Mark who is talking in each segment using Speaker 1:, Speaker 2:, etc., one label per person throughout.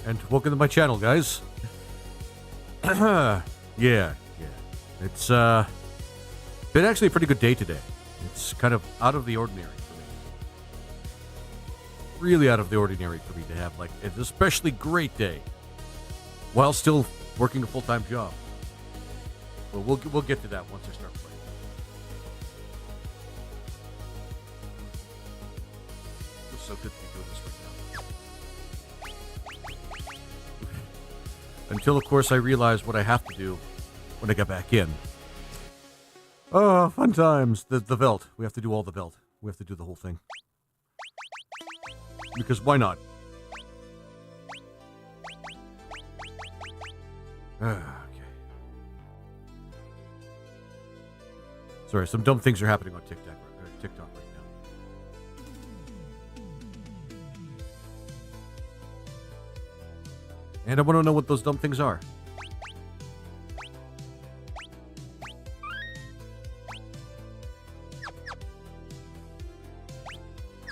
Speaker 1: and welcome to my channel, guys. Yeah. It's been actually a pretty good day today. It's kind of out of the ordinary for me. Really out of the ordinary for me to have like an especially great day while still working a full-time job. But we'll get to that once I start playing. It's so good to be doing this right now. Until, of course, I realize what I have to do when I get back in. Oh, fun times. The Veld. We have to do all the Veld. We have to do the whole thing. Because why not? Okay. Sorry, some dumb things are happening on TikTok right now. And I want to know what those dumb things are.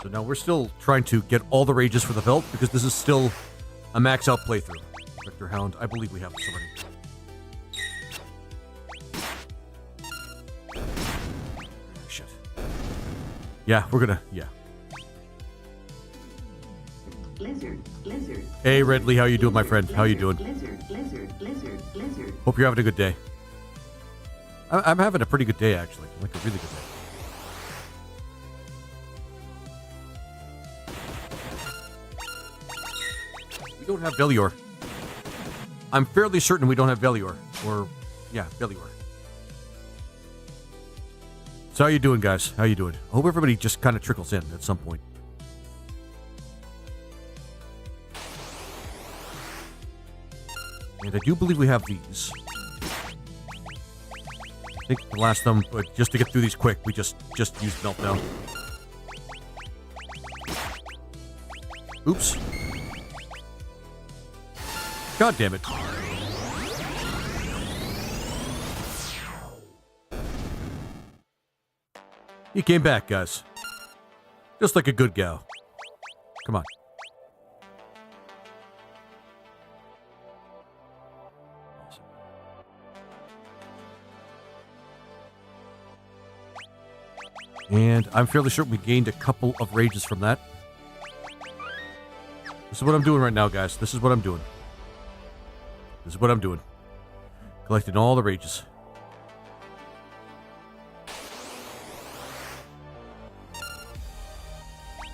Speaker 1: So now we're still trying to get all the rages for the Veld because this is still a max out playthrough. Vector Hound, I believe we have this already. Shit. Yeah, we're gonna, yeah.
Speaker 2: Lizard.
Speaker 1: Hey, Redley, how you doing, my friend? How you doing?
Speaker 2: Lizard.
Speaker 1: Hope you're having a good day. I'm having a pretty good day, actually. Like a really good day. We don't have Velior. I'm fairly certain we don't have Velior. Or, yeah, Velior. So how you doing, guys? How you doing? I hope everybody just kind of trickles in at some point. And I do believe we have these. I think the last time, but just to get through these quick, we just used Meltdown. Oops. God damn it. He came back, guys. Just like a good gal. Come on. And I'm fairly sure we gained a couple of rages from that. This is what I'm doing right now, guys. This is what I'm doing. Collecting all the rages.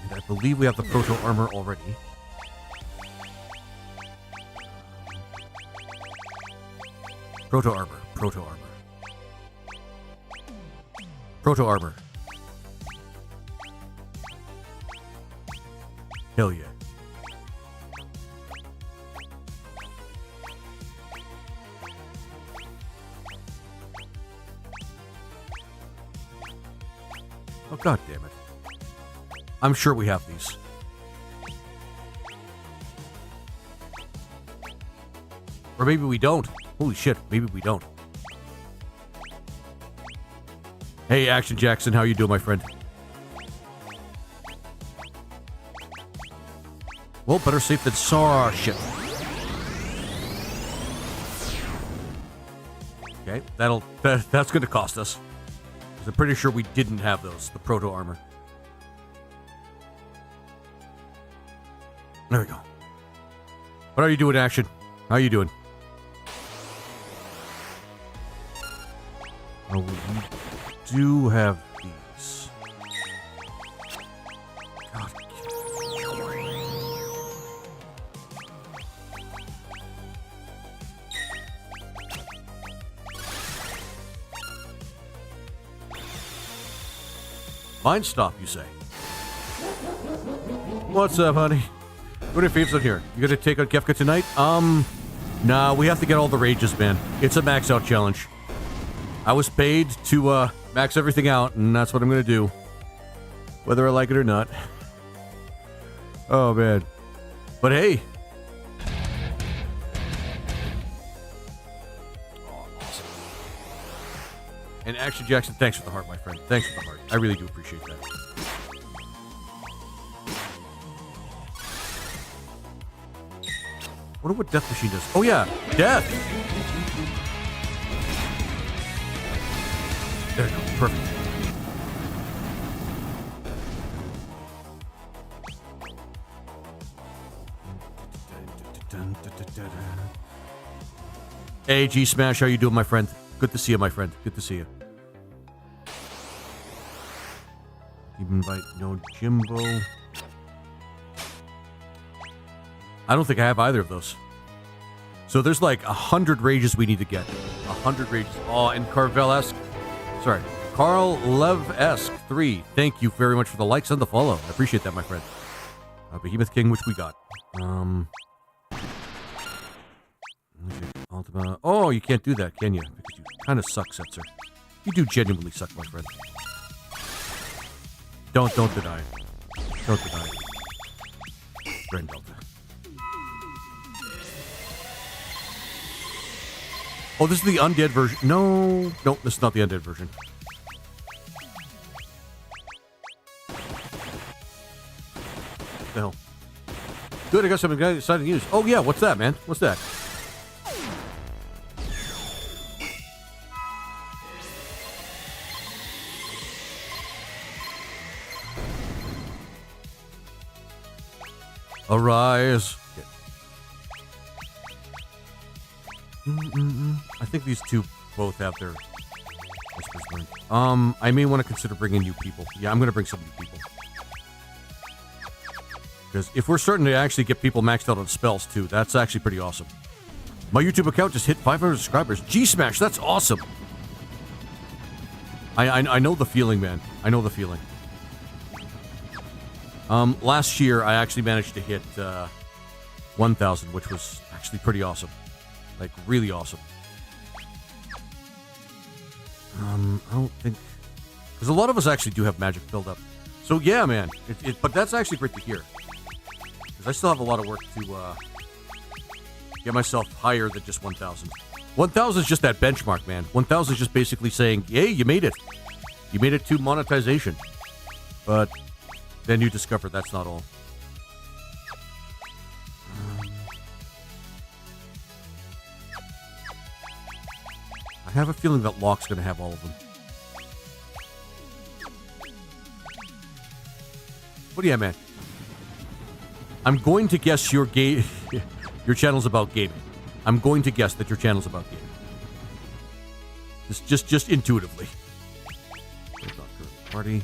Speaker 1: And I believe we have the Proto Armor already. Proto Armor. Hell yeah. Oh, god damn it. I'm sure we have these. Or maybe we don't. Holy shit, maybe we don't. Hey, Action Jackson, how you doing, my friend? Well, better safe than sorry. Shit. Okay, that's going to cost us. I'm pretty sure we didn't have those, the Proto Armor. There we go. What are you doing, Action? How you doing? Oh, we do have these. God. Mind stop, you say? What's up, honey? What are your faves on here? You gonna take on Kefka tonight? Nah, we have to get all the rages, man. It's a max out challenge. I was paid to max everything out, and that's what I'm gonna do. Whether I like it or not. Oh, man. But hey. Oh, awesome. And Action Jackson, thanks for the heart, my friend. Thanks for the heart. I really do appreciate that. wonder what Death Machine does. Oh, yeah. Death! There you go. Perfect. Hey, G-Smash, how you doing, my friend? Good to see you, my friend. Good to see you. Keep invite no Jimbo. I don't think I have either of those. So there's like 100 rages we need to get. 100 rages. Oh, and Carvel-esque. Sorry. Carl Lev-esque 3. Thank you very much for the likes and the follow. I appreciate that, my friend. Behemoth King, which we got. Ultima. Oh, you can't do that, can you? Because you kind of suck, Setzer. You do genuinely suck, my friend. Don't deny it. Don't deny it. Friend Delta. Oh, this is the undead version. No, this is not the undead version. What the hell? Good, I got something exciting news. Oh, yeah, what's that, man? What's that? Arise. I think these two both have their whispers burned. I may want to consider bringing new people. Yeah, I'm going to bring some new people. Because if we're starting to actually get people maxed out on spells too, that's actually pretty awesome. My YouTube account just hit 500 subscribers. G-Smash, that's awesome. I know the feeling, man. I know the feeling. Last year, I actually managed to hit 1,000, which was actually pretty awesome. Like, really awesome. I don't think... Because a lot of us actually do have magic filled up. So, yeah, man. But that's actually great to hear. Because I still have a lot of work to get myself higher than just 1,000. 1,000 is just that benchmark, man. 1,000 is just basically saying, hey, you made it. You made it to monetization. But then you discover that's not all. I have a feeling that Locke's going to have all of them. What do you have, man? I'm going to guess your channel's about gaming. I'm going to guess that your channel's about gaming. Just intuitively. Party.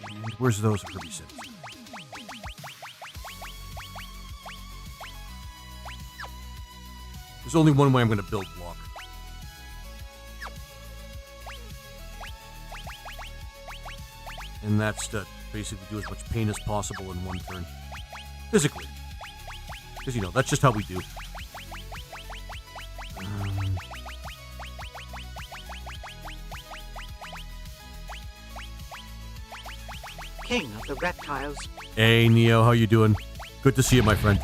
Speaker 1: And where's those Kirby sets? There's only one way I'm going to build Locke. And that's to basically do as much pain as possible in one turn. Physically. Because, you know, that's just how we do.
Speaker 3: King of the reptiles.
Speaker 1: Hey, Neo, how you doing? Good to see you, my friend.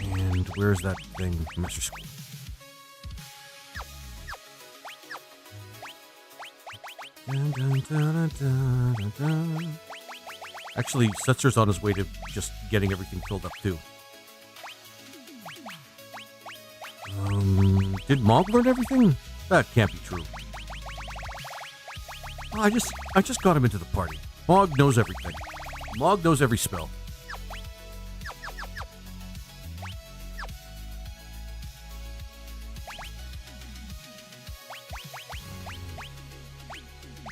Speaker 1: And where's that thing? Master School. Actually, Setzer's on his way to just getting everything filled up, too. Did Mog learn everything? That can't be true. Oh, I just got him into the party. Mog knows everything. Mog knows every spell.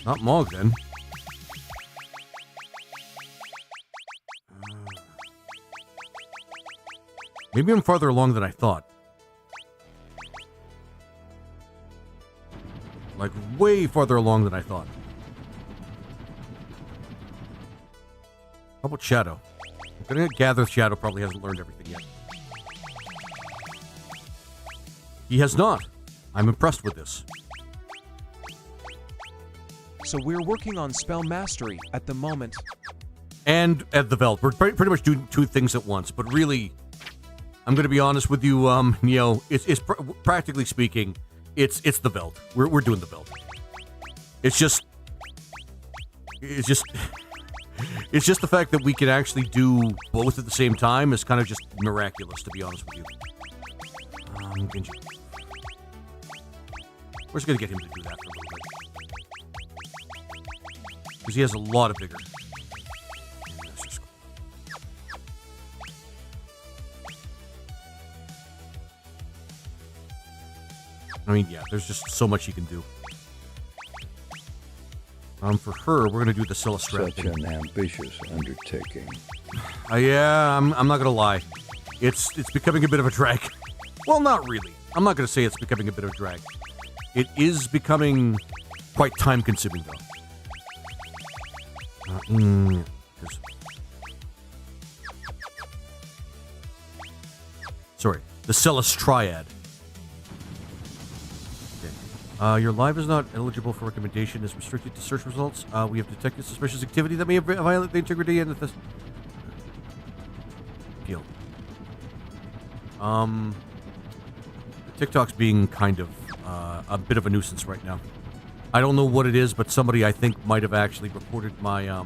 Speaker 1: Not Mog, then. Maybe I'm farther along than I thought. Like, way farther along than I thought. How about Shadow? I'm gonna gather Shadow probably hasn't learned everything yet. He has not. I'm impressed with this.
Speaker 4: So we're working on spell mastery at the moment.
Speaker 1: And at the Veld. We're pretty much doing two things at once, but really, I'm going to be honest with you, Neo. It's practically speaking, it's the Veld. We're doing the Veld. It's just It's just... It's just the fact that we can actually do both at the same time is kind of just miraculous, to be honest with you. Genji. We're just going to get him to do that for a little bit. Because he has a lot of vigor. I mean, yeah, there's just so much he can do. For her, we're gonna do the Silistrat
Speaker 5: Such an ambitious undertaking.
Speaker 1: Yeah, I'm not gonna lie. It's becoming a bit of a drag. Well, not really. I'm not gonna say it's becoming a bit of a drag. It is becoming quite time-consuming, though. Sorry, the Silistrat. Your live is not eligible for recommendation. Is restricted to search results. We have detected suspicious activity that may violate the integrity and the appeal. TikTok's being kind of a bit of a nuisance right now. I don't know what it is, but somebody I think might have actually reported my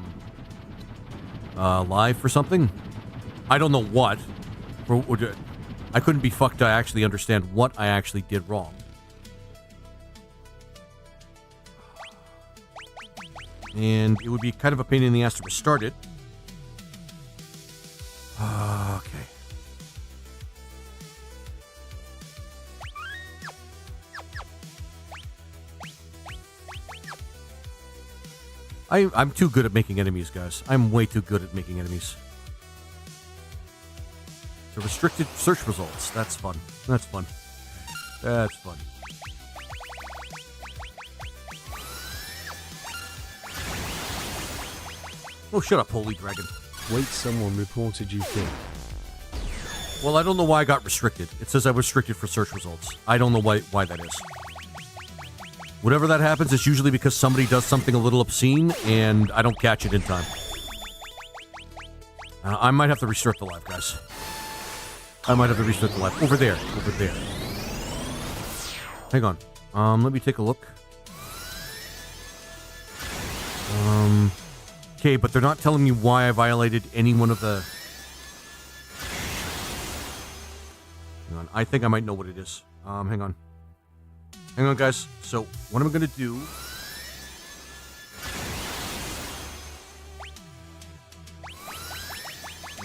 Speaker 1: live for something. I don't know what. I couldn't be fucked to actually understand what I actually did wrong. And it would be kind of a pain in the ass to restart it. Okay. I'm too good at making enemies, guys. I'm way too good at making enemies. So restricted search results. That's fun. That's fun. That's fun. Oh, shut up, holy dragon.
Speaker 4: Wait, someone reported you thin.
Speaker 1: Well, I don't know why I got restricted. It says I was restricted for search results. I don't know why that is. Whenever that happens, it's usually because somebody does something a little obscene, and I don't catch it in time. I might have to restart the live, guys. I might have to restart the live. Over there. Over there. Hang on. Let me take a look. Okay, but they're not telling me why I violated any one of the... Hang on. I think I might know what it is. Hang on. Hang on, guys. So, what I'm going to do...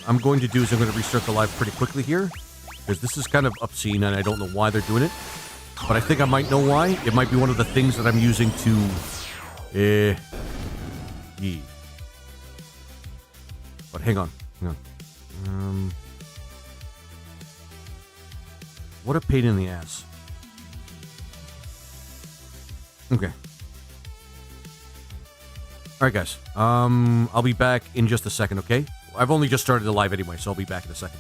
Speaker 1: I'm going to restart the live pretty quickly here. Because this is kind of obscene, and I don't know why they're doing it. But I think I might know why. It might be one of the things that I'm using to... But hang on. What a pain in the ass. Okay. Alright, guys. I'll be back in just a second, okay? I've only just started the live anyway, so I'll be back in a second.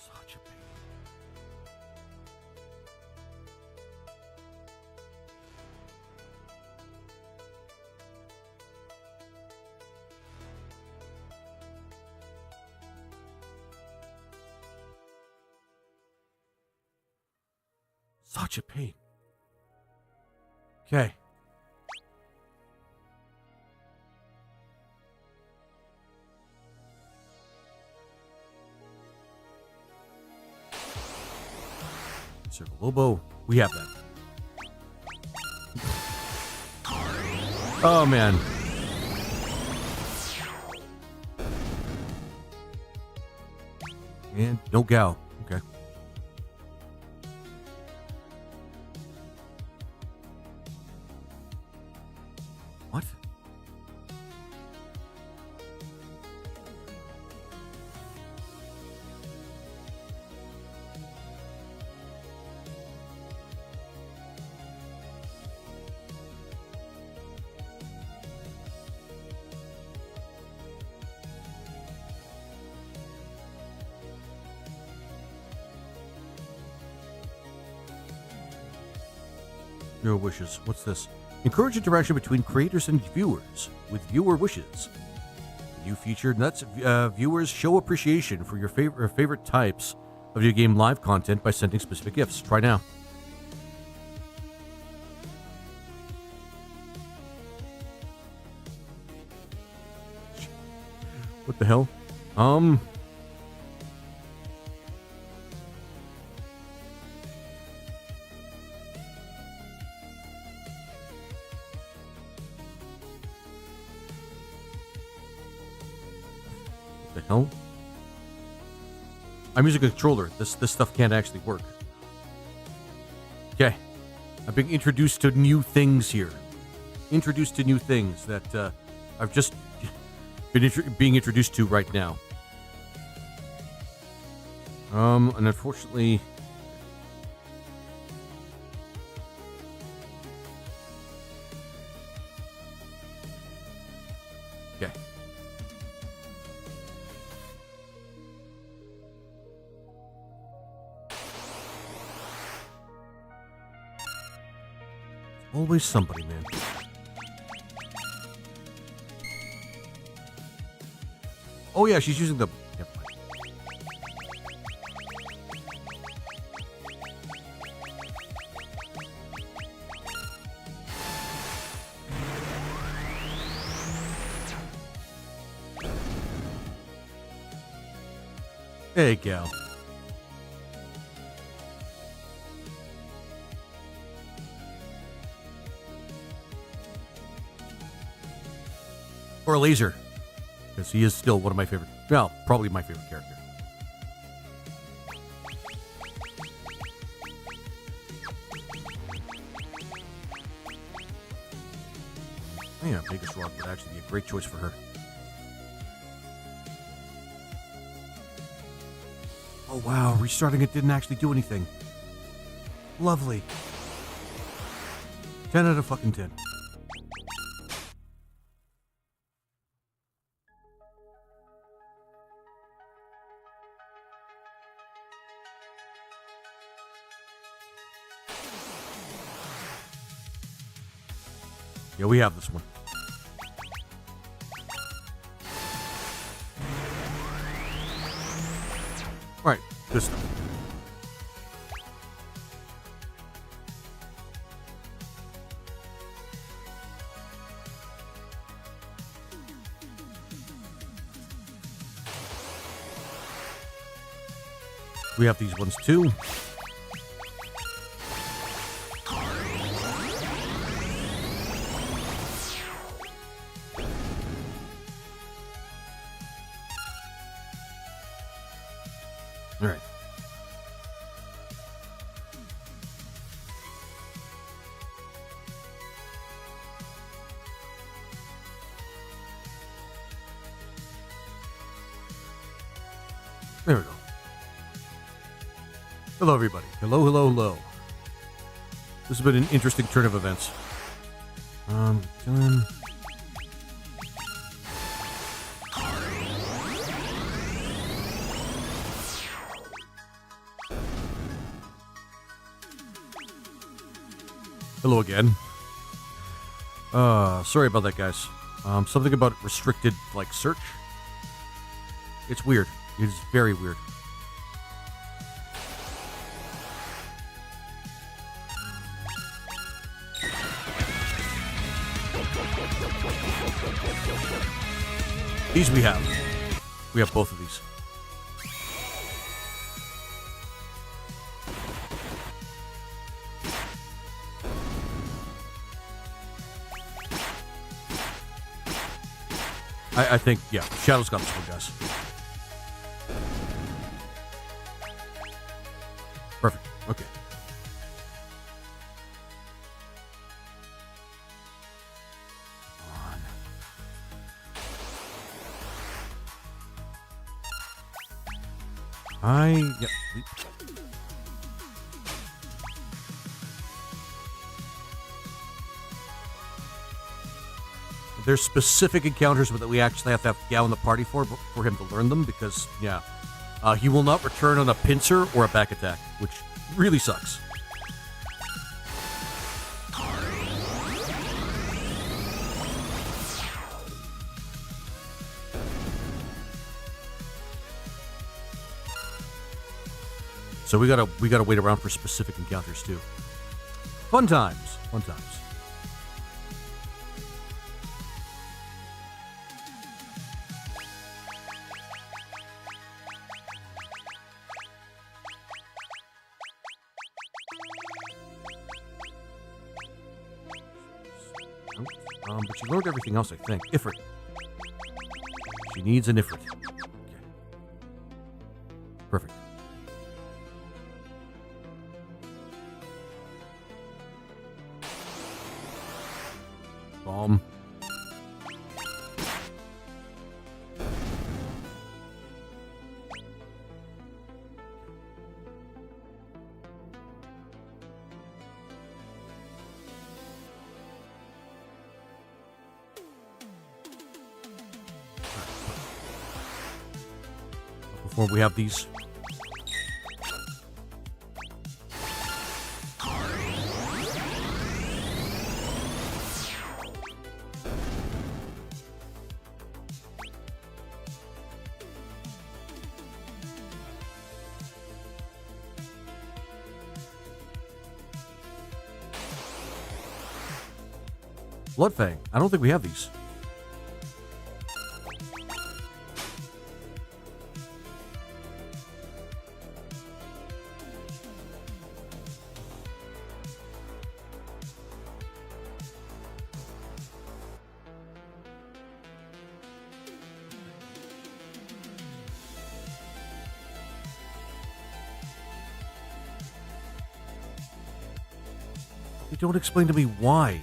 Speaker 1: Such a pain. Such a pain. Okay. Circle Lobo. We have that. Oh, man. And no Gao. Okay. What? Your wishes. What's this? Encourage interaction between creators and viewers with viewer wishes. New feature lets viewers show appreciation for your favorite types of your game live content by sending specific gifts. Try now. What the hell? What the hell? I'm using a controller. This stuff can't actually work. Okay. I'm being introduced to new things here. Introduced to new things that I've just been being introduced to right now. And unfortunately... Okay. Always somebody, man. Oh yeah, she's using the... Yep. Hey, gal. Or a laser. Because he is still one of my favorite... Well, probably my favorite character. Yeah, Vegas Rock would actually be a great choice for her. Oh wow, restarting it didn't actually do anything. Lovely. 10 out of fucking 10. Yeah, we have this one. All right, good stuff. We have these ones too. All right. There we go. Hello, everybody. Hello, hello, hello. This has been an interesting turn of events. Killing. Hello again. Sorry about that, guys. Something about restricted, like, search. It's weird. It's very weird. These we have. We have both of these. I think, yeah, Shadow's got this one, guys. Perfect. Okay. Yeah. There's specific encounters that we actually have to have Gao in the party for him to learn them, because, yeah, he will not return on a pincer or a back attack, which really sucks. So we gotta wait around for specific encounters too. Fun times. Fun times. But she learned everything else, I think. Ifrit. She needs an Ifrit. Okay. Perfect. Bomb. Before we have these. Bloodfang. I don't think we have these. They don't explain to me why.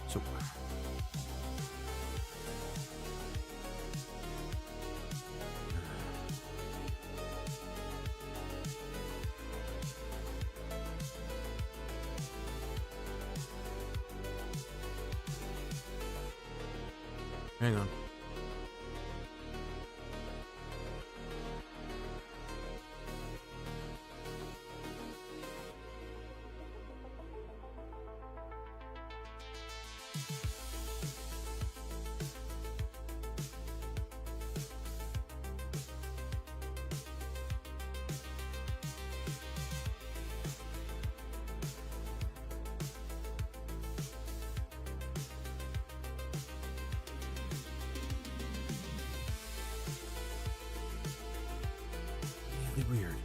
Speaker 1: So hang on. Really weird.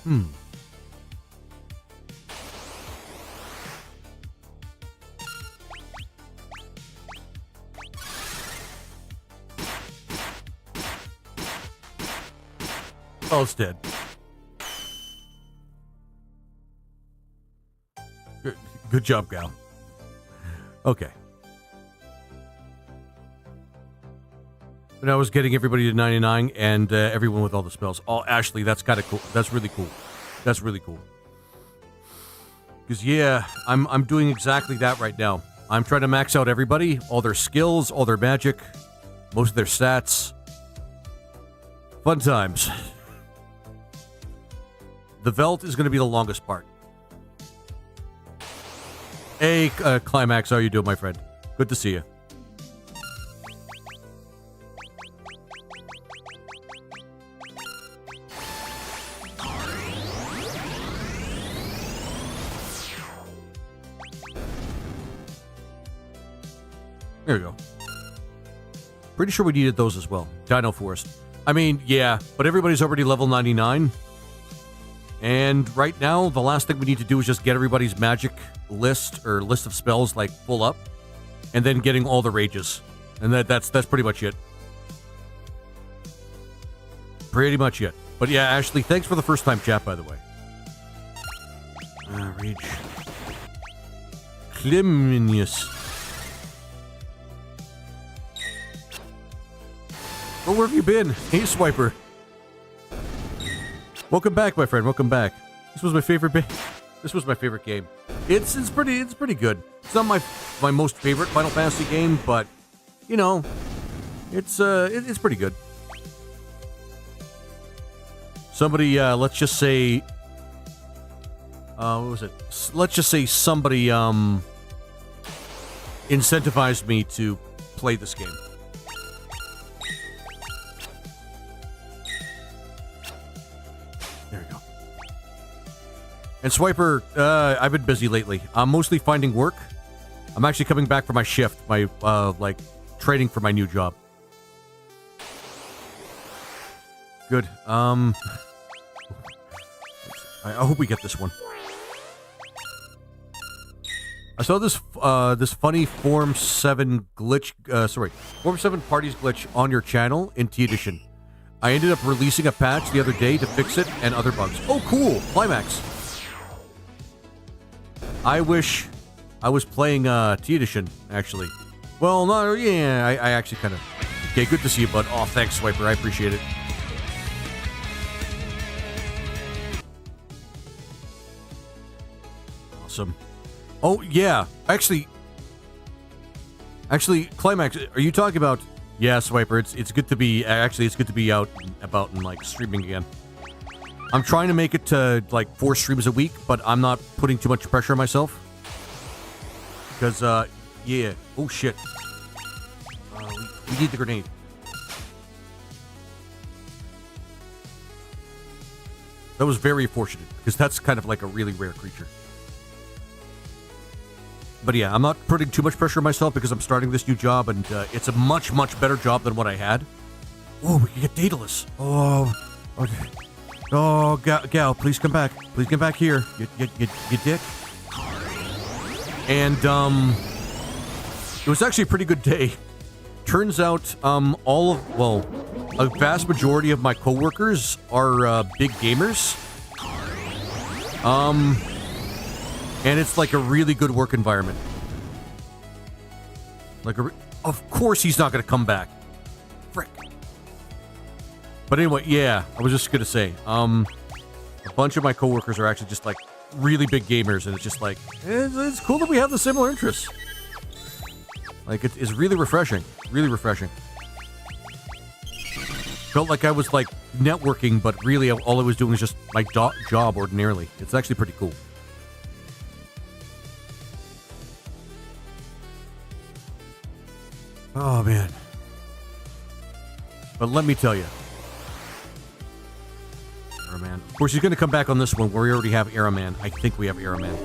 Speaker 1: Oh, it's dead. Good job, Gal. Okay. But I was getting everybody to 99 and everyone with all the spells. Oh, Ashley, that's kind of cool. That's really cool. That's really cool. Because, yeah, I'm doing exactly that right now. I'm trying to max out everybody, all their skills, all their magic, most of their stats. Fun times. The Veld is going to be the longest part. Hey, Climax, how are you doing, my friend? Good to see you. There we go. Pretty sure we needed those as well. Dino Forest. I mean, yeah, but everybody's already level 99. And right now, the last thing we need to do is just get everybody's magic list or list of spells like full up, and then getting all the rages. And that's pretty much it. Pretty much it. But yeah, Ashley, thanks for the first time chat, by the way. Rage. Cleminius. Oh, where have you been? Hey, Swiper. Welcome back, my friend. Welcome back. This was my favorite. This was my favorite game. It's pretty good. It's not my most favorite Final Fantasy game, but you know, it's pretty good. Somebody, let's just say, what was it? Let's just say somebody incentivized me to play this game. There we go. And Swiper, I've been busy lately. I'm mostly finding work. I'm actually coming back for my shift, my, like, training for my new job. Good. I hope we get this one. I saw this, this funny Form 7 glitch, Form 7 parties glitch on your channel in T Edition. I ended up releasing a patch the other day to fix it and other bugs. Oh, cool! Climax! I wish I was playing T Edition, actually. Well, no, yeah, I actually kind of... Okay, good to see you, bud. Oh, thanks, Swiper. I appreciate it. Awesome. Oh, yeah. Actually, Climax, are you talking about... Yeah, Swiper, it's good to be... Actually, it's good to be out and about and, like, streaming again. I'm trying to make it to, like, 4 streams a week, but I'm not putting too much pressure on myself. Because, yeah. Oh, shit. We need the grenade. That was very fortunate, because that's kind of like a really rare creature. But yeah, I'm not putting too much pressure on myself because I'm starting this new job, and it's a much, much better job than what I had. Oh, we can get Daedalus. Oh, okay. Oh, Gal, please come back. Please come back here, you dick. And, it was actually a pretty good day. Turns out, a vast majority of my coworkers are, big gamers. And it's like a really good work environment. Like of course he's not going to come back. Frick. But anyway, yeah, I was just going to say, a bunch of my coworkers are actually just like really big gamers, and it's just like, it's cool that we have the similar interests. Like, it's really refreshing. Really refreshing. Felt like I was like networking, but really all I was doing was just my job ordinarily. It's actually pretty cool. Oh, man. But let me tell you. Aeroman. Of course, he's going to come back on this one where we already have Aeroman. I think we have Aeroman.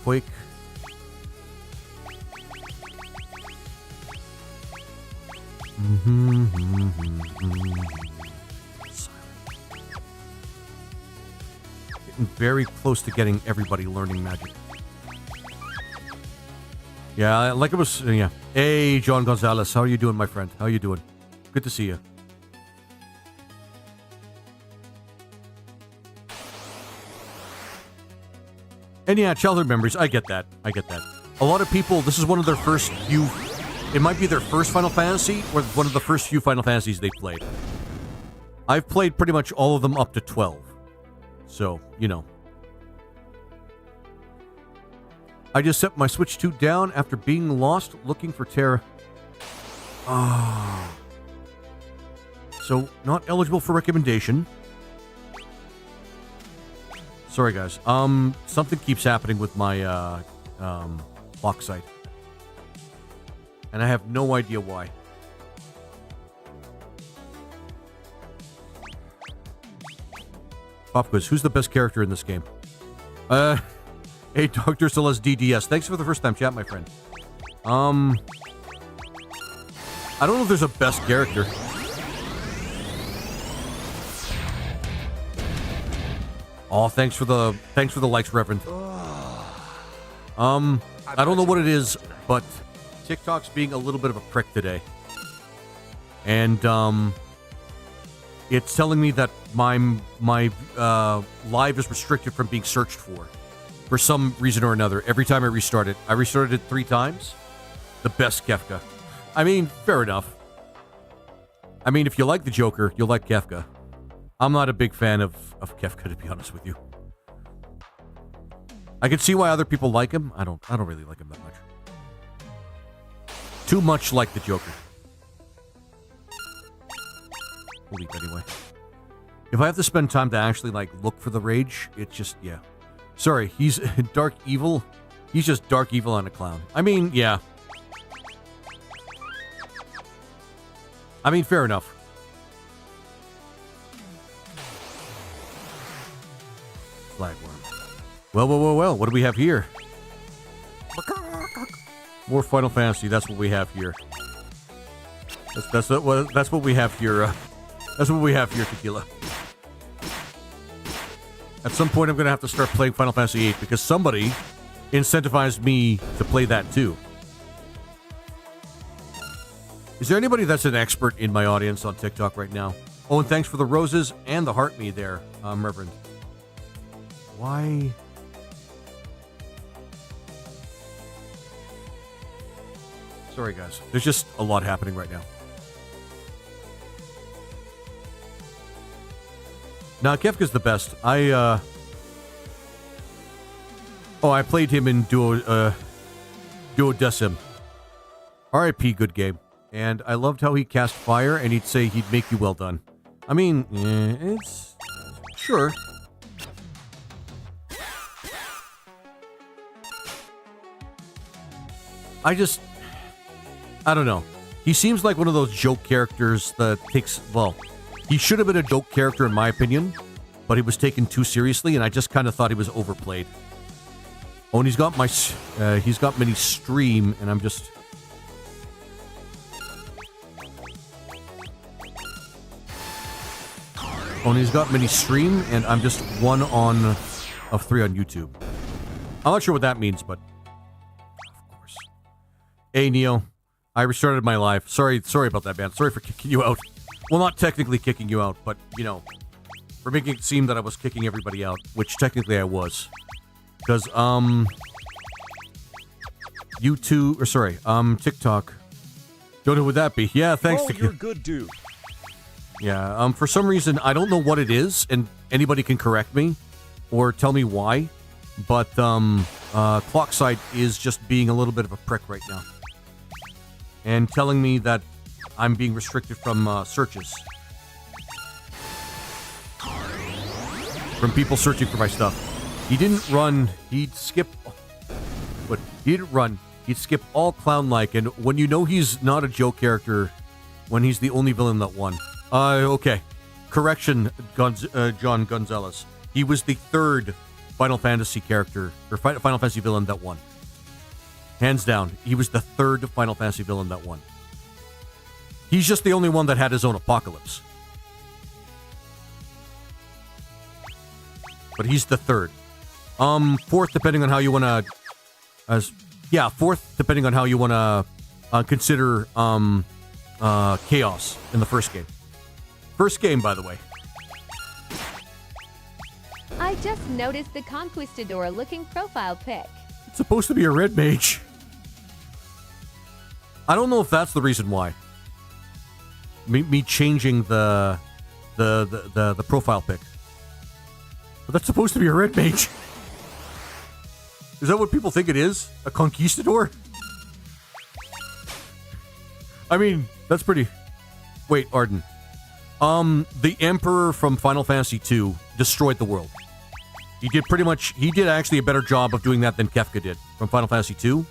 Speaker 1: Quake. Getting very close to getting everybody learning magic. Yeah, like it was, yeah. Hey, John Gonzalez, how are you doing, my friend? How are you doing? Good to see you. And yeah, childhood memories, I get that. I get that. A lot of people, this is one of their first few, it might be their first Final Fantasy, or one of the first few Final Fantasies they played. I've played pretty much all of them up to 12. So, you know. I just set my Switch 2 down after being lost looking for Terra. Oh. So, not eligible for recommendation. Sorry, guys. Something keeps happening with my, lock site. And I have no idea why. Pop quiz. Who's the best character in this game? Hey, Dr. Celeste DDS. Thanks for the first time chat, my friend. I don't know if there's a best character. Oh, thanks for the likes, Reverend. I don't know what it is, but TikTok's being a little bit of a prick today. And, it's telling me that my live is restricted from being searched for some reason or another. Every time I restart it. I restarted it 3 times. The best Kefka. I mean, fair enough. I mean, if you like the Joker, you'll like Kefka. I'm not a big fan of Kefka, to be honest with you. I can see why other people like him. I don't really like him that much. Too much like the Joker. We'll leave anyway. If I have to spend time to actually, like, look for the rage, it's just, yeah. Sorry, he's Dark Evil. He's just Dark Evil and a clown. I mean, yeah. I mean, fair enough. Flagworm. Well. What do we have here? More Final Fantasy. That's what we have here. That's what we have here. That's what we have here, Tequila. At some point, I'm going to have to start playing Final Fantasy VIII because somebody incentivized me to play that too. Is there anybody that's an expert in my audience on TikTok right now? Oh, and thanks for the roses and the heart me there, Reverend. Why? Sorry, guys. There's just a lot happening right now. Nah, Kefka's the best. I played him in Duodecim. R.I.P. Good game. And I loved how he cast fire, and he'd say he'd make you well done. I mean, it's... Sure. I don't know. He seems like one of those joke characters that takes... Well, he should have been a joke character in my opinion, but he was taken too seriously, and I just kind of thought he was overplayed. Oh, and he's got mini stream, and I'm just... Oh, and he's got mini stream, and I'm just 1 of 3 on YouTube. I'm not sure what that means, but... Of course. Hey, Neo. I restarted my live. Sorry about that, man. Sorry for kicking you out. Well, not technically kicking you out, but, you know, for making it seem that I was kicking everybody out, which technically I was. Because, TikTok. Don't know who would that be. Yeah, thanks.
Speaker 4: Oh, you're a good dude.
Speaker 1: Yeah, for some reason, I don't know what it is, and anybody can correct me, or tell me why, but, Clockside is just being a little bit of a prick right now. And telling me that I'm being restricted from, searches. From people searching for my stuff. He didn't run, he'd skip... But he didn't run, he'd skip all clown-like, and when you know he's not a joke character, when he's the only villain that won. Okay. Correction, John Gonzalez. He was the third Final Fantasy character, or Final Fantasy villain that won. Hands down, he was the third Final Fantasy villain that won. He's just the only one that had his own apocalypse. But he's the third. Fourth, depending on how you want to... fourth, depending on how you want to consider Chaos in the first game. First game, by the way.
Speaker 6: I just noticed the Conquistador-looking profile pic.
Speaker 1: It's supposed to be a red mage. I don't know if that's the reason why. Me changing the profile pic. But that's supposed to be a red mage. Is that what people think it is? A conquistador? I mean, that's pretty... Wait, Arden. The Emperor from Final Fantasy II destroyed the world. He did actually a better job of doing that than Kefka did from Final Fantasy II.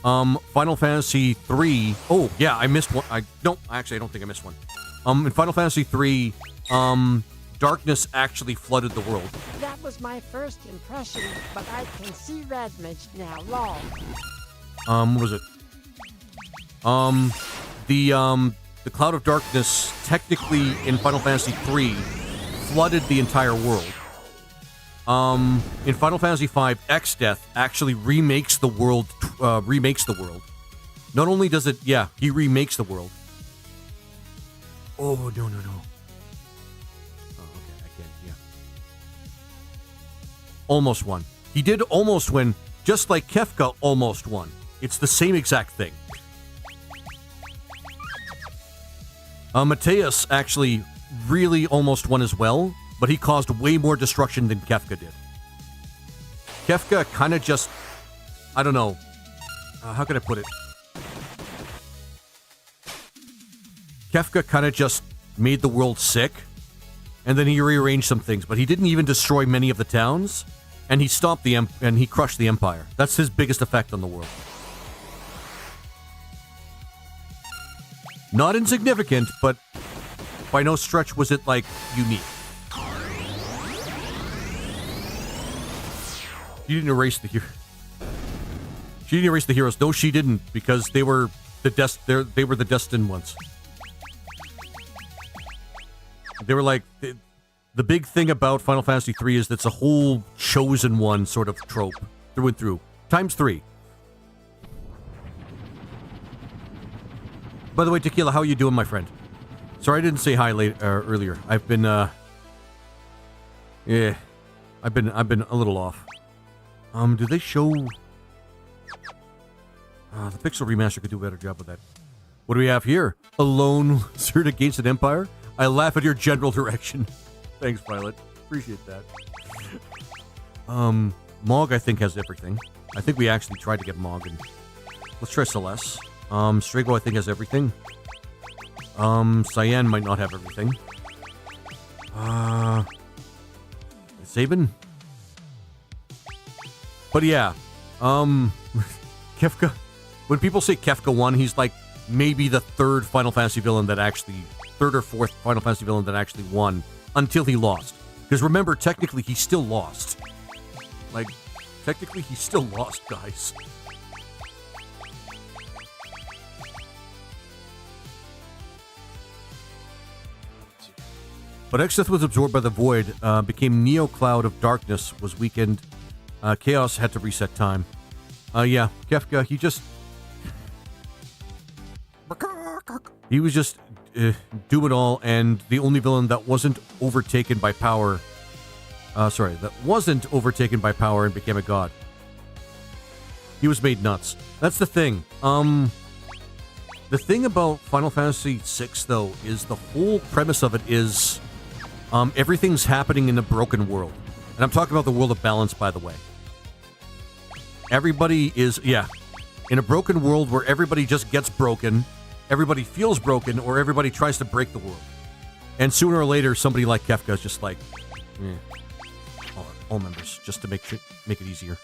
Speaker 1: Final Fantasy III... Oh, yeah, I missed one. I don't think I missed one. In Final Fantasy III, darkness actually flooded the world.
Speaker 7: That was my first impression, but I can see Red Mage now. Lol.
Speaker 1: What was it? The Cloud of Darkness, technically in Final Fantasy III, flooded the entire world. In Final Fantasy V, X-Death actually remakes the world. Not only does it, he remakes the world. Oh, no. Oh, okay, I can't, Almost won. He did almost win, just like Kefka almost won. It's the same exact thing. Mateus actually really almost won as well, but he caused way more destruction than Kefka did. Kefka kind of just... I don't know. How can I put it? Kefka kind of just made the world sick, and then he rearranged some things, but he didn't even destroy many of the towns, and he stopped and he crushed the Empire. That's his biggest effect on the world. Not insignificant, but by no stretch was it, like, unique. She didn't erase the heroes. She didn't erase the heroes. No, she didn't, because they were the destined ones. They were like... The big thing about Final Fantasy III is that it's a whole chosen one sort of trope, through and through. Times 3. By the way, Tequila, how are you doing, my friend? Sorry I didn't say hi earlier. I've been, I've been a little off. Do they show... the Pixel Remaster could do a better job with that. What do we have here? A lone lizard against an empire? I laugh at your general direction. Thanks, Violet. Appreciate that. Mog, I think, has everything. I think we actually tried to get Mog, and let's try Celeste. Strago, I think, has everything. Cyan might not have everything. Sabin? But yeah, Kefka. When people say Kefka won, he's like maybe the third or fourth Final Fantasy villain that actually won until he lost. Because remember, technically, he still lost. Like, technically, he still lost, guys. But Exeth was absorbed by the void, became Neo Cloud of Darkness, was weakened. Chaos had to reset time. Yeah, Kefka, he was just do it all, and the only villain that wasn't overtaken by power, that wasn't overtaken by power and became a god. He was made nuts. That's the thing. The thing about Final Fantasy VI, though, is the whole premise of it is everything's happening in a broken world. And I'm talking about the world of balance, by the way. Everybody is, in a broken world where everybody just gets broken, everybody feels broken, or everybody tries to break the world. And sooner or later, somebody like Kefka is just like, all members, just to make it easier.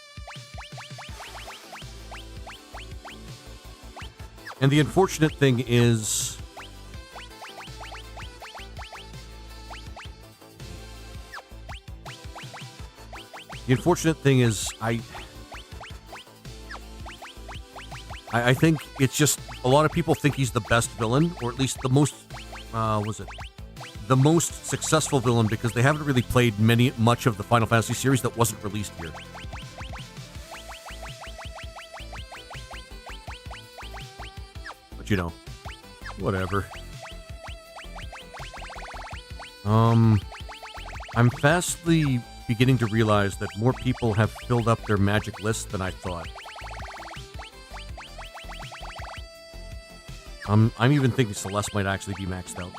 Speaker 1: And the unfortunate thing is... The unfortunate thing is, I think it's just a lot of people think he's the best villain, or at least the most, the most successful villain, because they haven't really played much of the Final Fantasy series that wasn't released here. But you know, whatever. I'm fastly beginning to realize that more people have filled up their magic list than I thought. I'm even thinking Celeste might actually be maxed out.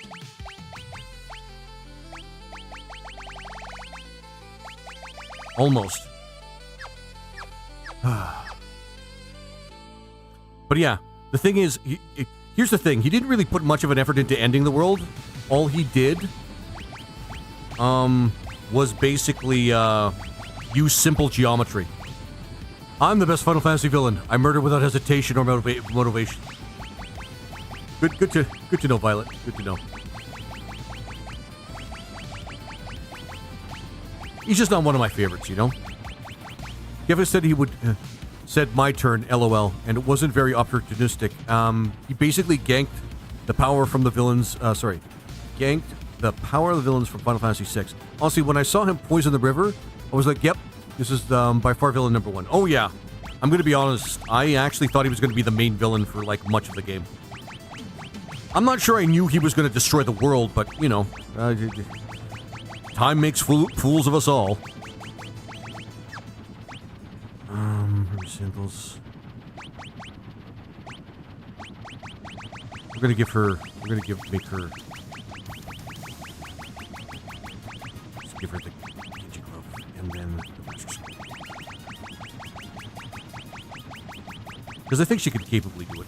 Speaker 1: Almost. But yeah, the thing is, here's the thing. He didn't really put much of an effort into ending the world. All he did was basically use simple geometry. I'm the best Final Fantasy villain. I murder without hesitation or motivation. Good to know, Violet. Good to know. He's just not one of my favorites, you know? Kevin said he would... said my turn, LOL, and it wasn't very opportunistic. He basically ganked the power from the villains... ganked the power of the villains from Final Fantasy VI. Honestly, when I saw him poison the river, I was like, yep, this is by far villain number one. Oh yeah, I'm going to be honest, I actually thought he was going to be the main villain for, like, much of the game. I'm not sure I knew he was going to destroy the world, but, you know, time makes fools of us all. Symbols. We're going to make her... Just give her the Genji Glove, and then the Master Sword. Because I think she could capably do it.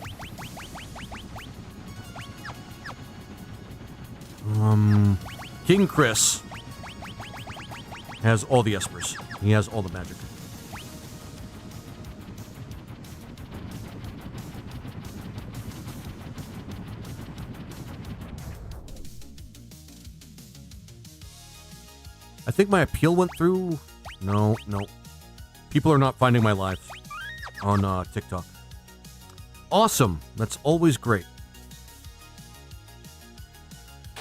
Speaker 1: King Chris has all the espers. He has all the magic. I think my appeal went through. No. People are not finding my lives on TikTok. Awesome. That's always great.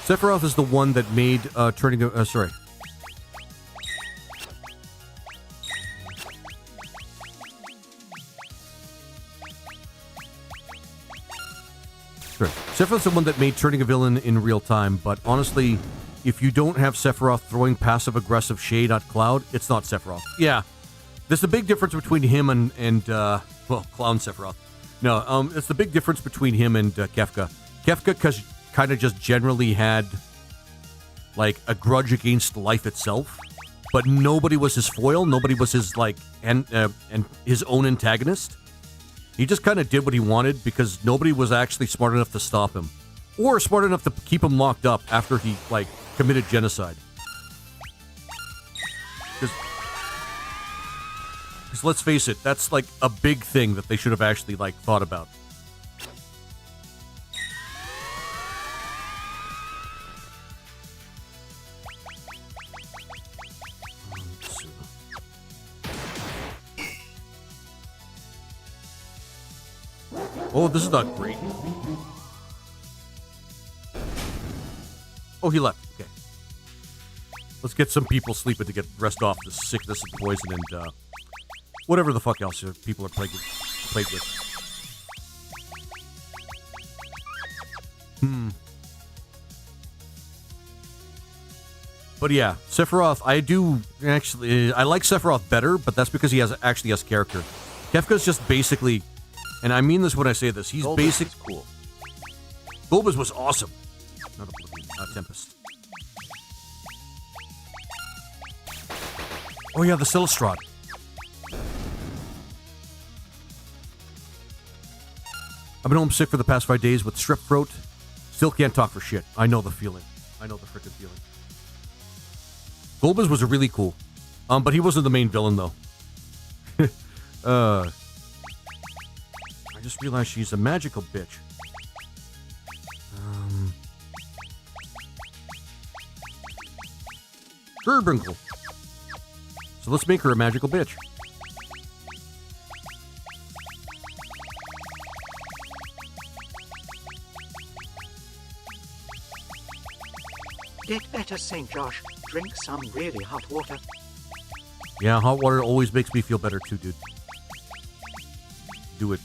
Speaker 1: Sephiroth is the one that made turning... sorry. Sorry. Sephiroth's the one that made turning a villain in real time, but honestly, if you don't have Sephiroth throwing passive-aggressive shade at Cloud, it's not Sephiroth. Yeah. There's a big difference between him and Clown Sephiroth. No, it's the big difference between him and Kefka. Kefka kind of just generally had, like, a grudge against life itself, but nobody was his foil, nobody was his, like, and his own antagonist. He just kind of did what he wanted because nobody was actually smart enough to stop him. Or smart enough to keep him locked up after he, like, committed genocide. Because let's face it, that's, like, a big thing that they should have actually, like, thought about. Oh, this is not great. Oh, he left. Okay. Let's get some people sleeping to get rest off the sickness and poison and whatever the fuck else people are plagued with. But yeah, Sephiroth, I like Sephiroth better, but that's because he actually has character. Kefka's just basically, and I mean this when I say this, he's basic. Cool. Bulbas was awesome. Not Oblivion, Tempest. Oh yeah, the Cellestrad. I've been home sick for the past 5 days with strep throat. Still can't talk for shit. I know the feeling. I know the frickin' feeling. Bulbas was really cool. But he wasn't the main villain, though. I just realized she's a magical bitch. Gerbrinkle. So let's make her a magical bitch.
Speaker 3: Get better, St. Josh. Drink some really hot water.
Speaker 1: Yeah, hot water always makes me feel better too, dude. Do it.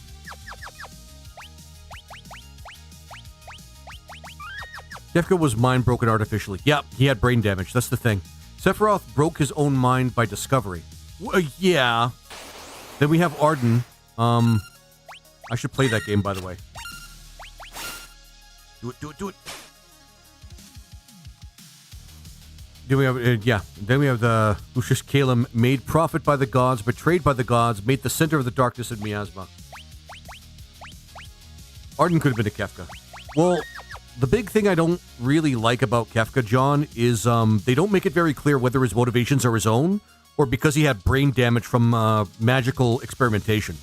Speaker 1: Kefka was mind broken artificially. Yeah, he had brain damage. That's the thing. Sephiroth broke his own mind by discovery. Yeah. Then we have Arden. I should play that game, by the way. Do it, do it, do it. Then we have, yeah. Then we have the Lucius Calum, made prophet by the gods, betrayed by the gods, made the center of the darkness in miasma. Arden could have been a Kefka. Well, the big thing I don't really like about Kefka, John, is they don't make it very clear whether his motivations are his own or because he had brain damage from magical experimentation.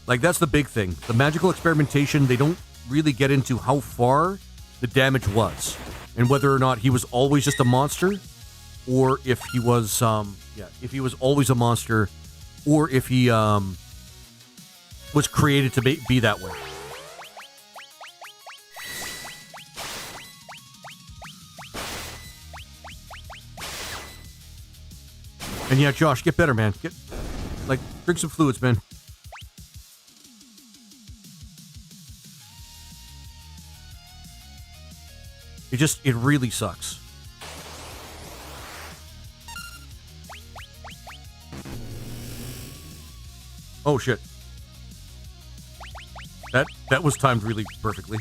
Speaker 1: Like, that's the big thing. The magical experimentation, they don't really get into how far the damage was and whether or not he was always just a monster or if he was, if he was always a monster or if he was created to be that way. And yeah, Josh, get better, man. Drink some fluids, man. It really sucks. Oh, shit. That was timed really perfectly.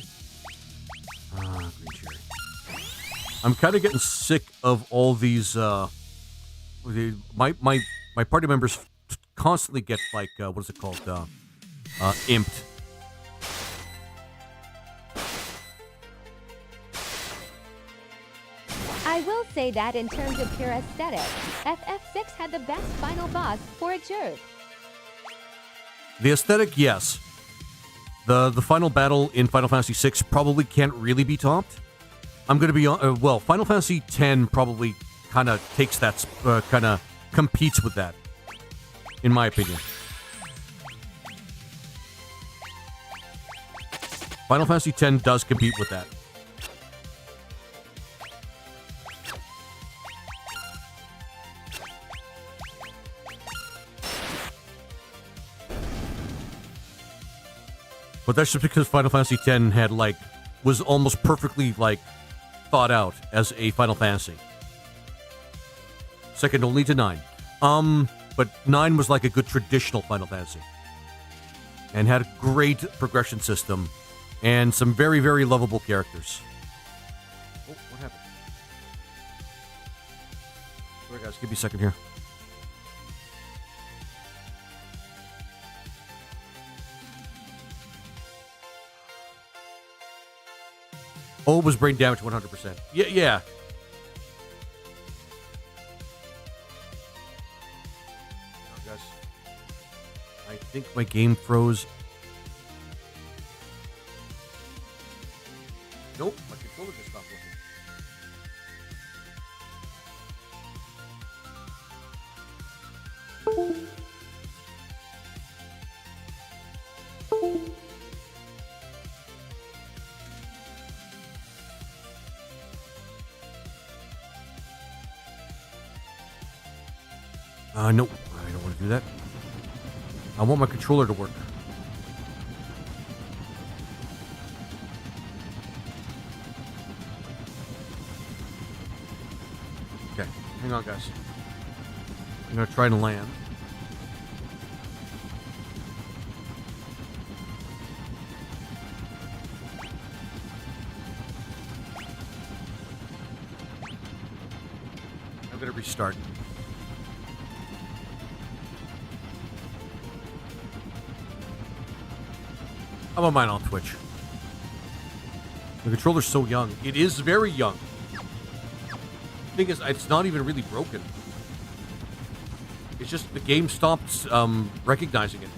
Speaker 1: Green cherry. I'm kind of getting sick of all these, my party members constantly get what is it called? Imped.
Speaker 6: I will say that in terms of pure aesthetic, FF6 had the best final boss for a jerk.
Speaker 1: The aesthetic, yes. The final battle in Final Fantasy VI probably can't really be topped. I'm going to be on... well, Final Fantasy X probably kind of takes that... kind of competes with that, in my opinion. Final Fantasy X does compete with that. But that's just because Final Fantasy X had, was almost perfectly, thought out as a Final Fantasy. Second only to 9. But 9 was like a good traditional Final Fantasy. And had a great progression system. And some very, very lovable characters. Oh, what happened? Sorry, guys. Give me a second here. Oh, it was brain damage 100%. Yeah. Oh, guys. I think my game froze. Nope, my controller just stopped working. Nope, I don't want to do that. I want my controller to work. Okay, hang on, guys. I'm going to try to land. I'm going to restart. How about mine on Twitch? The controller's so young. It is very young. The thing is, it's not even really broken. It's just the game stopped recognizing it.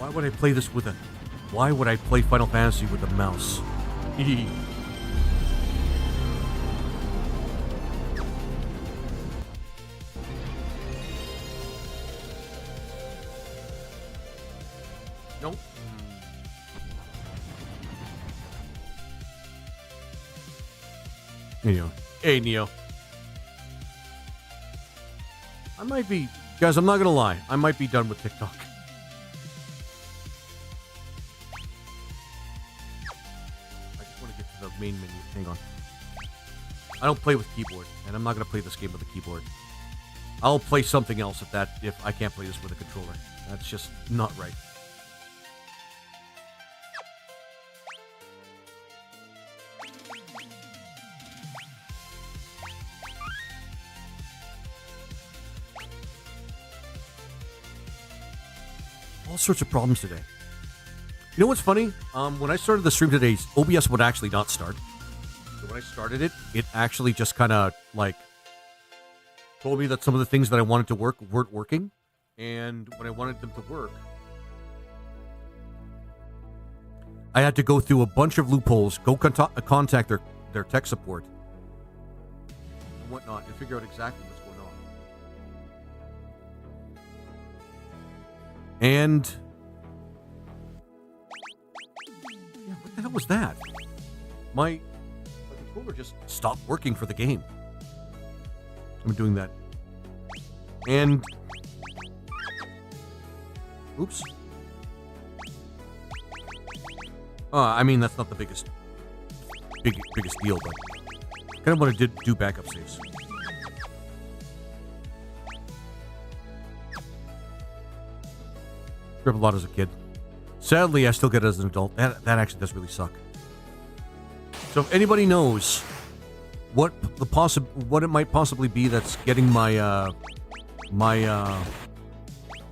Speaker 1: Why would I play this with a... Why would I play Final Fantasy with a mouse? Nope. Neo. Hey, Neo. I might be... Guys, I'm not gonna lie. I might be done with TikTok. I just want to get to the main menu. Hang on. I don't play with keyboard, and I'm not gonna play this game with a keyboard. I'll play something else if I can't play this with a controller. That's just not right. All sorts of problems today. You know what's funny? When I started the stream today, OBS would actually not start. So when I started it, it actually just kind of like told me that some of the things that I wanted to work weren't working. And when I wanted them to work, I had to go through a bunch of loopholes, go contact their tech support and whatnot, and figure out exactly what's going on. And yeah, what the hell was that? My controller just stopped working for the game. I'm doing that. And oops. I mean, that's not the biggest deal, but I kind of want to do backup saves. Grab a lot as a kid. Sadly, I still get it as an adult. That actually does really suck. So if anybody knows what it might possibly be that's getting my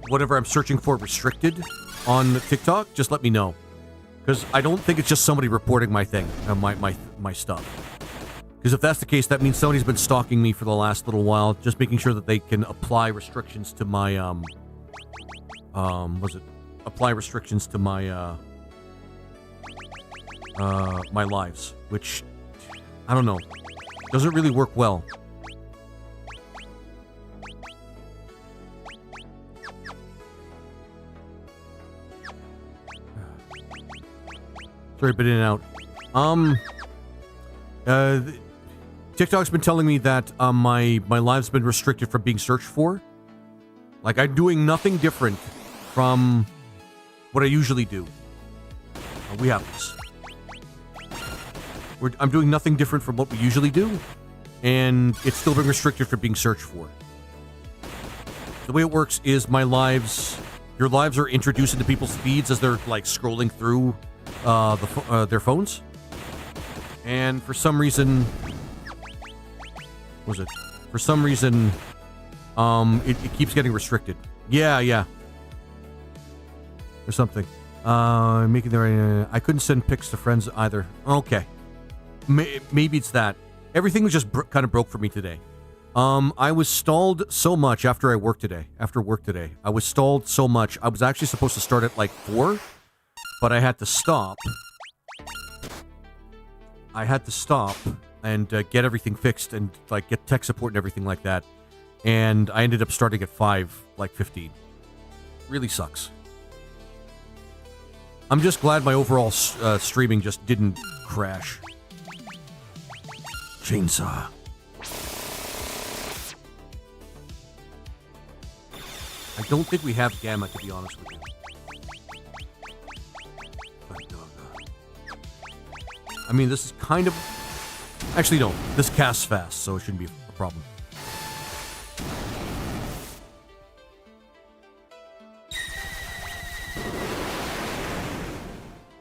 Speaker 1: whatever I'm searching for restricted on TikTok, just let me know. Because I don't think it's just somebody reporting my thing, my stuff. Because if that's the case, that means somebody's been stalking me for the last little while, just making sure that they can apply restrictions to my apply restrictions to my my lives, which I don't know, doesn't really work well. Sorry, but in and out. TikTok's been telling me that my live's been restricted from being searched for. Like, I'm doing nothing different from what I usually do. We have this. I'm doing nothing different from what we usually do, and it's still been restricted from being searched for. The way it works is your lives are introduced into people's feeds as they're like scrolling through their phones, and for some reason, it keeps getting restricted. Yeah. Or something. Making the right. I couldn't send pics to friends either. Okay, maybe it's that. Everything was just kind of broke for me today. I was stalled so much after work today. I was stalled so much. I was actually supposed to start at like 4. But I had to stop. And get everything fixed and like get tech support and everything like that. And I ended up starting at 5:15. Really sucks. I'm just glad my overall streaming just didn't crash. Chainsaw. I don't think we have Gamma, to be honest with you. I mean, this is kind of... Actually, no. This casts fast, so it shouldn't be a problem.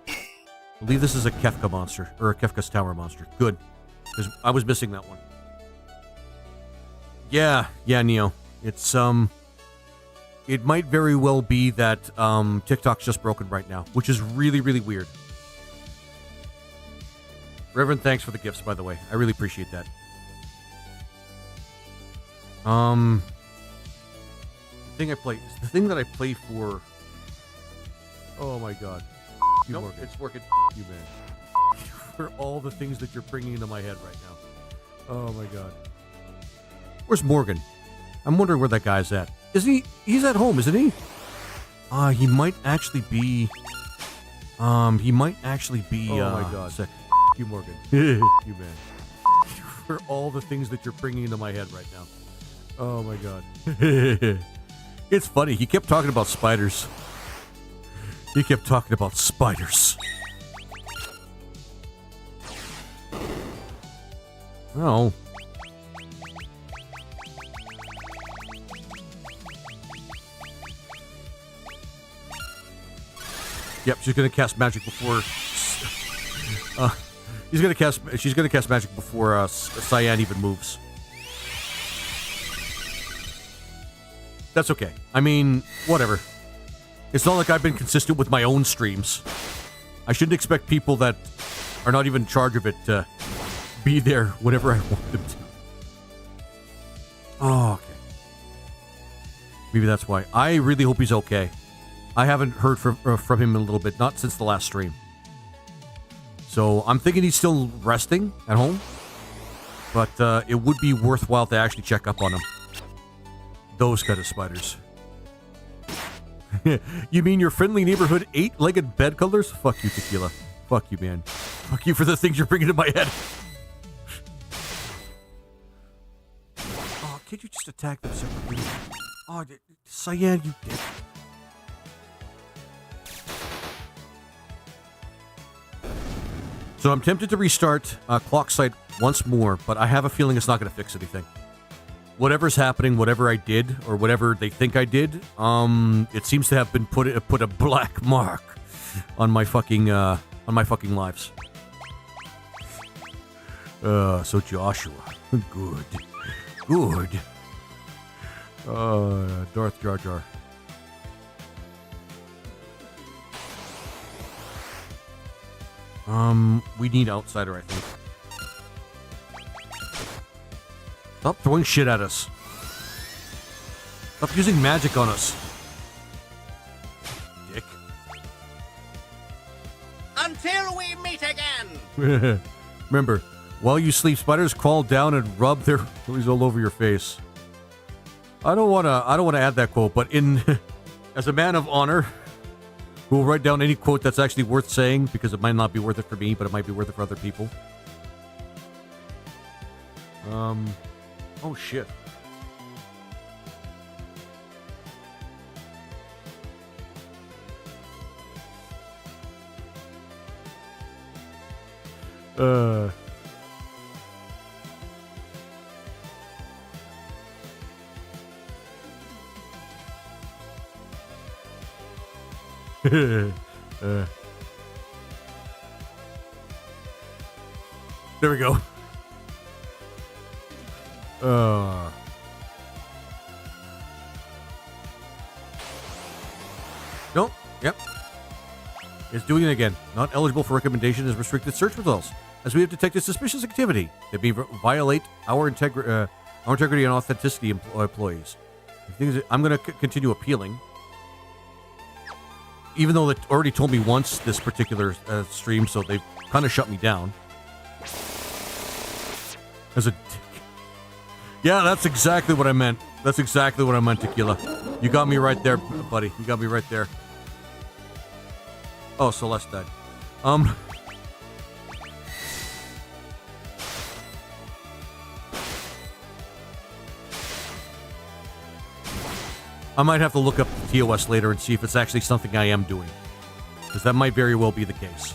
Speaker 1: I believe this is a Kefka monster, or a Kefka's Tower monster. Good. Because I was missing that one. Yeah, Neo. It's, it might very well be that, TikTok's just broken right now, which is really, really weird. Reverend, thanks for the gifts, by the way. I really appreciate that. The thing that I play for Oh my god. You
Speaker 8: Nope,
Speaker 1: Morgan.
Speaker 8: it's working.
Speaker 1: You man. For all the things that you're bringing into my head right now. Oh my god. Where's Morgan? I'm wondering where that guy's at. Isn't he? He's at home, isn't he? He might actually be. He might actually be. Oh my god. Sick. You Morgan. You man. For all the things that you're bringing into my head right now. Oh my god. It's funny. He kept talking about spiders. He kept talking about spiders. Oh. Yep, she's gonna cast magic before. She's gonna cast magic before Cyan even moves. That's okay. I mean, whatever. It's not like I've been consistent with my own streams. I shouldn't expect people that are not even in charge of it to be there whenever I want them to. Oh, okay. Maybe that's why. I really hope he's okay. I haven't heard from him in a little bit, not since the last stream. So I'm thinking he's still resting at home. But it would be worthwhile to actually check up on him. Those kind of spiders. You mean your friendly neighborhood 8-legged bed colors? Fuck you, Tequila. Fuck you, man. Fuck you for the things you're bringing to my head. Oh, can't you just attack them separately? Oh, Cyan, you dick. So I'm tempted to restart Clock Sight once more, but I have a feeling it's not going to fix anything. Whatever's happening, whatever I did, or whatever they think I did, it seems to have been put a black mark on my fucking lives. So Joshua, good. Darth Jar Jar. We need Outsider, I think. Stop throwing shit at us. Stop using magic on us. Dick.
Speaker 8: Until we meet again!
Speaker 1: Remember, while you sleep, spiders crawl down and rub their fleas all over your face. I don't wanna add that quote, but as a man of honor, who will write down any quote that's actually worth saying, because it might not be worth it for me, but it might be worth it for other people. Oh shit. There we go. Nope. Yep. It's doing it again. Not eligible for recommendation as restricted search results, as we have detected suspicious activity that may violate our integrity and authenticity employees. I'm going to continue appealing. Even though it already told me once this particular stream, so they've kind of shut me down. As a dick. Yeah, that's exactly what I meant. That's exactly what I meant, Tequila. You got me right there, buddy. You got me right there. Oh, Celeste died. I might have to look up the TOS later and see if it's actually something I am doing. Because that might very well be the case.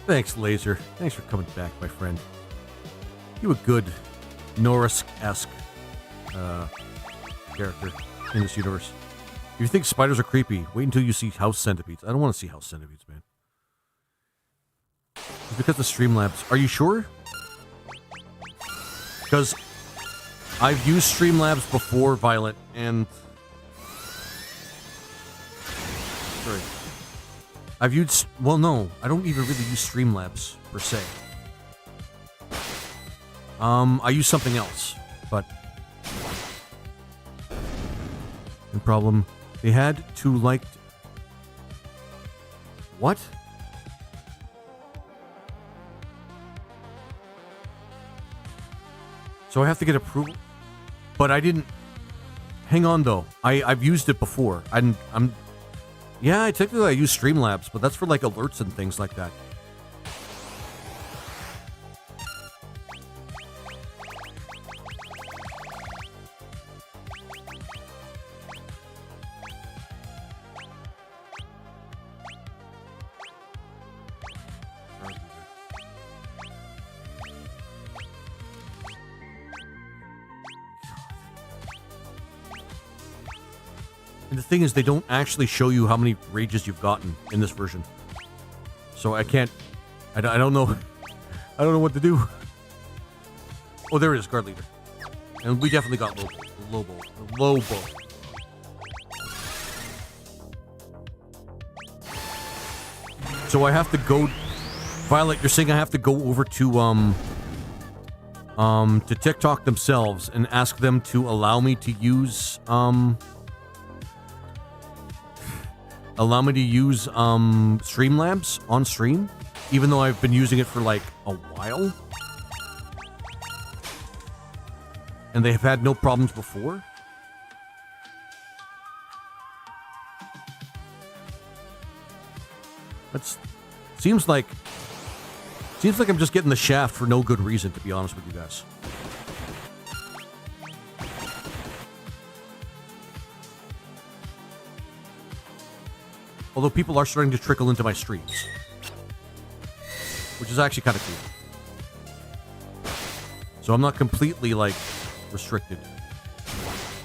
Speaker 1: Thanks, Laser. Thanks for coming back, my friend. You a good Norris-esque character in this universe. If you think spiders are creepy, wait until you see house centipedes. I don't want to see house centipedes, man. It's because of Streamlabs. Are you sure? Because I've used Streamlabs before, Violet, and... Sorry. I've used... Well, no. I don't even really use Streamlabs, per se. I use something else, but the problem they had to like what? So I have to get approval, but I didn't. Hang on though, I've used it before. Yeah, technically I use Streamlabs, but that's for like alerts and things like that. And the thing is, they don't actually show you how many rages you've gotten in this version. So I can't... I don't know... I don't know what to do. Oh, there it is, guard leader. And we definitely got Lobo. So I have to go... Violet, you're saying I have to go over to TikTok themselves and ask them to allow me to use, Streamlabs on stream, even though I've been using it for like a while, and they have had no problems before. That's seems like I'm just getting the shaft for no good reason, to be honest with you guys. Although people are starting to trickle into my streams, which is actually kind of cool. So I'm not completely, like, restricted.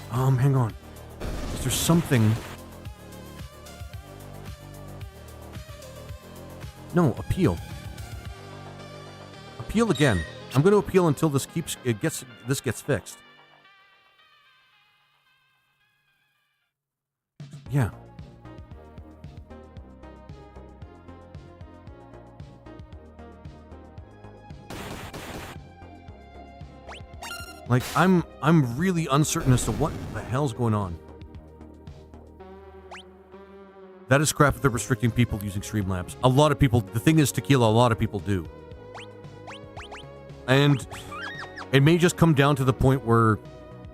Speaker 1: Hang on. Is there something... No, appeal. Appeal again. I'm going to appeal until this gets fixed. Yeah. Like, I'm really uncertain as to what the hell's going on. That is crap if they're restricting people using Streamlabs. A lot of people, the thing is, Tequila, a lot of people do. And it may just come down to the point where,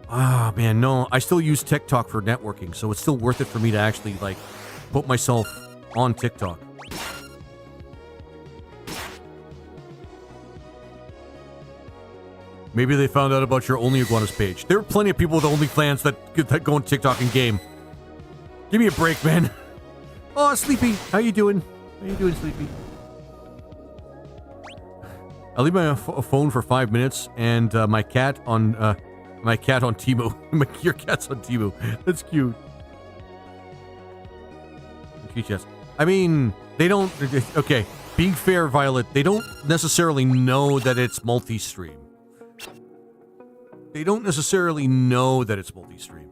Speaker 1: man, no, I still use TikTok for networking, so it's still worth it for me to actually, like, put myself on TikTok. Maybe they found out about your Only Iguanas page. There are plenty of people with OnlyFans that go on TikTok and game. Give me a break, man. Oh, Sleepy, how you doing? How you doing, Sleepy? I leave my phone for 5 minutes, and my cat on Timo. Your cat's on Timo. That's cute. I mean, they don't. Okay, being fair, Violet, they don't necessarily know that it's multi-stream. They don't necessarily know that it's multi-stream.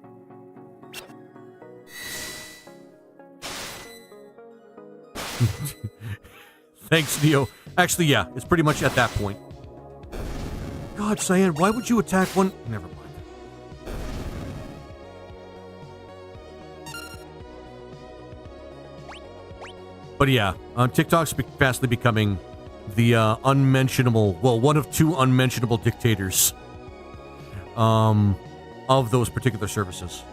Speaker 1: Thanks, Neo. Actually, yeah, it's pretty much at that point. God, Cyan, why would you attack one? Never mind. But yeah, TikTok's fastly becoming the unmentionable, well, one of two unmentionable dictators of those particular services.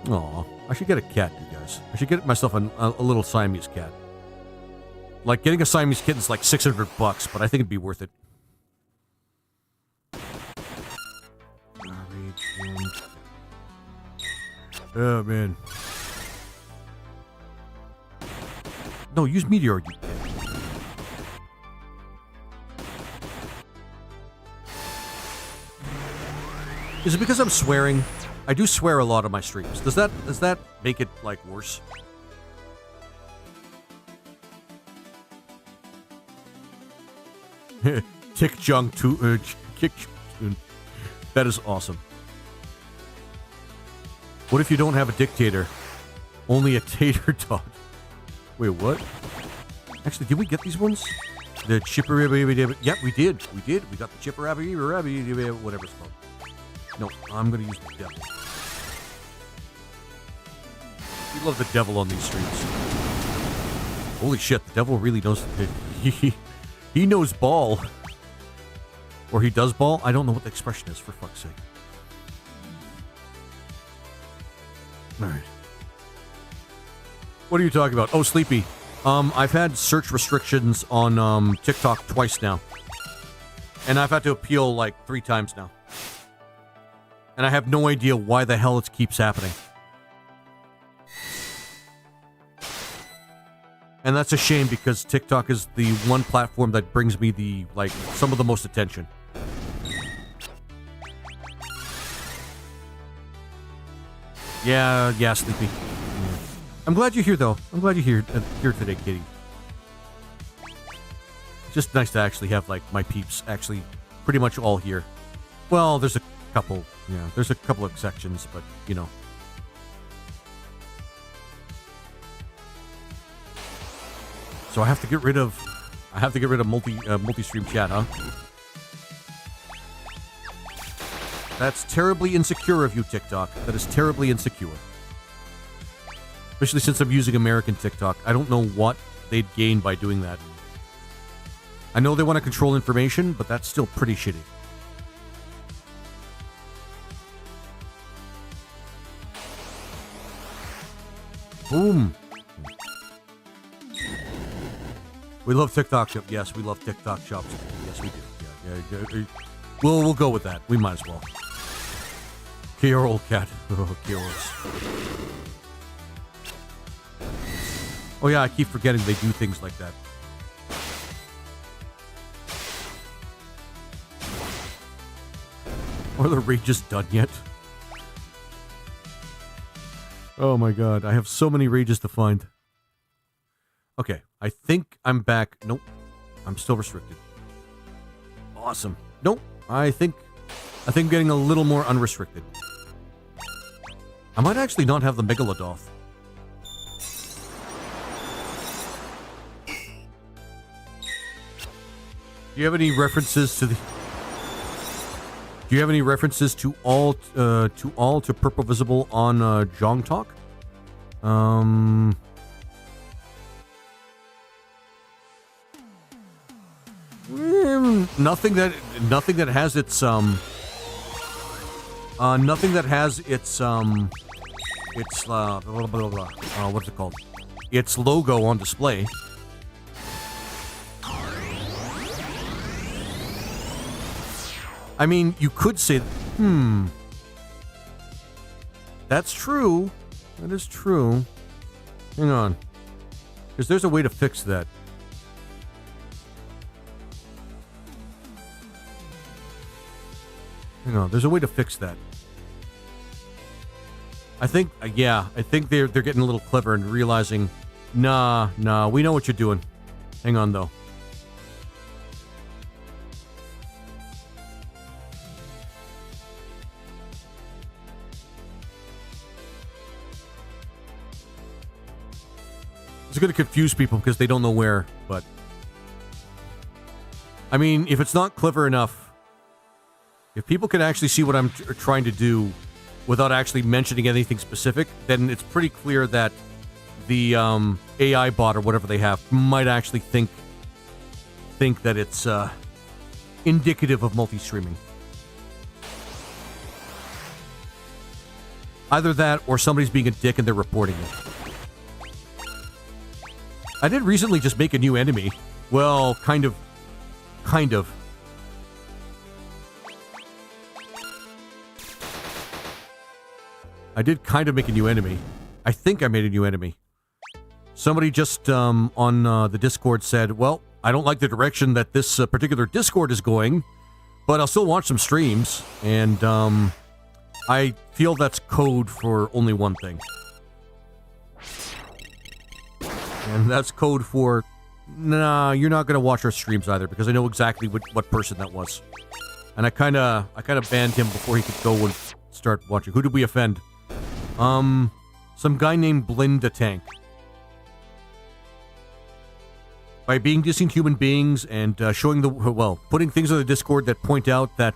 Speaker 1: Aw, I should get a cat, you guys. I should get myself a little Siamese cat. Like, getting a Siamese kitten is like $600, but I think it'd be worth it. Oh, man. No, use Meteor, you kid. Is it because I'm swearing? I do swear a lot on my streams. Does that make it, like, worse? Kick Jung to Kick Jung. That is awesome. What if you don't have a dictator? Only a tater tot. Wait, what? Actually, did we get these ones? The chipper. Yep, we did. We did. We got the chipper whatever it's called. No, I'm gonna use the devil. We love the devil on these streets. Holy shit, the devil really knows. He knows ball. Or he does ball. I don't know what the expression is, for fuck's sake. Alright. What are you talking about? Oh, Sleepy. I've had search restrictions on TikTok twice now. And I've had to appeal like 3 times now. And I have no idea why the hell it keeps happening. And that's a shame because TikTok is the one platform that brings me the, like, some of the most attention. Yeah, Sleepy. Yeah. I'm glad you're here, though. I'm glad you're here today, Kitty. It's just nice to actually have, like, my peeps actually pretty much all here. Well, there's a couple, there's a couple of sections, but, you know. So I have to get rid of multi-stream chat, huh? That's terribly insecure of you, TikTok. That is terribly insecure. Especially since I'm using American TikTok. I don't know what they'd gain by doing that. I know they want to control information, but that's still pretty shitty. Boom. We love TikTok shop. Yes, we love TikTok shops. Yes, we do. Yeah. We'll go with that. We might as well. Carol cat. Oh, Carol's. Oh yeah, I keep forgetting they do things like that. Are the rages done yet? Oh my god, I have so many rages to find. Okay, I think I'm back. Nope, I'm still restricted. Awesome. Nope, I think I'm getting a little more unrestricted. I might actually not have the Megalodoth. Do you have any references to the? Do you have any references to all to Purple Visible on Jong Talk? Nothing that has its blah, blah, blah. What's it called? Its logo on display. I mean, you could say, that's true. That is true. Hang on. Because there's a way to fix that. Hang on, there's a way to fix that. I think, I think they're getting a little clever and realizing, nah, we know what you're doing. Hang on, though. It's going to confuse people because they don't know where, but... I mean, if it's not clever enough... If people can actually see what I'm trying to do without actually mentioning anything specific, then it's pretty clear that the AI bot or whatever they have might actually think that it's indicative of multi-streaming. Either that or somebody's being a dick and they're reporting it. I did recently just make a new enemy. Well, kind of. I did kind of make a new enemy. I think I made a new enemy. Somebody just on the Discord said, well, I don't like the direction that this particular Discord is going, but I'll still watch some streams. And I feel that's code for only one thing. And that's code for, nah, you're not going to watch our streams either, because I know exactly what person that was. And I kind of banned him before he could go and start watching. Who did we offend? Some guy named Blinda Tank. by being decent human beings and showing putting things on the Discord that point out that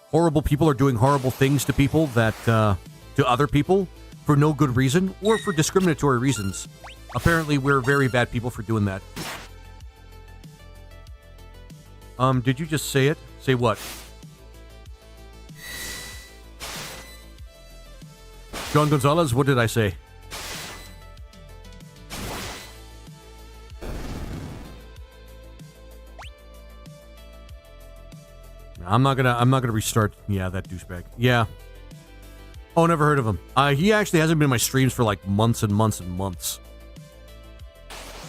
Speaker 1: horrible people are doing horrible things to people to other people for no good reason or for discriminatory reasons. Apparently, we're very bad people for doing that. Did you just say it? Say what? John Gonzalez, what did I say? I'm not gonna restart. Yeah, that douchebag. Yeah. Oh, never heard of him. He actually hasn't been in my streams for like months and months and months.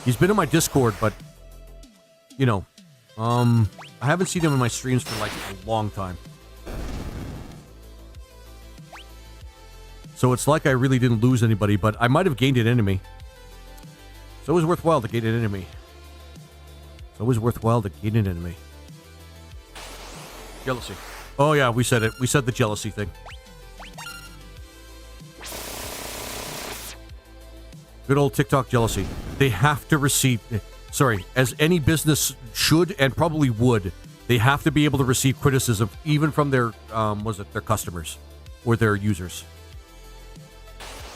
Speaker 1: He's been in my Discord, but you know, I haven't seen him in my streams for like a long time. So it's like I really didn't lose anybody, but I might have gained an enemy. So it was worthwhile to gain an enemy. Jealousy. Oh yeah, we said it. We said the jealousy thing. Good old TikTok jealousy. They have to receive... Sorry, as any business should and probably would, they have to be able to receive criticism even from their, their customers or their users.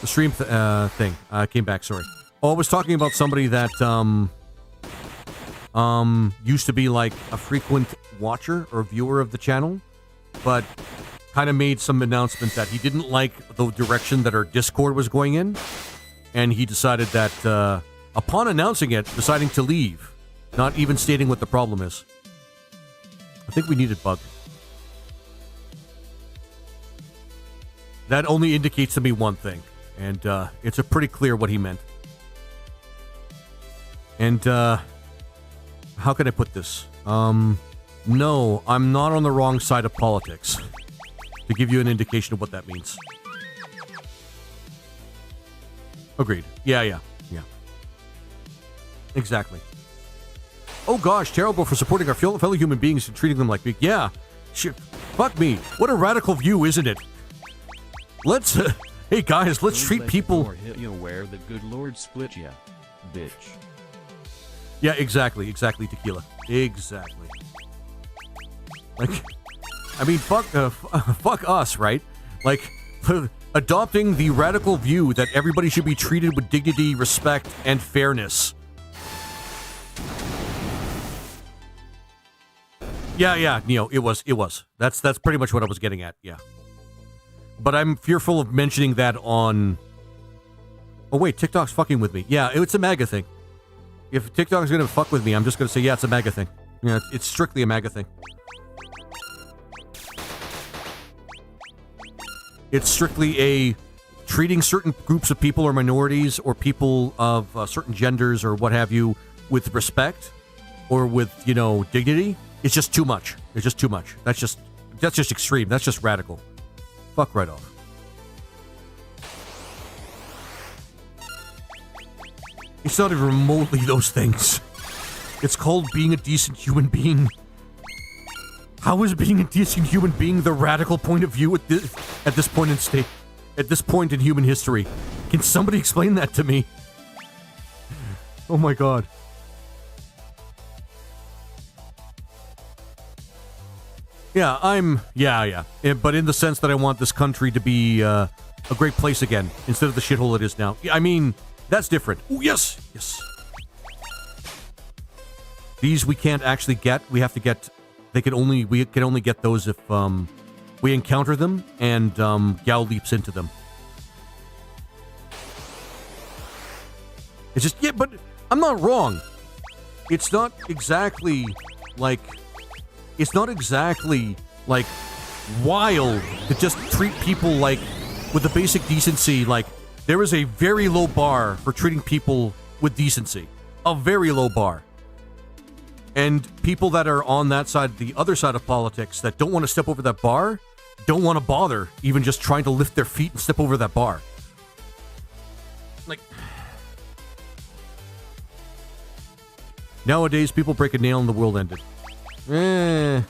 Speaker 1: The stream thing came back, sorry. Oh, I was talking about somebody that used to be like a frequent watcher or viewer of the channel, but kind of made some announcement that he didn't like the direction that our Discord was going in, and he decided that upon announcing it, deciding to leave, not even stating what the problem is. I think we needed bug. That only indicates to me one thing, and it's a pretty clear what he meant. And how can I put this? No, I'm not on the wrong side of politics. To give you an indication of what that means. Agreed. Yeah. Exactly. Oh gosh, terrible for supporting our fellow human beings and treating them like big. Yeah. Shit. Fuck me. What a radical view, isn't it? Let's... hey guys, let's treat people...
Speaker 9: You aware the good Lord split ya, bitch.
Speaker 1: Yeah, exactly, Tequila. Exactly. Like, I mean, fuck us, right? Like, adopting the radical view that everybody should be treated with dignity, respect, and fairness. Yeah, Neo, it was. That's pretty much what I was getting at, yeah. But I'm fearful of mentioning that on... Oh wait, TikTok's fucking with me. Yeah, it's a MAGA thing. If TikTok's gonna fuck with me, I'm just gonna say, yeah, it's a MAGA thing. Yeah, it's strictly a MAGA thing. It's strictly a treating certain groups of people or minorities or people of certain genders or what have you with respect or with, you know, dignity. It's just too much. It's just too much. That's just extreme. That's just radical. Fuck right off. It's not even remotely those things. It's called being a decent human being. How is being a decent human being the radical point of view at this point in human history? Can somebody explain that to me? Oh my god. Yeah, but in the sense that I want this country to be a great place again instead of the shithole it is now. I mean, that's different. Oh, yes. These we can't actually get. We have to get. We can only get those if we encounter them and Gao leaps into them. It's just but I'm not wrong. It's not exactly like wild to just treat people like with the basic decency. Like there is a very low bar for treating people with decency. A very low bar. And people that are on that side, the other side of politics, that don't want to step over that bar, don't want to bother even just trying to lift their feet and step over that bar. Like, nowadays, people break a nail and the world ended. You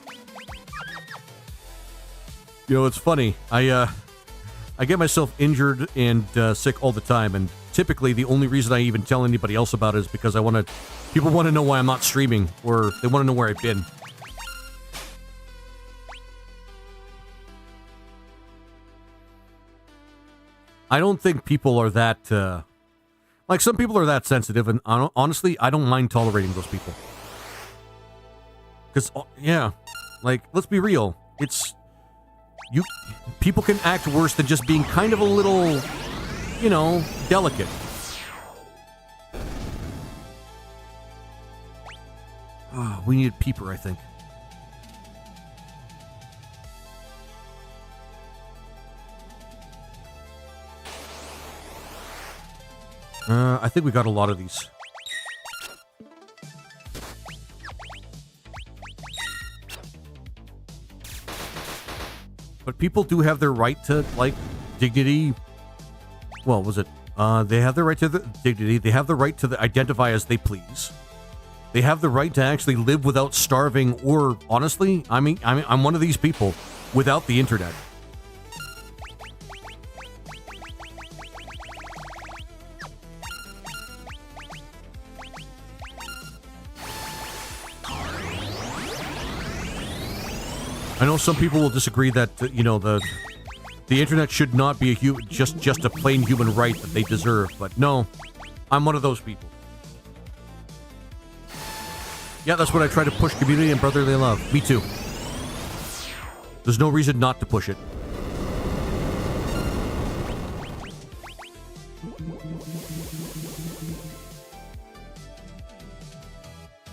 Speaker 1: know, it's funny. I get myself injured and sick all the time, and typically the only reason I even tell anybody else about it is because people want to know why I'm not streaming, or they want to know where I've been. I don't think people are that, like, some people are that sensitive, and honestly, I don't mind tolerating those people. Because, yeah, like, let's be real. People can act worse than just being kind of a little, you know, delicate. Oh, we need a peeper, I think. I think we got a lot of these. But people do have their right to, like, dignity. Well, was it? They have the right to the dignity. They have the right to identify as they please. They have the right to actually live without starving, or, honestly, I'm one of these people without the internet. I know some people will disagree that, you know, the internet should not be just a plain human right that they deserve, but no, I'm one of those people. Yeah, that's what I try to push: community and brotherly love. Me too. There's no reason not to push it.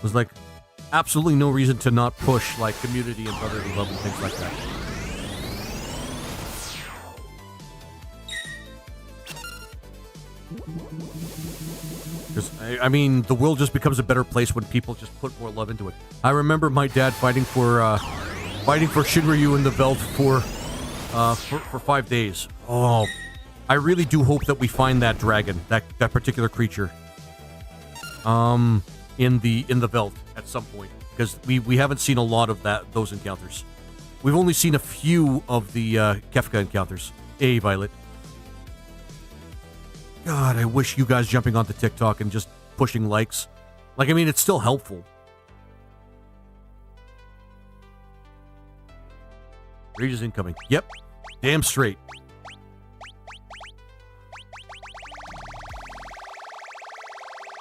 Speaker 1: There's like absolutely no reason to not push, like, community and brotherly love and things like that. Because, I mean, the world just becomes a better place when people just put more love into it. I remember my dad fighting for Shinryu in the Veld for 5 days. Oh, I really do hope that we find that dragon, that particular creature, in the Veld at some point, because we haven't seen a lot of those encounters. We've only seen a few of the Kefka encounters. Hey, Violet. God, I wish you guys jumping onto TikTok and just pushing likes. Like, I mean, it's still helpful. Rage is incoming. Yep. Damn straight.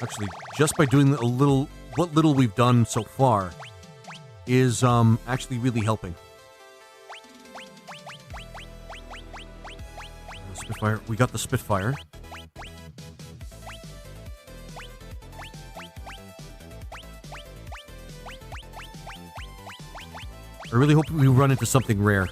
Speaker 1: Actually, just by doing what little we've done so far is actually really helping. Spitfire. We got the Spitfire. I really hope we run into something rare.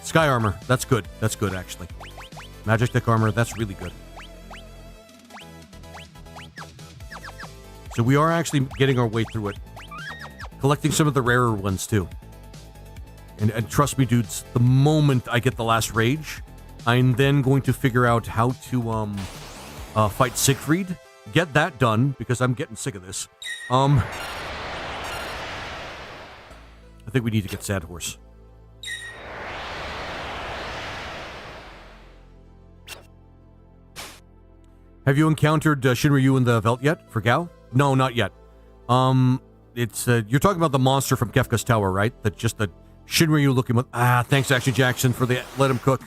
Speaker 1: Sky armor. That's good. That's good, actually. Magic Deck armor. That's really good. So we are actually getting our way through it. Collecting some of the rarer ones, too. And trust me, dudes, the moment I get the last rage, I'm then going to figure out how to fight Siegfried. Get that done, because I'm getting sick of this. I think we need to get Sandhorse. Have you encountered Shinryu in the Veld yet, for Gao? No, not yet. It's you're talking about the monster from Kefka's Tower, right? That just the Shinryu looking with. Thanks, Action Jackson, for the let him cook.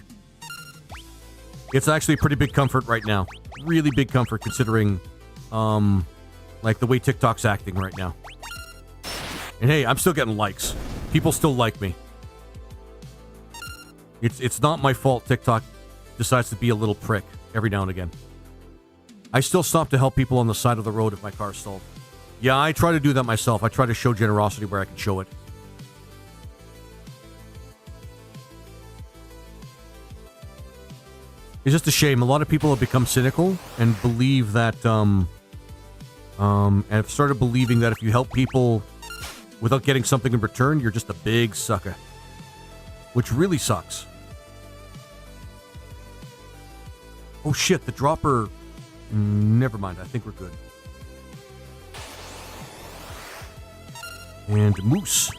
Speaker 1: It's actually a pretty big comfort right now. Really big comfort considering, like the way TikTok's acting right now. And hey, I'm still getting likes. People still like me. It's not my fault TikTok decides to be a little prick every now and again. I still stop to help people on the side of the road if my car's stalled. Yeah, I try to do that myself. I try to show generosity where I can show it. It's just a shame. A lot of people have become cynical and believe that, and have started believing that if you help people without getting something in return, you're just a big sucker. Which really sucks. Oh shit, the dropper... Never mind, I think we're good. And moose.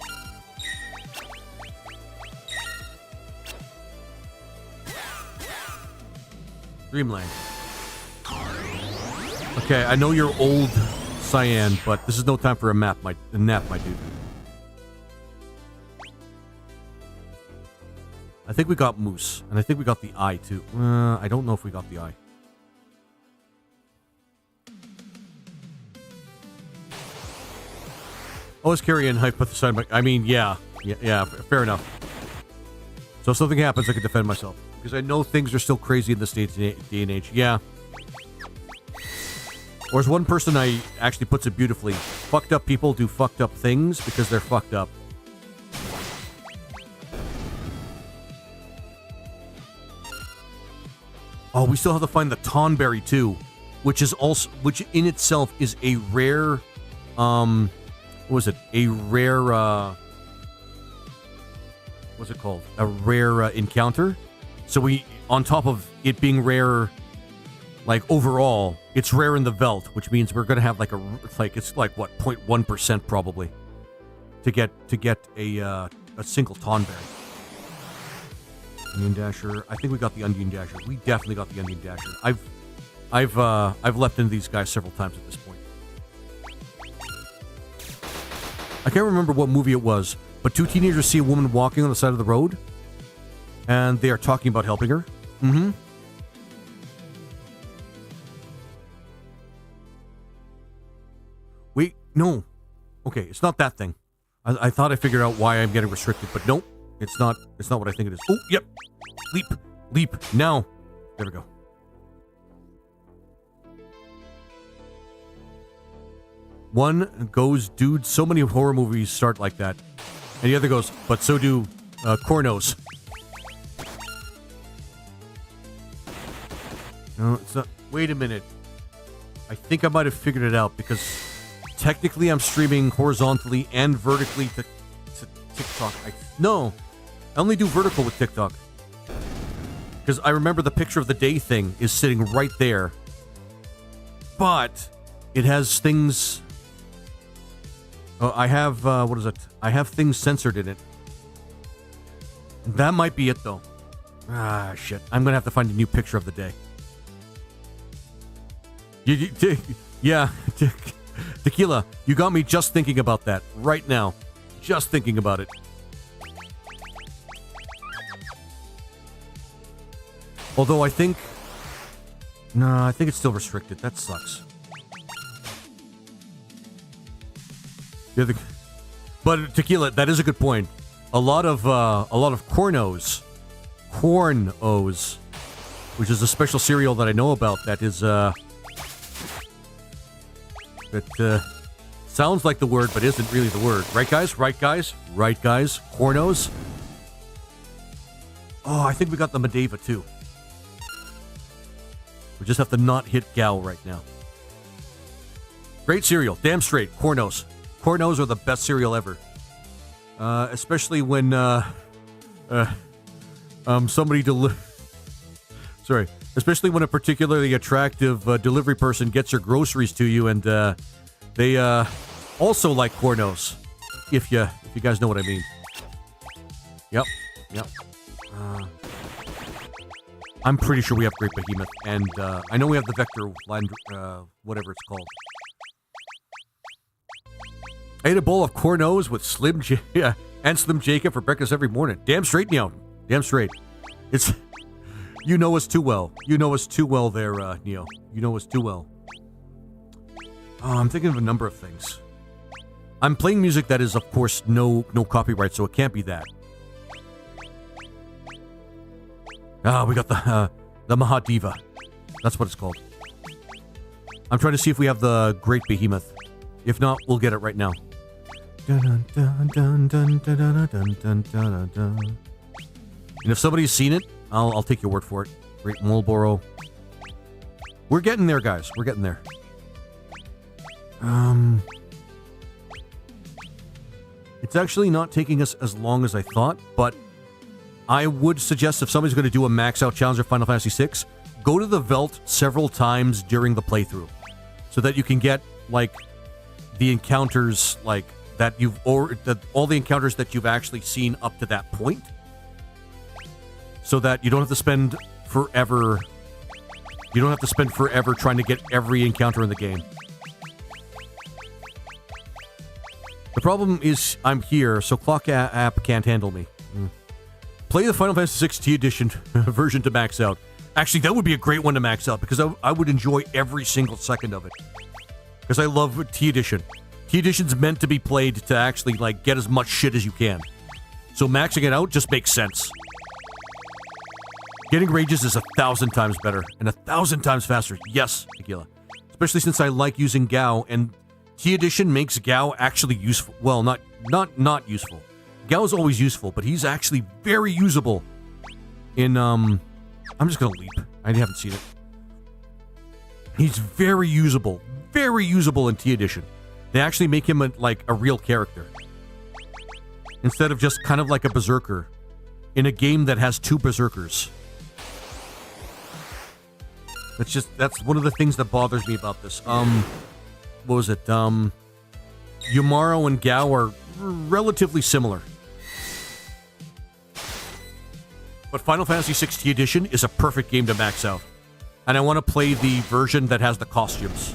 Speaker 1: Dreamland. Okay, I know you're old, Cyan, but this is no time for a nap, my dude. I think we got moose, and I think we got the eye too. I don't know if we got the eye. Always carry in hype with the side. I mean, yeah, fair enough. So if something happens, I can defend myself because I know things are still crazy in this day and age. Yeah. Or as one person I actually puts it beautifully, fucked up people do fucked up things because they're fucked up. Oh, we still have to find the Tonberry too, which in itself is a rare, what was it? A rare, what's it called? A rare encounter. So we, on top of it being rare, like overall, it's rare in the Veld, which means we're gonna have it's like what 0.1% probably to get a single Tonberry. Onion Dasher. I think we got the Onion Dasher. We definitely got the Onion Dasher. I've leapt into these guys several times at this point. I can't remember what movie it was, but two teenagers see a woman walking on the side of the road, and they are talking about helping her. Mm-hmm. Wait, no. Okay, it's not that thing. I thought I figured out why I'm getting restricted, but nope. It's not what I think it is. Oh, yep. Leap. Now. There we go. One goes, dude, so many horror movies start like that. And the other goes, but so do cornos. No, it's not. Wait a minute. I think I might have figured it out because technically I'm streaming horizontally and vertically to TikTok. No. I only do vertical with TikTok. Because I remember the picture of the day thing is sitting right there. But it has things... Oh, I have, what is it? I have things censored in it. That might be it, though. Ah, shit. I'm going to have to find a new picture of the day. Yeah. Tequila, you got me just thinking about that right now. Just thinking about it. Although I think... No, I think it's still restricted. That sucks. But Tequila, that is a good point. A lot of cornos, which is a special cereal that I know about that is that sounds like the word but isn't really the word. Right, guys? Right, guys? Right, guys? Cornos. Oh, I think we got the Medeva too. We just have to not hit Gal right now. Great cereal. Damn straight. Cornos. Cornos are the best cereal ever. Especially when somebody especially when a particularly attractive delivery person gets your groceries to you and they also like Cornos. If you guys know what I mean. Yep. I'm pretty sure we have Great Behemoth, and I know we have the Vector Land, whatever it's called. I ate a bowl of Cornos with Slim Jacob for breakfast every morning. Damn straight, Neo. Damn straight. It's... You know us too well. You know us too well there, Neo. You know us too well. Oh, I'm thinking of a number of things. I'm playing music that is, of course, no copyright, so it can't be that. Ah, we got the Mahadiva. That's what it's called. I'm trying to see if we have the Great Behemoth. If not, we'll get it right now. And if somebody's seen it, I'll take your word for it. Great Marlboro. We're getting there, guys. We're getting there. It's actually not taking us as long as I thought, but I would suggest if somebody's going to do a max out challenge of Final Fantasy VI, go to the Veld several times during the playthrough so that you can get, like, the encounters, like, that all the encounters that you've actually seen up to that point, so that you don't have to spend forever. You don't have to spend forever trying to get every encounter in the game. The problem is I'm here, so Clock app can't handle me. Play the Final Fantasy VI T Edition version to max out. Actually, that would be a great one to max out, because I would enjoy every single second of it. Because I love T Edition. T Edition's meant to be played to actually, like, get as much shit as you can. So maxing it out just makes sense. Getting rages is 1,000 times better, and 1,000 times faster. Yes, Tequila. Especially since I like using Gao, and T Edition makes Gao actually useful. Well, not useful. Gao's always useful, but he's actually very usable in, I'm just gonna leap. I haven't seen it. He's very usable in T Edition. They actually make him like a real character. Instead of just kind of like a berserker in a game that has 2 berserkers. That's one of the things that bothers me about this. What was it? Yumaro and Gao are relatively similar. But Final Fantasy VI T Edition is a perfect game to max out. And I want to play the version that has the costumes.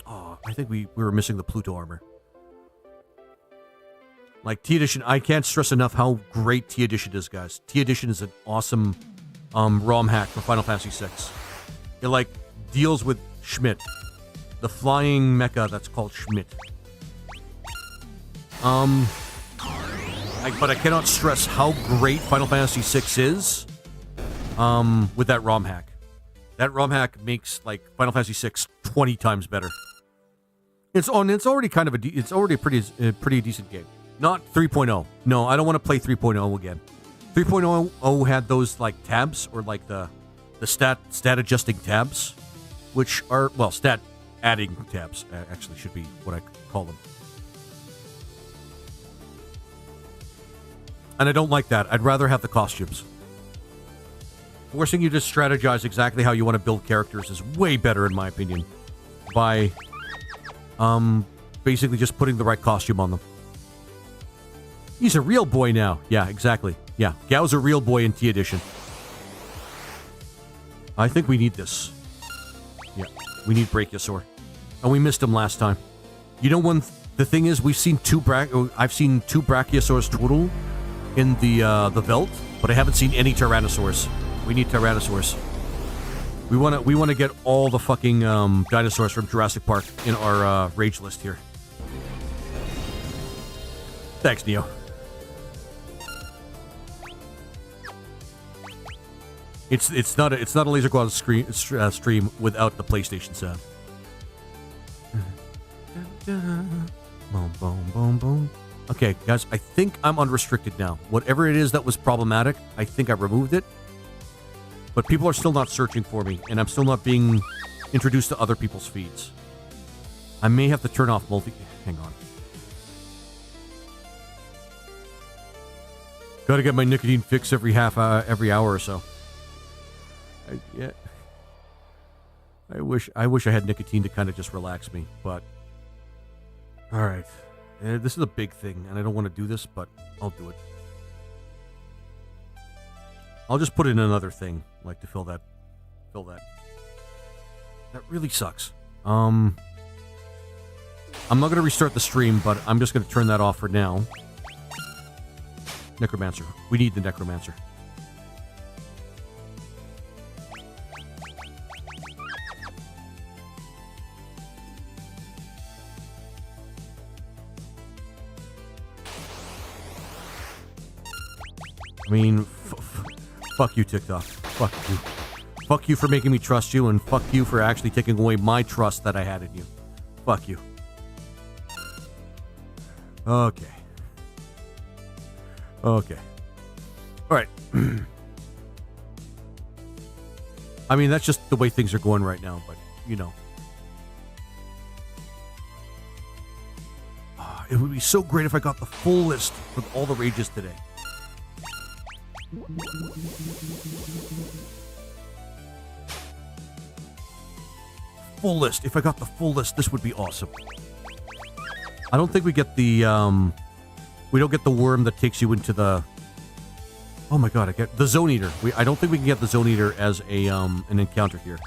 Speaker 1: Oh, I think we were missing the Pluto armor. Like, T Edition, I can't stress enough how great T Edition is, guys. T Edition is an awesome ROM hack for Final Fantasy VI. It, like, deals with Schmidt. The flying mecha that's called Schmidt. But I cannot stress how great Final Fantasy VI is with that ROM hack. That ROM hack makes, like, Final Fantasy VI 20 times better. It's already kind of it's already a pretty decent game. Not 3.0. No, I don't want to play 3.0 again. 3.0 had those, like, tabs, or like the stat adjusting tabs, which are, well, stat adding tabs actually should be what I call them. And I don't like that. I'd rather have the costumes. Forcing you to strategize exactly how you want to build characters is way better, in my opinion, by basically just putting the right costume on them. He's a real boy now. Yeah, exactly. Yeah, Gao's a real boy in T Edition. I think we need this. Yeah, we need Brachiosaur. And we missed him last time. You know, the thing is, I've seen 2 Brachiosaurs total in the Veld, but I haven't seen any Tyrannosaurs. We need Tyrannosaurs. We want to get all the fucking dinosaurs from Jurassic Park in our rage list here. Thanks, Neo. It's not a Laser Quad stream without the PlayStation sound. Boom, boom, boom, boom. Okay, guys, I think I'm unrestricted now. Whatever it is that was problematic, I think I removed it. But people are still not searching for me, and I'm still not being introduced to other people's feeds. I may have to turn off Hang on. Gotta get my nicotine fix every hour or so. I wish I had nicotine to kind of just relax me, but all right. This is a big thing, and I don't want to do this, but I'll do it. I'll just put in another thing, like to fill that. That really sucks. I'm not going to restart the stream, but I'm just going to turn that off for now. Necromancer. We need the Necromancer. I mean, fuck you, TikTok. Fuck you. Fuck you for making me trust you, and fuck you for actually taking away my trust that I had in you. Fuck you. Okay. Okay. Alright. I mean, that's just the way things are going right now, but, you know. It would be so great if I got the full list with all the rages today. Full list. If I got the full list, this would be awesome. I don't think we get the, we don't get the worm that takes you into the... Oh my god, I get the Zone Eater. I don't think we can get the Zone Eater as a, an encounter here.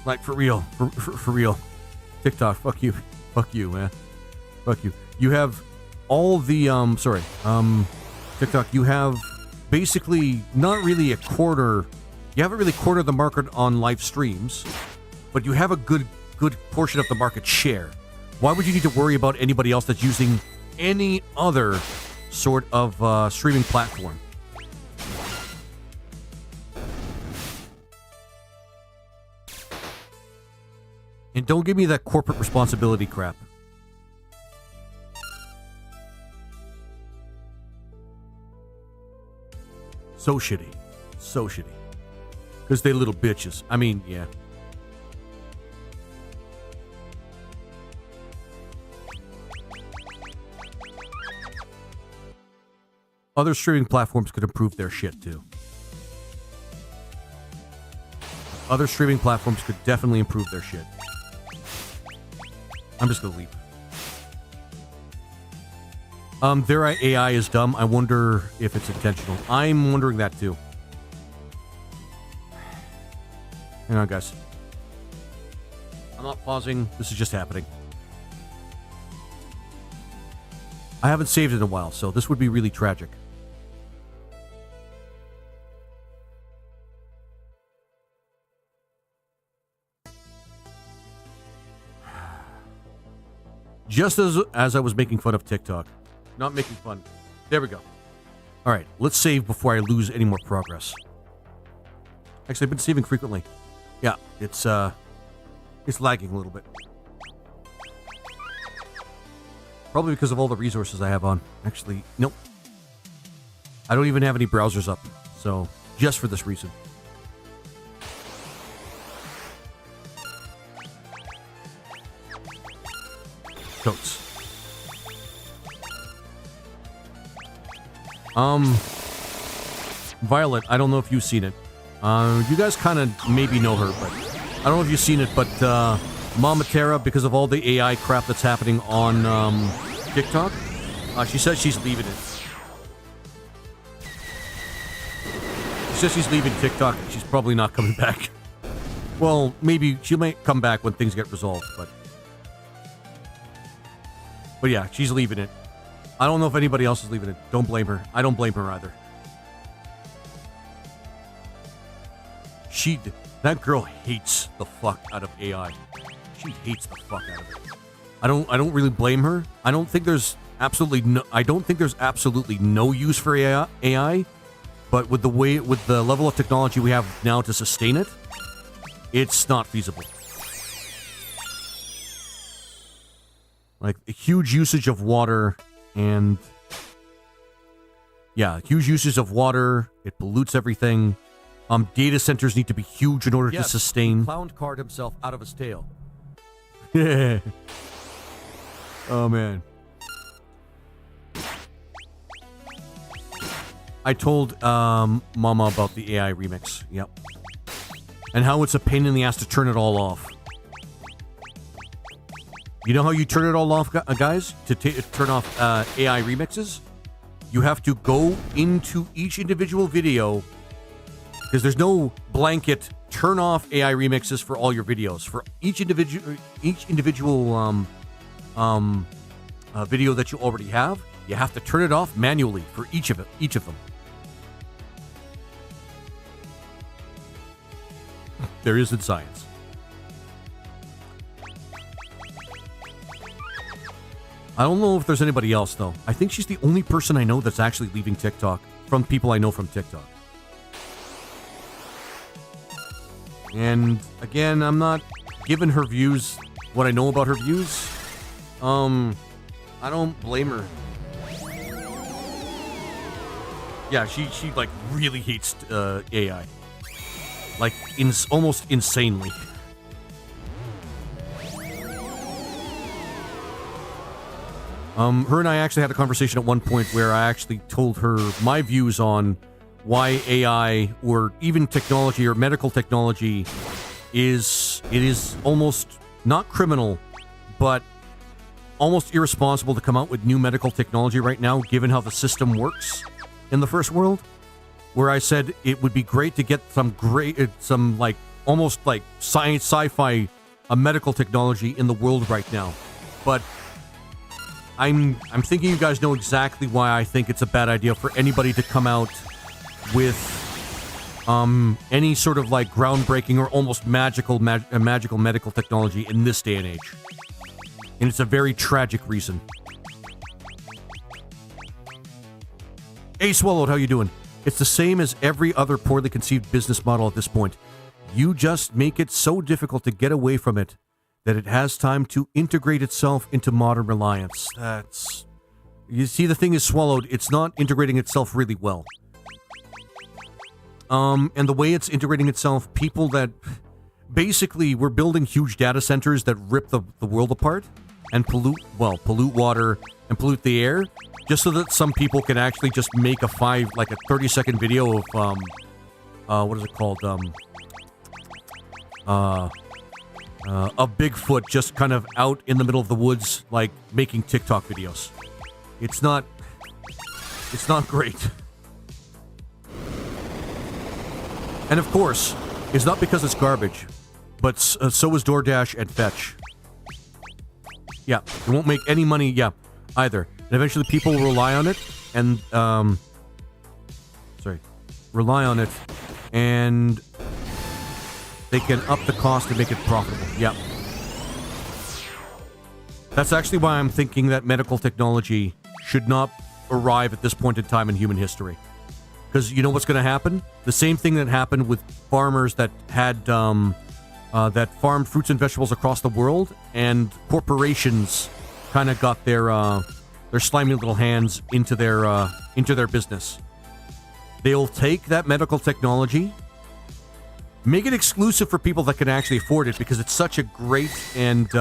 Speaker 1: Like, for real. For real. TikTok, fuck you. Fuck you, man. Fuck you. You have all the, TikTok, you have basically not really a quarter... You haven't really cornered the market on live streams, but you have a good portion of the market share. Why would you need to worry about anybody else that's using any other sort of streaming platform? And don't give me that corporate responsibility crap. So shitty. So shitty. Because they little bitches. I mean, yeah. Other streaming platforms could improve their shit, too. Other streaming platforms could definitely improve their shit. I'm just gonna leave. Their AI is dumb. I wonder if it's intentional. I'm wondering that, too. Hang on, guys. I'm not pausing. This is just happening. I haven't saved it in a while, so this would be really tragic. Just as I was making fun of TikTok. Not making fun. There we go. Alright, let's save before I lose any more progress. Actually, I've been saving frequently. Yeah, it's lagging a little bit. Probably because of all the resources I have on. Actually, nope. I don't even have any browsers up. So, just for this reason. Goats. Violet, I don't know if you've seen it. You guys kind of maybe know her, but I don't know if you've seen it, but Mama Terra, because of all the AI crap that's happening on TikTok, she says she's leaving it. She says she's leaving TikTok and she's probably not coming back. Well, maybe she might come back when things get resolved, but yeah, she's leaving it. I don't know if anybody else is leaving it. Don't blame her. I don't blame her either. That girl hates the fuck out of AI. She hates the fuck out of it. I don't really blame her. I don't think there's absolutely no use for AI, but with the level of technology we have now to sustain it, it's not feasible. Like, a huge usage of water and... Yeah, huge usage of water. It pollutes everything. Data centers need to be huge in order to sustain... Clown card himself out of his tail. Oh, man. I told Mama about the AI remix. Yep. And how it's a pain in the ass to turn it all off. You know how you turn it all off, guys? To turn off AI remixes? You have to go into each individual video, because there's no blanket turn off AI remixes for all your videos. For each individual video that you already have, you have to turn it off manually for each of them. There isn't science. I don't know if there's anybody else, though. I think she's the only person I know that's actually leaving TikTok, from people I know from TikTok. And, again, I'm not giving her views what I know about her views. I don't blame her. Yeah, she like, really hates AI. Like, almost insanely. Her and I actually had a conversation at one point where I actually told her my views on why AI or even technology or medical technology is almost not criminal, but almost irresponsible to come out with new medical technology right now, given how the system works in the first world. Where I said it would be great to get some like almost like science, sci-fi, medical technology in the world right now, but I'm thinking you guys know exactly why I think it's a bad idea for anybody to come out with any sort of like groundbreaking or almost magical medical technology in this day and age. And it's a very tragic reason. Hey, Swallowed, how you doing? It's the same as every other poorly conceived business model at this point. You just make it so difficult to get away from it that it has time to integrate itself into modern reliance. You see, the thing is, Swallowed, it's not integrating itself really well. And the way it's integrating itself, people that... Basically, we're building huge data centers that rip the world apart and pollute water and pollute the air, just so that some people can actually just make a 30-second video of, what is it called? A Bigfoot just kind of out in the middle of the woods, like, making TikTok videos. It's not great. And of course, it's not because it's garbage, but so is DoorDash and Fetch. Yeah, it won't make any money, either. And eventually people will rely on it, and, and they can up the cost and make it profitable. Yeah. That's actually why I'm thinking that medical technology should not arrive at this point in time in human history. Because you know what's going to happen? The same thing that happened with farmers that had that farmed fruits and vegetables across the world, and corporations kind of got their slimy little hands into their business. They'll take that medical technology, make it exclusive for people that can actually afford it, because it's such a great and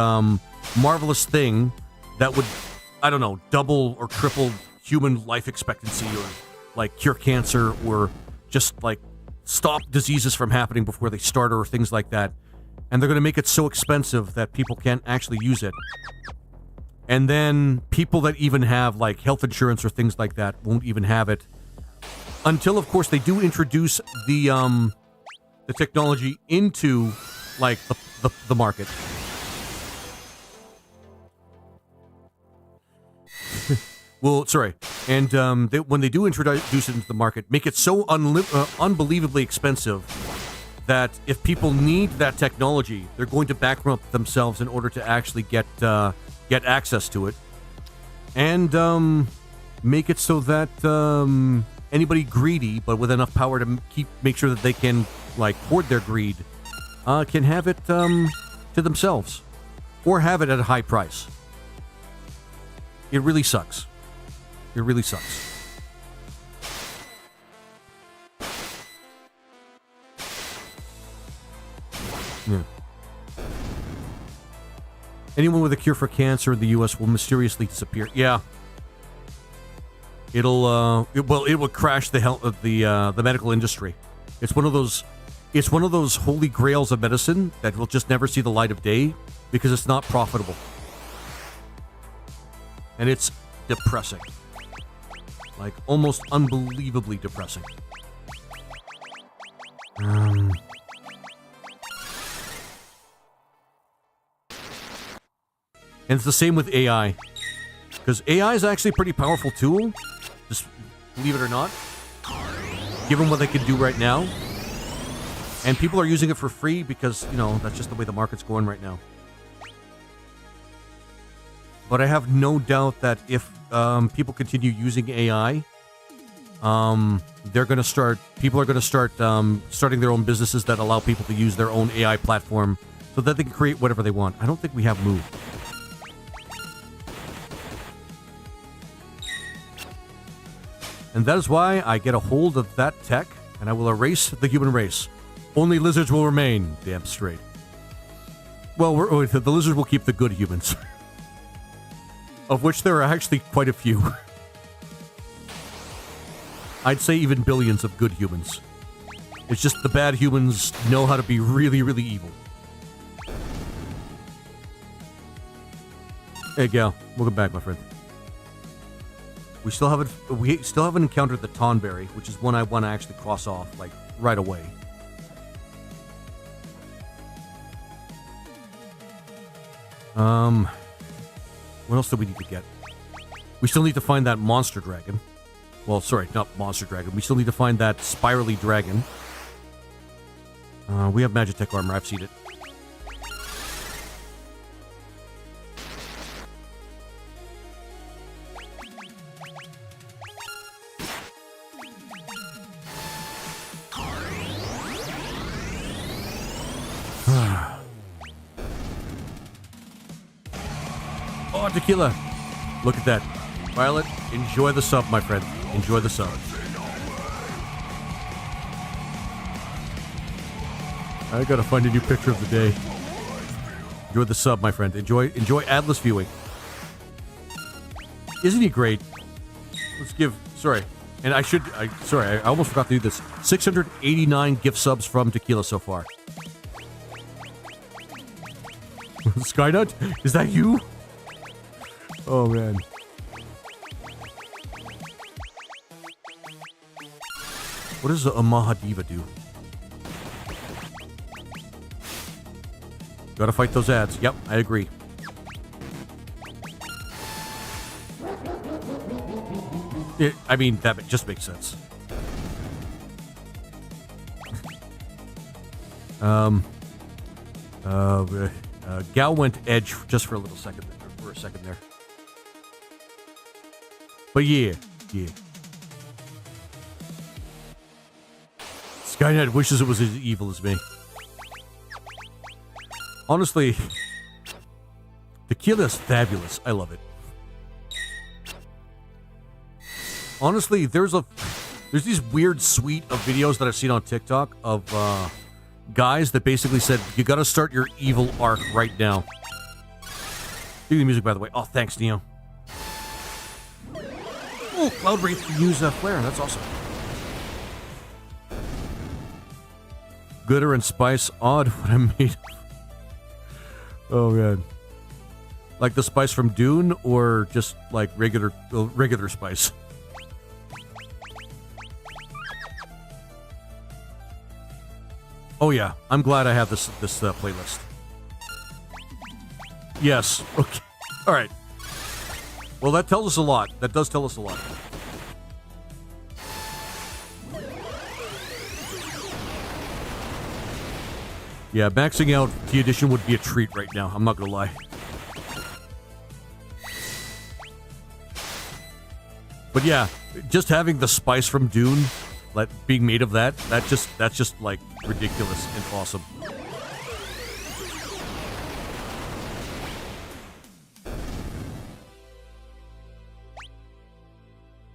Speaker 1: marvelous thing that would, I don't know, double or triple human life expectancy, or like cure cancer, or just like stop diseases from happening before they start, or things like that. And they're going to make it so expensive that people can't actually use it. And then people that even have like health insurance or things like that won't even have it until, of course, they do introduce the technology into like the market. Well, sorry. And when they do introduce it into the market, make it so unbelievably expensive that if people need that technology, they're going to bankrupt themselves in order to actually get access to it. And make it so that anybody greedy, but with enough power to make sure that they can like hoard their greed, can have it to themselves, or have it at a high price. It really sucks. It really sucks. Yeah. Anyone with a cure for cancer in the U.S. will mysteriously disappear. Yeah. It will crash the health of the medical industry. It's one of those holy grails of medicine that will just never see the light of day because it's not profitable. And it's depressing. Like, almost unbelievably depressing. And it's the same with AI. Because AI is actually a pretty powerful tool. Just believe it or not. Given what they can do right now. And people are using it for free because, you know, that's just the way the market's going right now. But I have no doubt that if people continue using AI, they're going to start. People are going to start starting their own businesses that allow people to use their own AI platform so that they can create whatever they want. I don't think we have moved. And that is why I get a hold of that tech, and I will erase the human race. Only lizards will remain. Damn straight. Well, the lizards will keep the good humans. Of which there are actually quite a few. I'd say even billions of good humans. It's just the bad humans know how to be really, really evil. Hey, Gal. Welcome back, my friend. We still haven't encountered the Tonberry, which is one I want to actually cross off, like, right away. What else do we need to get? We still need to find that monster dragon. Well, sorry, not monster dragon. We still need to find that spirally dragon. We have Magitech armor. I've seen it. Oh, tequila. Look at that. Violet, enjoy the sub, my friend. Enjoy the sub. I gotta find a new picture of the day. Enjoy the sub, my friend. Enjoy Atlas viewing. Isn't he great? Let's give... Sorry. And I almost forgot to do this. 689 gift subs from Tequila so far. Skynut? Is that you? Oh, man. What does a Mahadiva do? Gotta fight those ads. Yep, I agree. I mean, that just makes sense. Gal went edge just for a little second there, for a second there. But yeah. Skynet wishes it was as evil as me. Honestly, Tequila is fabulous. I love it. Honestly, there's these weird suite of videos that I've seen on TikTok of guys that basically said, you gotta start your evil arc right now. Do the music, by the way. Oh, thanks, Neo. Oh, Cloud Wraith can use Flare. That's awesome. Glitter and spice. Odd what I made. Oh, man. Like the spice from Dune, or just like regular spice? Oh yeah, I'm glad I have this playlist. Yes. Okay. All right. Well, that tells us a lot. That does tell us a lot. Yeah, maxing out T Edition would be a treat right now. I'm not gonna lie. But yeah, just having the spice from Dune, like being made of that's just like ridiculous and awesome.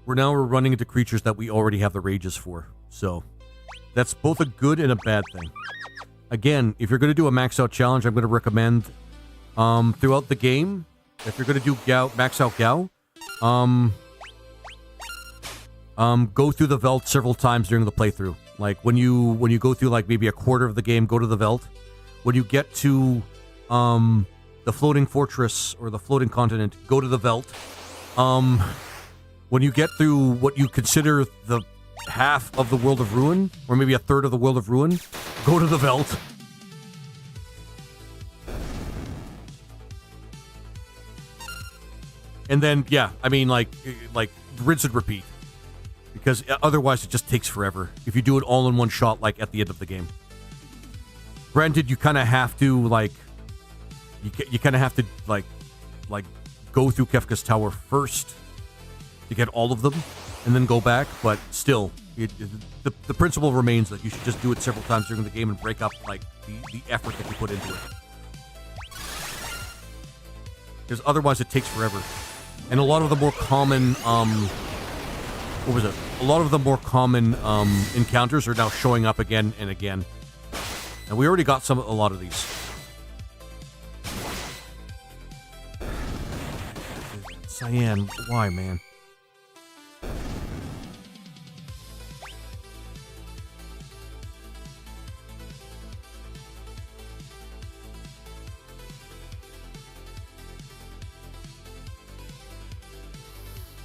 Speaker 1: We're running into creatures that we already have the rages for, so that's both a good and a bad thing. Again, if you're going to do a max out challenge, I'm going to recommend throughout the game, if you're going to do max out Gao, go through the Veld several times during the playthrough. Like when you go through like maybe a quarter of the game, go to the Veld. When you get to the floating fortress or the floating continent, go to the Veld. When you get through what you consider the half of the World of Ruin, or maybe a third of the World of Ruin, go to the Veld. And then, yeah, I mean, like rinse and repeat. Because otherwise it just takes forever if you do it all in one shot, like at the end of the game. Granted, you kind of have to, like, you kind of have to, like go through Kefka's Tower first to get all of them, and then go back, but still, the principle remains that you should just do it several times during the game and break up, like, the effort that you put into it. Because otherwise it takes forever. And a lot of the more common, what was it? A lot of the more common encounters are now showing up again and again. And we already got a lot of these. Cyan, why, man?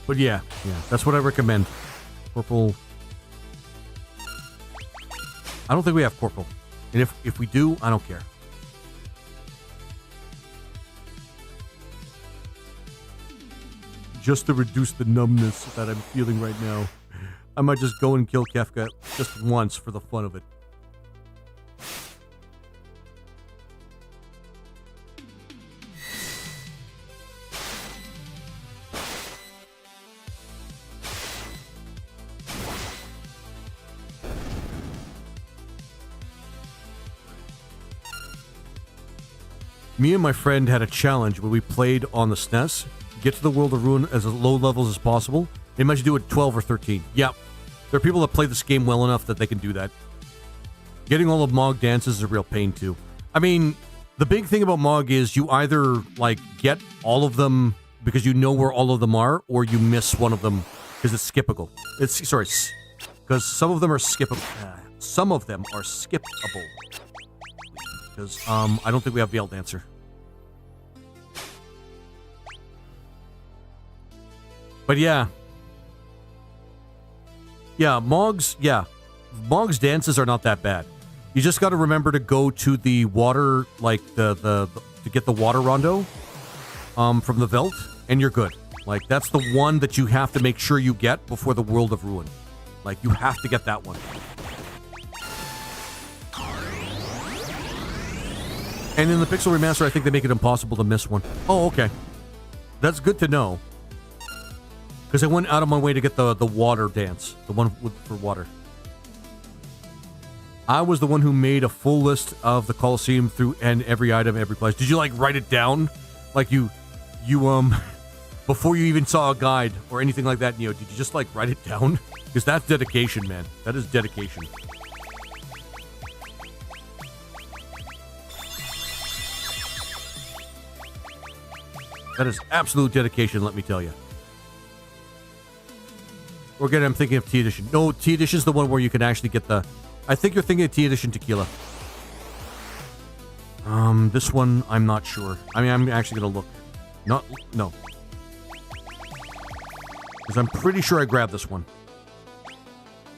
Speaker 1: But yeah, that's what I recommend. Corporal. I don't think we have Corporal. And if we do, I don't care. Just to reduce the numbness that I'm feeling right now, I might just go and kill Kefka just once for the fun of it. Me and my friend had a challenge where we played on the SNES, get to the World of Ruin as low levels as possible. They might do it 12 or 13. Yeah, there are people that play this game well enough that they can do that. Getting all of Mog dances is a real pain too. I mean, the big thing about Mog is you either like get all of them because you know where all of them are, or you miss one of them because it's skippable. Because some of them are skippable. Some of them are skippable. Because I don't think we have Veil Dancer. But yeah. Mog's dances are not that bad. You just got to remember to go to the water, like to get the water rondo from the Veld, and you're good. Like, that's the one that you have to make sure you get before the World of Ruin. Like, you have to get that one. And in the Pixel Remaster, I think they make it impossible to miss one. Oh, okay. That's good to know. Because I went out of my way to get the water dance. The one for water. I was the one who made a full list of the Colosseum through and every item, every place. Did you, like, write it down? Like, you before you even saw a guide or anything like that, Neo, did you just, like, write it down? Because that's dedication, man. That is dedication. That is absolute dedication, let me tell you. Or again, I'm thinking of T Edition. No, T Edition is the one where you can actually get the... I think you're thinking of T Edition Tequila. This one, I'm not sure. I mean, I'm actually going to look. No. Because I'm pretty sure I grabbed this one.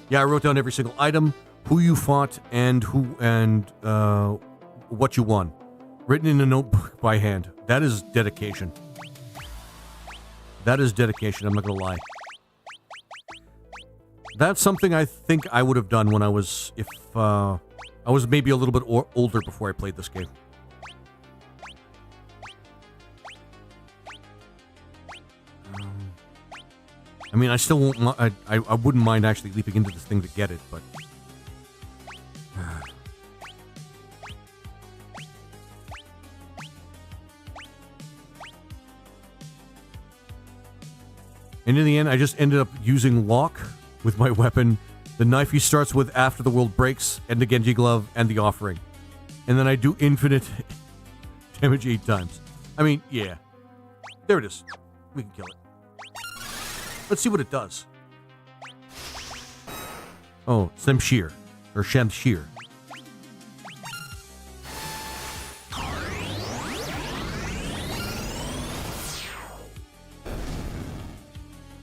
Speaker 1: Yeah, I wrote down every single item, who you fought, and what you won. Written in a notebook by hand. That is dedication. That is dedication, I'm not going to lie. That's something I think I would have done when I was, I was maybe a little bit older before I played this game. I mean, I still won't, I wouldn't mind actually leaping into this thing to get it, but... And in the end, I just ended up using Lock with my weapon, the knife he starts with after the world breaks, and the Genji glove, and the offering. And then I do infinite damage 8 times. I mean, yeah. There it is. We can kill it. Let's see what it does. Oh, Shemshir. Or Shamshir.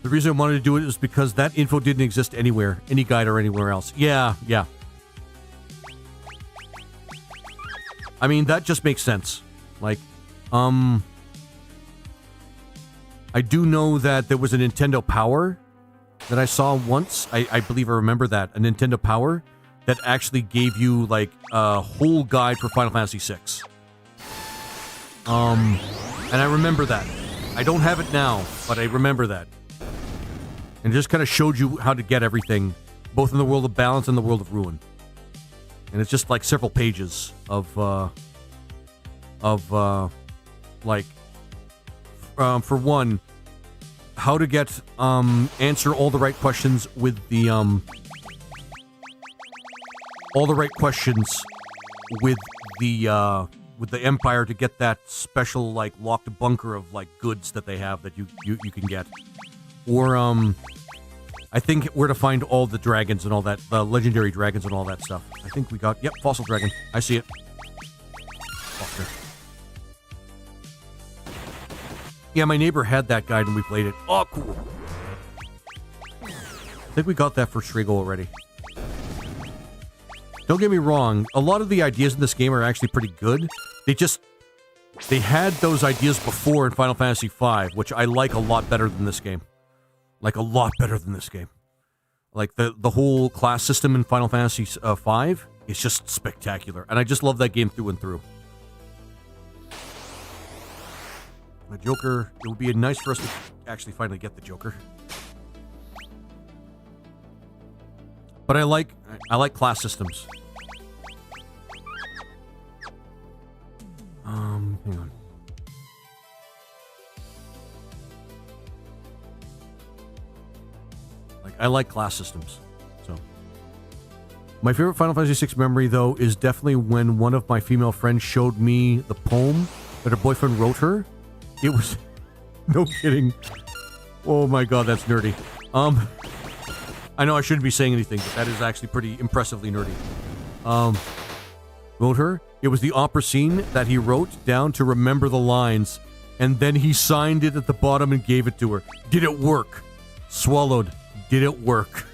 Speaker 1: The reason I wanted to do it is because that info didn't exist anywhere, any guide or anywhere else. Yeah. I mean, that just makes sense. Like, I do know that there was a Nintendo Power that I saw once. I believe I remember that. A Nintendo Power that actually gave you, like, a whole guide for Final Fantasy VI. And I remember that. I don't have it now, but I remember that. And it just kind of showed you how to get everything, both in the World of Balance and the World of Ruin. And it's just like several pages of for one, how to get, answer all the right questions with the, with the Empire to get that special, like, locked bunker of, like, goods that they have that you can get. Or, I think where to find all the dragons and all that, the legendary dragons and all that stuff. I think we got, yep, fossil dragon. I see it. Okay. Yeah, my neighbor had that guide and we played it. Oh, cool. think we got that for Strigo already. Don't get me wrong, a lot of the ideas in this game are actually pretty good. They had those ideas before in Final Fantasy V, which I like a lot better than this game. Like, a lot better than this game. Like, the whole class system in Final Fantasy V is just spectacular. And I just love that game through and through. The Joker, it would be nice for us to actually finally get the Joker. But I like class systems. Hang on. I like class systems. So, my favorite Final Fantasy VI memory, though, is definitely when one of my female friends showed me the poem that her boyfriend wrote her. It was no kidding. Oh my god, that's nerdy. I know I shouldn't be saying anything, but that is actually pretty impressively nerdy. Wrote her. It was the opera scene that he wrote down to remember the lines, and then he signed it at the bottom and gave it to her. Did it work? Swallowed. Did it work?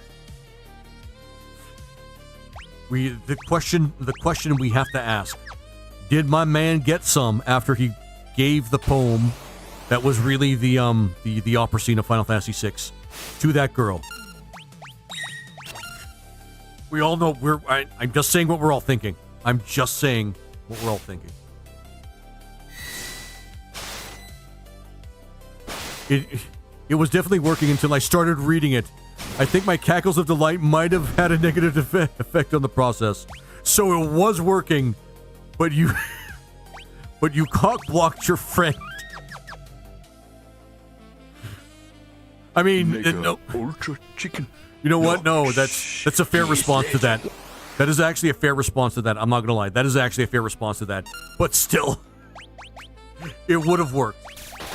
Speaker 1: The question we have to ask: did my man get some after he gave the poem that was really the opera scene of Final Fantasy VI to that girl? We all know I'm just saying what we're all thinking. I'm just saying what we're all thinking. It was definitely working until I started reading it. I think my cackles of delight might have had a negative effect on the process. So it was working, but you cock-blocked your friend. I mean, no.
Speaker 5: Ultra chicken.
Speaker 1: You know what? No, that's a fair response to that. That is actually a fair response to that. I'm not gonna lie. That is actually a fair response to that. But still, it would have worked.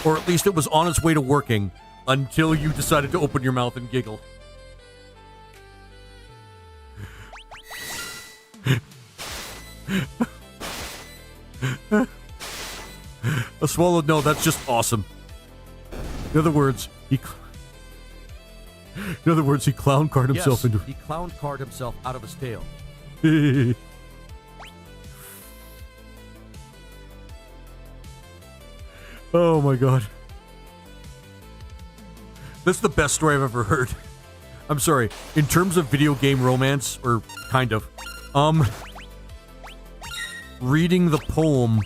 Speaker 1: Or at least it was on its way to working until you decided to open your mouth and giggle. A swallowed no, that's just awesome. In other words, he clown card himself into. He clown card himself out of his tail. Oh my god. That's the best story I've ever heard. I'm sorry. In terms of video game romance, or kind of, reading the poem,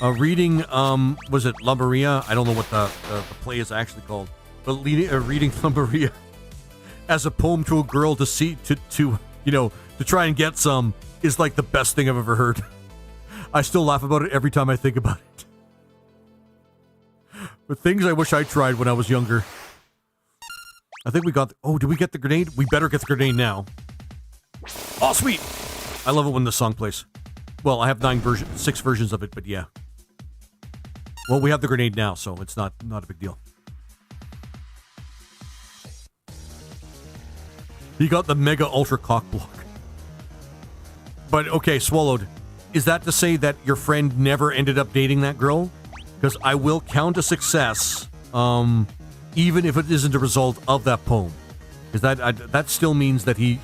Speaker 1: was it La Maria? I don't know what the play is actually called, but reading La Maria as a poem to a girl to try and get some is like the best thing I've ever heard. I still laugh about it every time I think about it. But things I wish I tried when I was younger. I think we got... did we get the grenade? We better get the grenade now. Oh, sweet! I love it when the song plays. Well, I have 6 versions of it, but yeah. Well, we have the grenade now, so it's not a big deal. He got the mega ultra cock block. But, okay, swallowed. Is that to say that your friend never ended up dating that girl? Because I will count a success, even if it isn't a result of that poem. Because that still means that he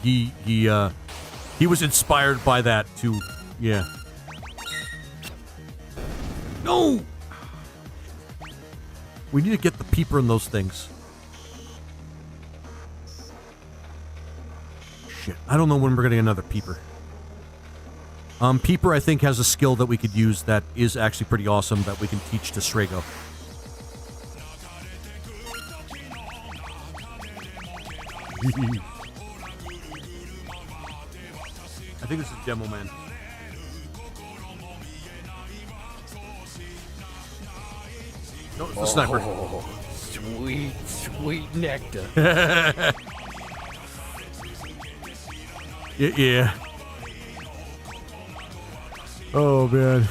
Speaker 1: was inspired by that to, yeah. No! We need to get the peeper in those things. Shit, I don't know when we're getting another peeper. Peeper, I think, has a skill that we could use that is actually pretty awesome that we can teach to Strago. I think this is Demo Man. No, it's the sniper.
Speaker 10: Sweet, sweet nectar.
Speaker 1: Yeah. Oh, man.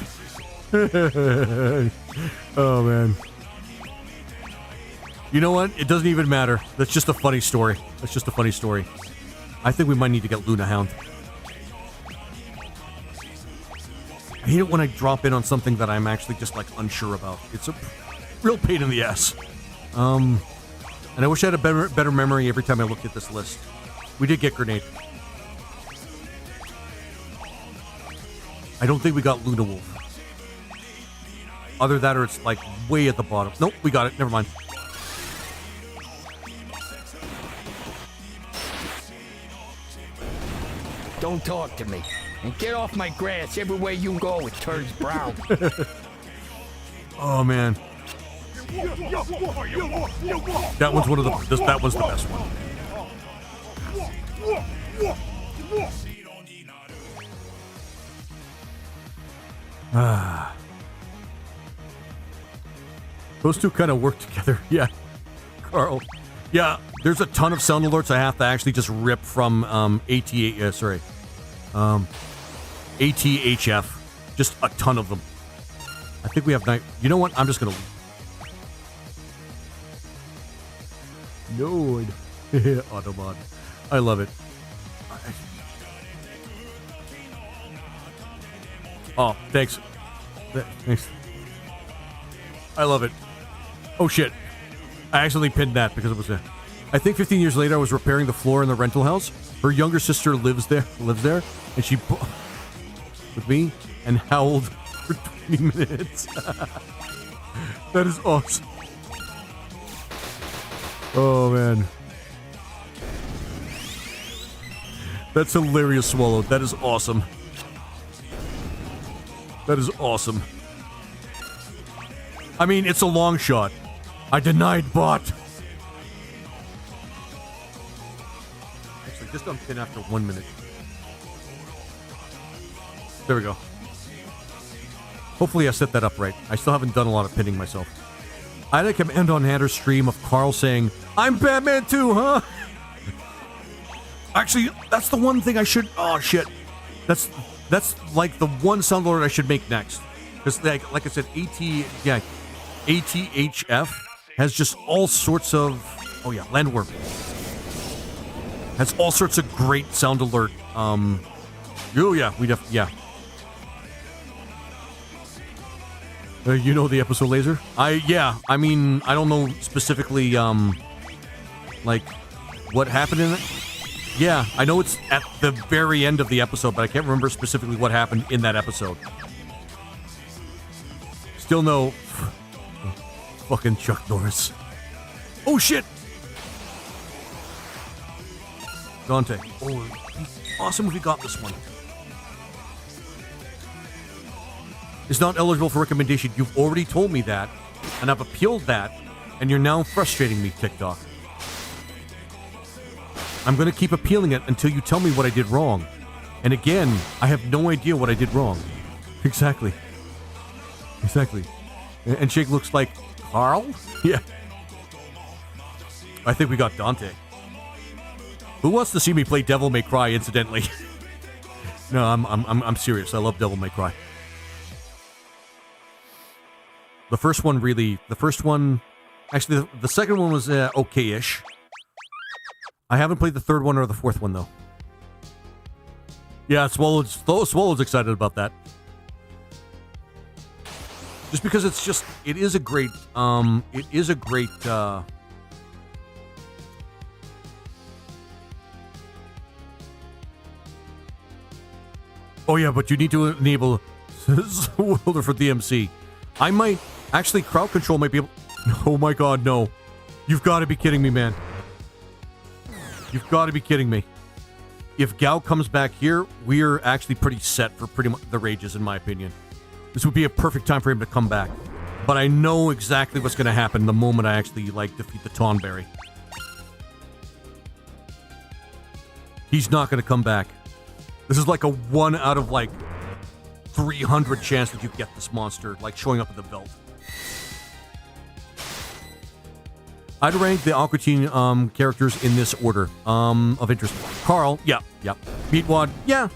Speaker 1: Oh, man. You know what? It doesn't even matter. That's just a funny story. That's just a funny story. I think we might need to get Luna Hound. I hate it when I drop in on something that I'm actually just, like, unsure about. It's a real pain in the ass. And I wish I had a better memory every time I looked at this list. We did get Grenade. I don't think we got Luna Wolf. Other that or it's like way at the bottom. Nope, we got it. Never mind.
Speaker 10: Don't talk to me. And get off my grass. Everywhere you go, it turns brown.
Speaker 1: Oh, man. That one's one of the... that one's the best one. Ah. Those two kind of work together. Yeah. Carl. Yeah, there's a ton of sound alerts I have to actually just rip from ATHF. Just a ton of them. I think we have night. You know what? I'm just gonna. No, Automod. I love it. Oh, thanks. Thanks. I love it. Oh shit! I accidentally pinned that because it was a. I think 15 years later, I was repairing the floor in the rental house. Her younger sister lives there, and she with me and howled for 20 minutes. That is awesome. Oh man, that's hilarious, Swallow. That is awesome. That is awesome. I mean, it's a long shot. I denied bot. Actually, just unpin after 1 minute. There we go. Hopefully I set that up right. I still haven't done a lot of pinning myself. I like him end on Hatter's stream of Carl saying, "I'm Batman too, huh?" Actually, that's the one thing I should... Oh, shit. That's like the one sound alert I should make next. Because, like I said, ATHF has just all sorts of... Oh, yeah, Landworm. Has all sorts of great sound alert. Oh, yeah, yeah. You know the episode, Laser? I mean, I don't know specifically, like, what happened in it. Yeah, I know it's at the very end of the episode, but I can't remember specifically what happened in that episode. Still no... Fucking Chuck Norris. Oh, shit! Dante. Oh, it'd be awesome if we got this one. Is not eligible for recommendation. You've already told me that, and I've appealed that, and you're now frustrating me, TikTok. I'm going to keep appealing it until you tell me what I did wrong. And again, I have no idea what I did wrong. Exactly. Exactly. And Shake looks like Carl? Yeah. I think we got Dante. Who wants to see me play Devil May Cry, incidentally? No, I'm serious. I love Devil May Cry. The first one, actually, the second one was okay-ish. I haven't played the third one or the fourth one, though. Yeah, Swallow's excited about that. Just because it is a great, oh yeah, but you need to enable Wilder for DMC. I might, actually, crowd control might be able, oh my god, no. You've got to be kidding me, man. You've got to be kidding me. If Gao comes back here, we're actually pretty set for pretty much the rages, in my opinion. This would be a perfect time for him to come back. But I know exactly what's going to happen the moment I actually, defeat the Tonberry. He's not going to come back. This is like a 1 out of, 300 chance that you get this monster, showing up at the belt. I'd rank the Aqua Teen characters in this order of interest. Carl, yeah. Meatwad, yeah.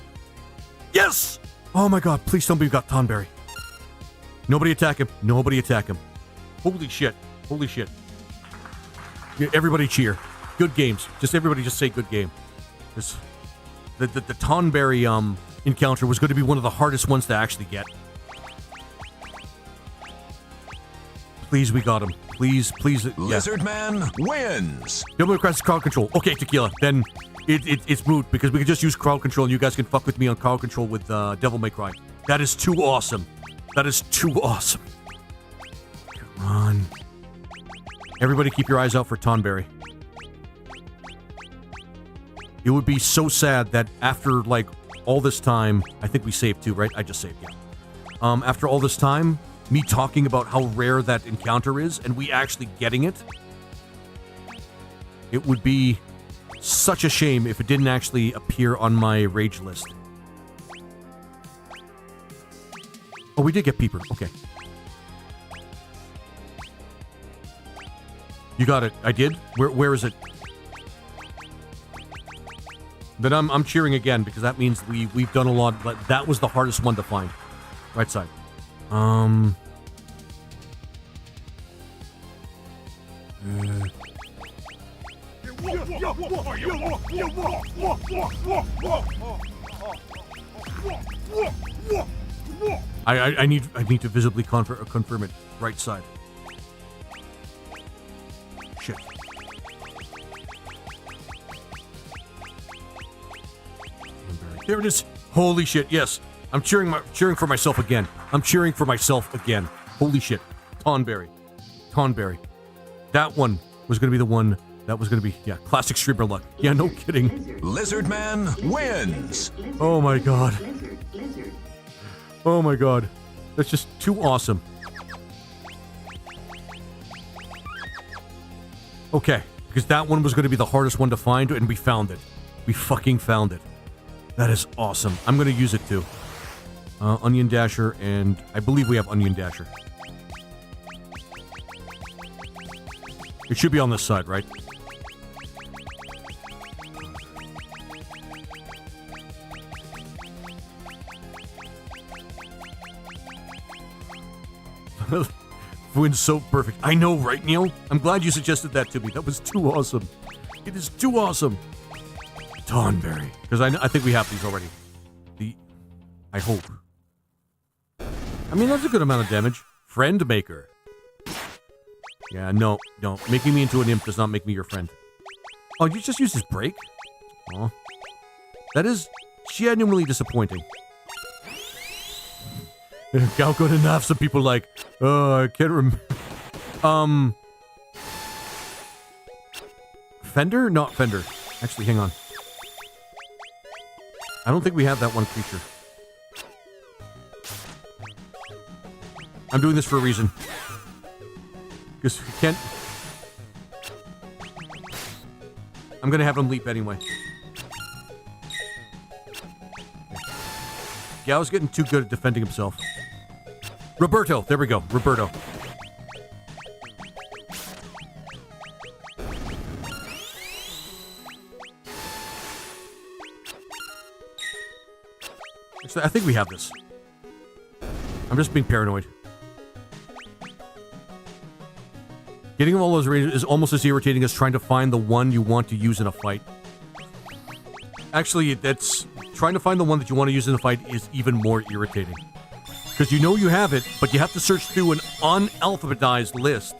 Speaker 1: Yes! Oh my god, please tell me we've got Tonberry. Nobody attack him. Holy shit. Yeah, everybody cheer. Good games. Everybody just say good game. The Tonberry encounter was going to be one of the hardest ones to actually get. Please, we got him. Please, please. Yeah.
Speaker 11: Lizard Man wins.
Speaker 1: Devil May Cry's crowd control. Okay, Tequila. Then it's moot because we can just use crowd control and you guys can fuck with me on crowd control with Devil May Cry. That is too awesome. That is too awesome. Come on. Everybody keep your eyes out for Tonberry. It would be so sad that after, like, all this time... I think we saved too, right? I just saved, yeah. After all this time, me talking about how rare that encounter is, and we actually getting it, it would be such a shame if it didn't actually appear on my rage list. Oh, we did get Peeper. Okay. You got it. I did? Where is it? Then I'm cheering again because that means we've done a lot. That was the hardest one to find. Right side. I need to visibly confirm it. Right side. Shit. There it is. Holy shit, yes. I'm cheering for myself again. I'm cheering for myself again. Holy shit. Tonberry. That one was going to be the one that was going to be, yeah, classic streamer luck. Yeah, no kidding.
Speaker 11: Lizard Man wins.
Speaker 1: Oh my god. Oh my god. That's just too awesome. Okay, because that one was going to be the hardest one to find, and we found it. We fucking found it. That is awesome. I'm going to use it too. Onion Dasher, and I believe we have Onion Dasher. It should be on this side, right? Wynn's so perfect. I know, right, Neil? I'm glad you suggested that to me. That was too awesome. It is too awesome. Tonberry. Because I think we have these already. I hope. I mean, that's a good amount of damage. Friend Maker. Yeah, no. Making me into an imp does not make me your friend. Oh, you just used his break? Aw. That is genuinely disappointing. How good enough? Some people like, oh, I can't remember. Fender? Not Fender. Actually, hang on. I don't think we have that one creature. I'm doing this for a reason. Because we can't... I'm gonna have him leap anyway. Yeah, I was getting too good at defending himself. Roberto! There we go. Roberto. I think we have this. I'm just being paranoid. Getting all those ranges is almost as irritating as trying to find the one you want to use in a fight. Actually, that's... Trying to find the one that you want to use in a fight is even more irritating. Because you know you have it, but you have to search through an unalphabetized list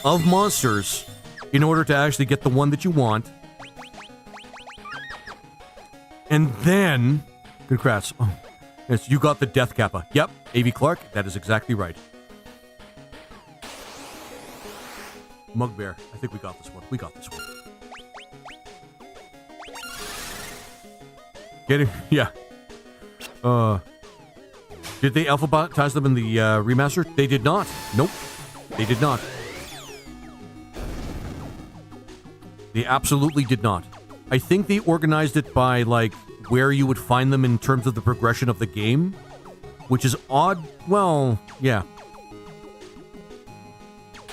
Speaker 1: of monsters in order to actually get the one that you want. And then... Congrats. Oh, yes, you got the Death Kappa. Yep, A.V. Clark, that is exactly right. Mugbear. I think we got this one. We got this one. Getting... Yeah. Did they alphabetize them in the remaster? They did not. Nope. They did not. They absolutely did not. I think they organized it by, like, where you would find them in terms of the progression of the game, which is odd. Well, yeah.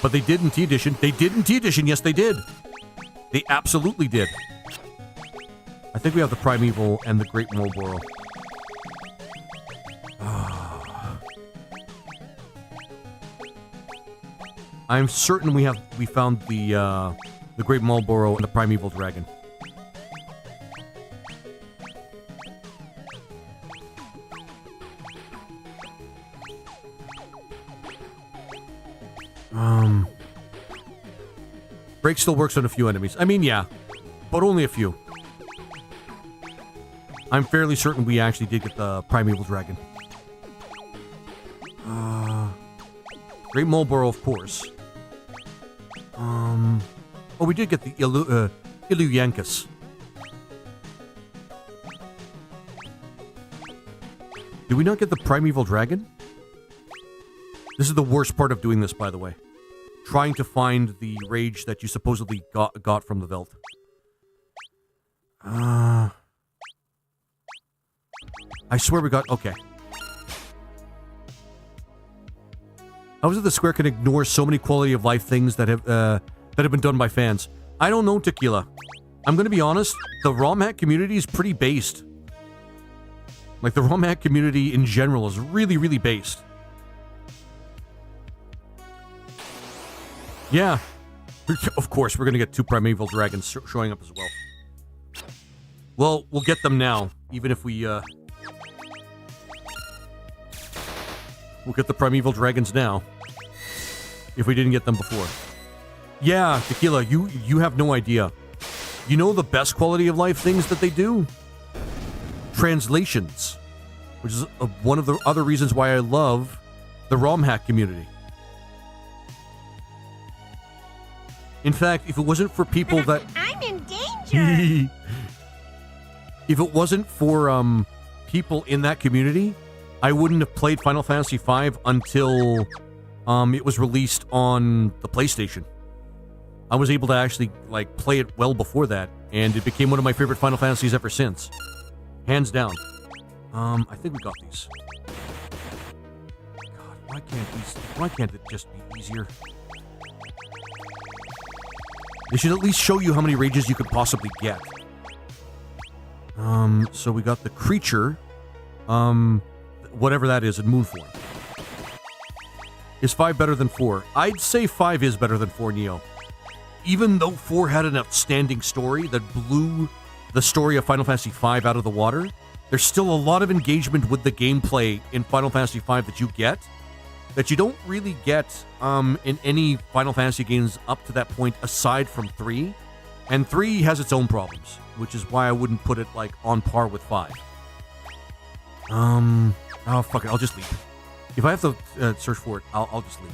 Speaker 1: But they did in T-Edition. They did in T-Edition. Yes, they did. They absolutely did. I think we have the Primeval and the Great Marlboro. I'm certain we found the Great Marlboro and the Primeval Dragon. Break still works on a few enemies. I mean, yeah, but only a few. I'm fairly certain we actually did get the Primeval Dragon. Great Mulboro, of course. Oh, we did get the Iluyankus. Did we not get the Primeval Dragon? This is the worst part of doing this, by the way. Trying to find the rage that you supposedly got from the Veld. I swear we got... Okay. How is it the Square can ignore so many quality of life things that have been done by fans? I don't know, Tequila. I'm gonna be honest, the ROM hack community is pretty based. Like, the ROM hack community in general is really, really based. Yeah. Of course, we're gonna get 2 Primeval Dragons showing up as well. Well, we'll get them now, even if we, we'll get the Primeval Dragons now. If we didn't get them before. Yeah, Tequila, you have no idea. You know the best quality of life things that they do? Translations. Which is one of the other reasons why I love the ROM hack community. In fact, if it wasn't for people that...
Speaker 7: I'm in danger!
Speaker 1: If it wasn't for people in that community, I wouldn't have played Final Fantasy V until it was released on the PlayStation. I was able to actually like play it well before that, and it became one of my favorite Final Fantasies ever since. Hands down. I think we got these. God, why can't it just be easier? They should at least show you how many rages you could possibly get. So we got the creature, whatever that is in Moonform. Is 5 better than 4? I'd say 5 is better than 4, Neo. Even though 4 had an outstanding story that blew the story of Final Fantasy V out of the water, there's still a lot of engagement with the gameplay in Final Fantasy V that you get, that you don't really get in any Final Fantasy games up to that point aside from 3. And 3 has its own problems, which is why I wouldn't put it like on par with 5. Oh fuck it, I'll just leave. If I have to search for it, I'll just leave.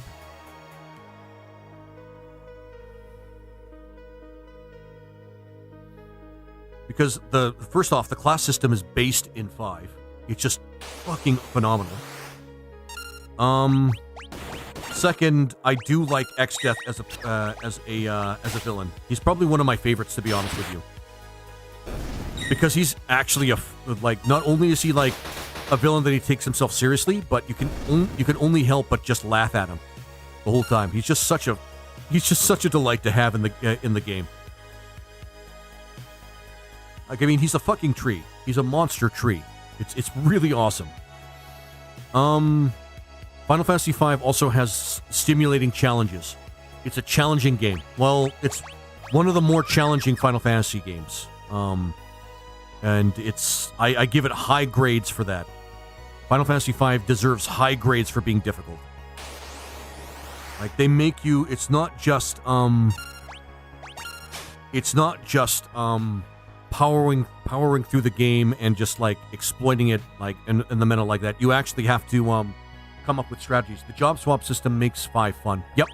Speaker 1: Because first off, the class system is based in 5. It's just fucking phenomenal. Second, I do like Exdeath as a villain. He's probably one of my favorites, to be honest with you. Because he's actually not only is he like a villain that he takes himself seriously, but you can only help but just laugh at him the whole time. He's just such a delight to have in the game. Like, I mean, he's a fucking tree. He's a monster tree. It's really awesome. Final Fantasy V also has stimulating challenges. It's a challenging game. Well, it's one of the more challenging Final Fantasy games. And I give it high grades for that. Final Fantasy V deserves high grades for being difficult. Like, they make you, it's not just powering through the game and just like exploiting it like in the manner like that. You actually have to come up with strategies. The job swap system makes 5 fun. Yep.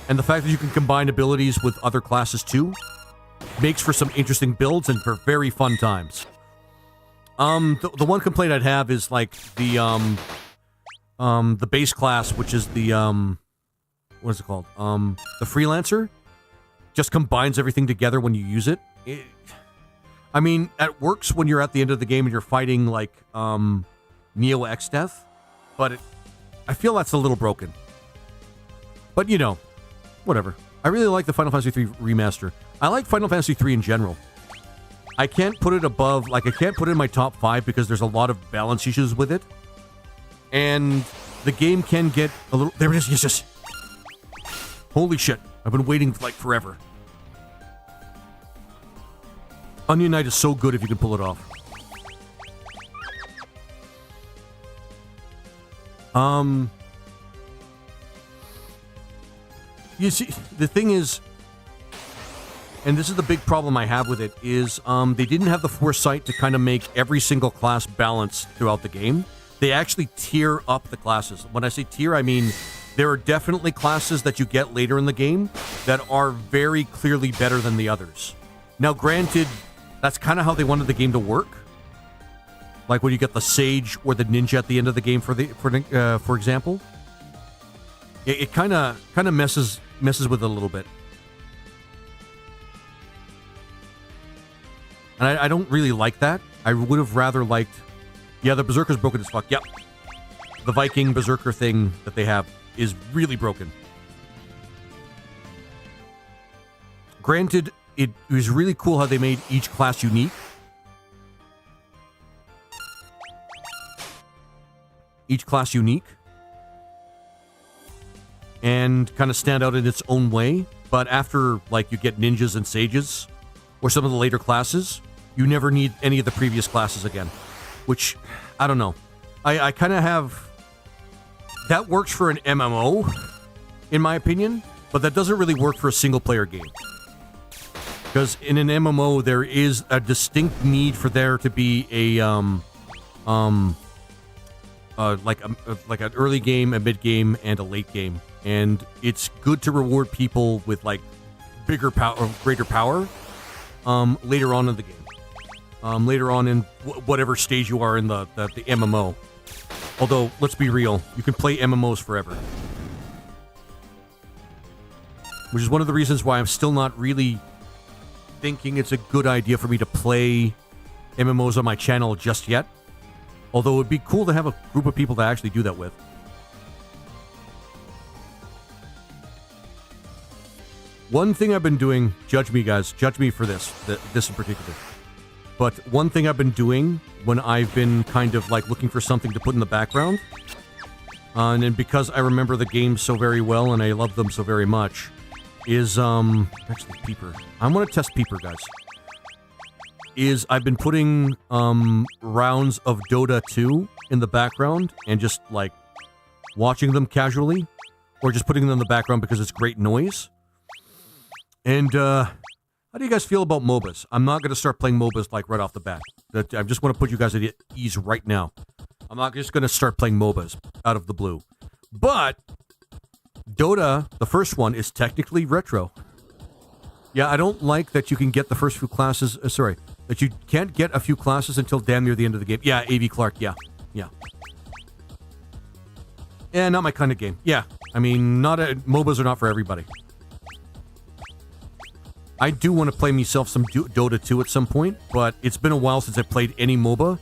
Speaker 1: And the fact that you can combine abilities with other classes too makes for some interesting builds and for very fun times. The one complaint I'd have is like the base class, which is the what is it called? The freelancer just combines everything together when you use it. I mean, it works when you're at the end of the game and you're fighting like Neo Exdeath, but I feel that's a little broken. But you know, whatever. I really like the Final Fantasy III remaster. I like Final Fantasy III in general. I can't put it above, like I can't put it in my top 5 because there's a lot of balance issues with it. And the game can get a little, there it is, yes. Holy shit, I've been waiting like forever. Onion Knight is so good if you can pull it off. You see, the thing is, and this is the big problem I have with it, is they didn't have the foresight to kind of make every single class balanced throughout the game. They actually tier up the classes. When I say tier, I mean there are definitely classes that you get later in the game that are very clearly better than the others. Now, granted, that's kind of how they wanted the game to work. Like when you get the sage or the ninja at the end of the game, for example, it kind of messes with it a little bit. And I don't really like that. I would have rather liked... Yeah, the Berserker's broken as fuck. Yep. The Viking Berserker thing that they have is really broken. Granted, it was really cool how they made each class unique. Each class unique. And kind of stand out in its own way. But after, like, you get ninjas and sages, or some of the later classes, you never need any of the previous classes again. Which, I don't know. I kind of have... That works for an MMO, in my opinion, but that doesn't really work for a single-player game. Because in an MMO, there is a distinct need for there to be like an early game, a mid game, and a late game. And it's good to reward people with like bigger power, or greater power, later on in the game. Later on in whatever stage you are in the MMO. Although, let's be real, you can play MMOs forever. Which is one of the reasons why I'm still not really thinking it's a good idea for me to play MMOs on my channel just yet. Although it would be cool to have a group of people to actually do that with. One thing I've been doing, judge me guys, judge me for this in particular. But one thing I've been doing when I've been kind of like looking for something to put in the background, and then because I remember the games so very well and I love them so very much, is actually Peeper. I want to test Peeper, guys. Is I've been putting rounds of Dota 2 in the background and just like watching them casually, or just putting them in the background because it's great noise. And how do you guys feel about MOBAs? I'm not going to start playing MOBAs like right off the bat. I just want to put you guys at ease right now. I'm not just going to start playing MOBAs out of the blue. But Dota, the first one, is technically retro. Yeah, I don't like that you can get the first few classes... that you can't get a few classes until damn near the end of the game. Yeah, A.V. Clark, yeah. Yeah, not my kind of game. Yeah, I mean, MOBAs are not for everybody. I do want to play myself some Dota 2 at some point, but it's been a while since I played any MOBA.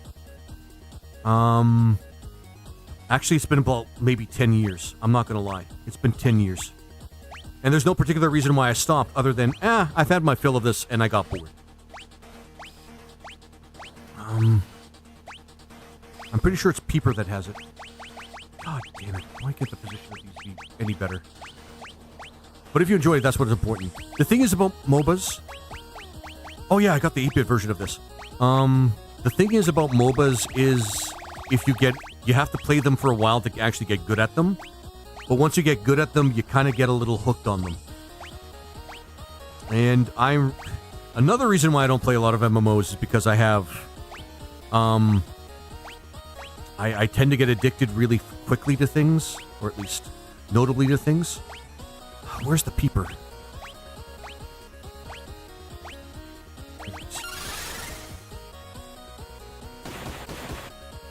Speaker 1: Actually, it's been about maybe 10 years. I'm not going to lie. It's been 10 years. And there's no particular reason why I stopped other than, I've had my fill of this and I got bored. I'm pretty sure it's Peeper that has it. God damn it. Why can't the position of these be any better? But if you enjoy it, that's what's important. The thing is about MOBAs... Oh yeah, I got the 8-bit version of this. The thing is about MOBAs is you have to play them for a while to actually get good at them. But once you get good at them, you kind of get a little hooked on them. And another reason why I don't play a lot of MMOs is because I have... I tend to get addicted really quickly to things, or at least notably to things. Where's the Peeper?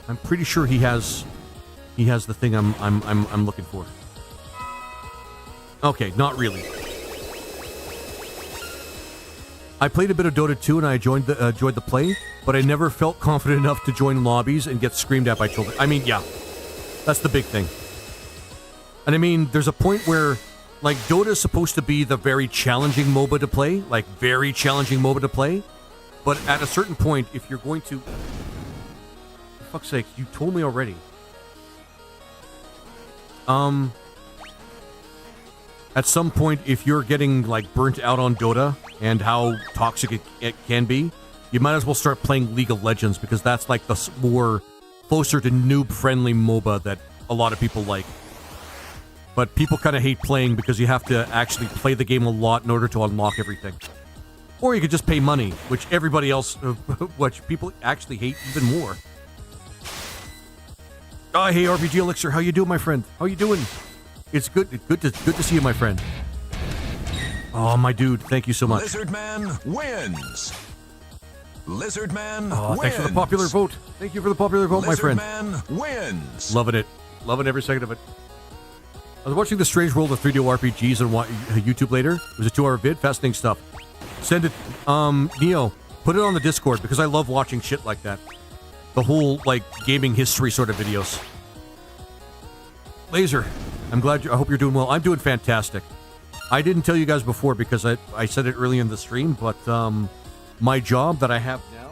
Speaker 1: I'm pretty sure he has the thing I'm looking for. Okay, not really. I played a bit of Dota 2 and I enjoyed the play, but I never felt confident enough to join lobbies and get screamed at by children. I mean, yeah, that's the big thing. And I mean, there's a point where, like, Dota is supposed to be the very challenging MOBA to play, but at a certain point, if you're going to... For fuck's sake, you told me already. At some point, if you're getting, like, burnt out on Dota and how toxic it can be, you might as well start playing League of Legends, because that's, like, the more closer to noob-friendly MOBA that a lot of people like. but people kind of hate playing because you have to actually play the game a lot in order to unlock everything. Or you could just pay money, which everybody else, which people actually hate even more. Oh, hey, RPG Elixir, how you doing, my friend? How you doing? It's good to see you, my friend. Oh, my dude, thank you so much.
Speaker 11: Lizardman wins. Lizardman wins.
Speaker 1: Thanks for the popular vote. Thank you for the popular vote, my friend.
Speaker 11: Lizardman wins.
Speaker 1: Loving it. Loving every second of it. I was watching The Strange World of 3D RPGs on YouTube later. It was a 2-hour vid. Fascinating stuff. Send it, Neo, put it on the Discord because I love watching shit like that. The whole, like, gaming history sort of videos. Laser, I hope you're doing well. I'm doing fantastic. I didn't tell you guys before because I said it early in the stream, but, my job that I have now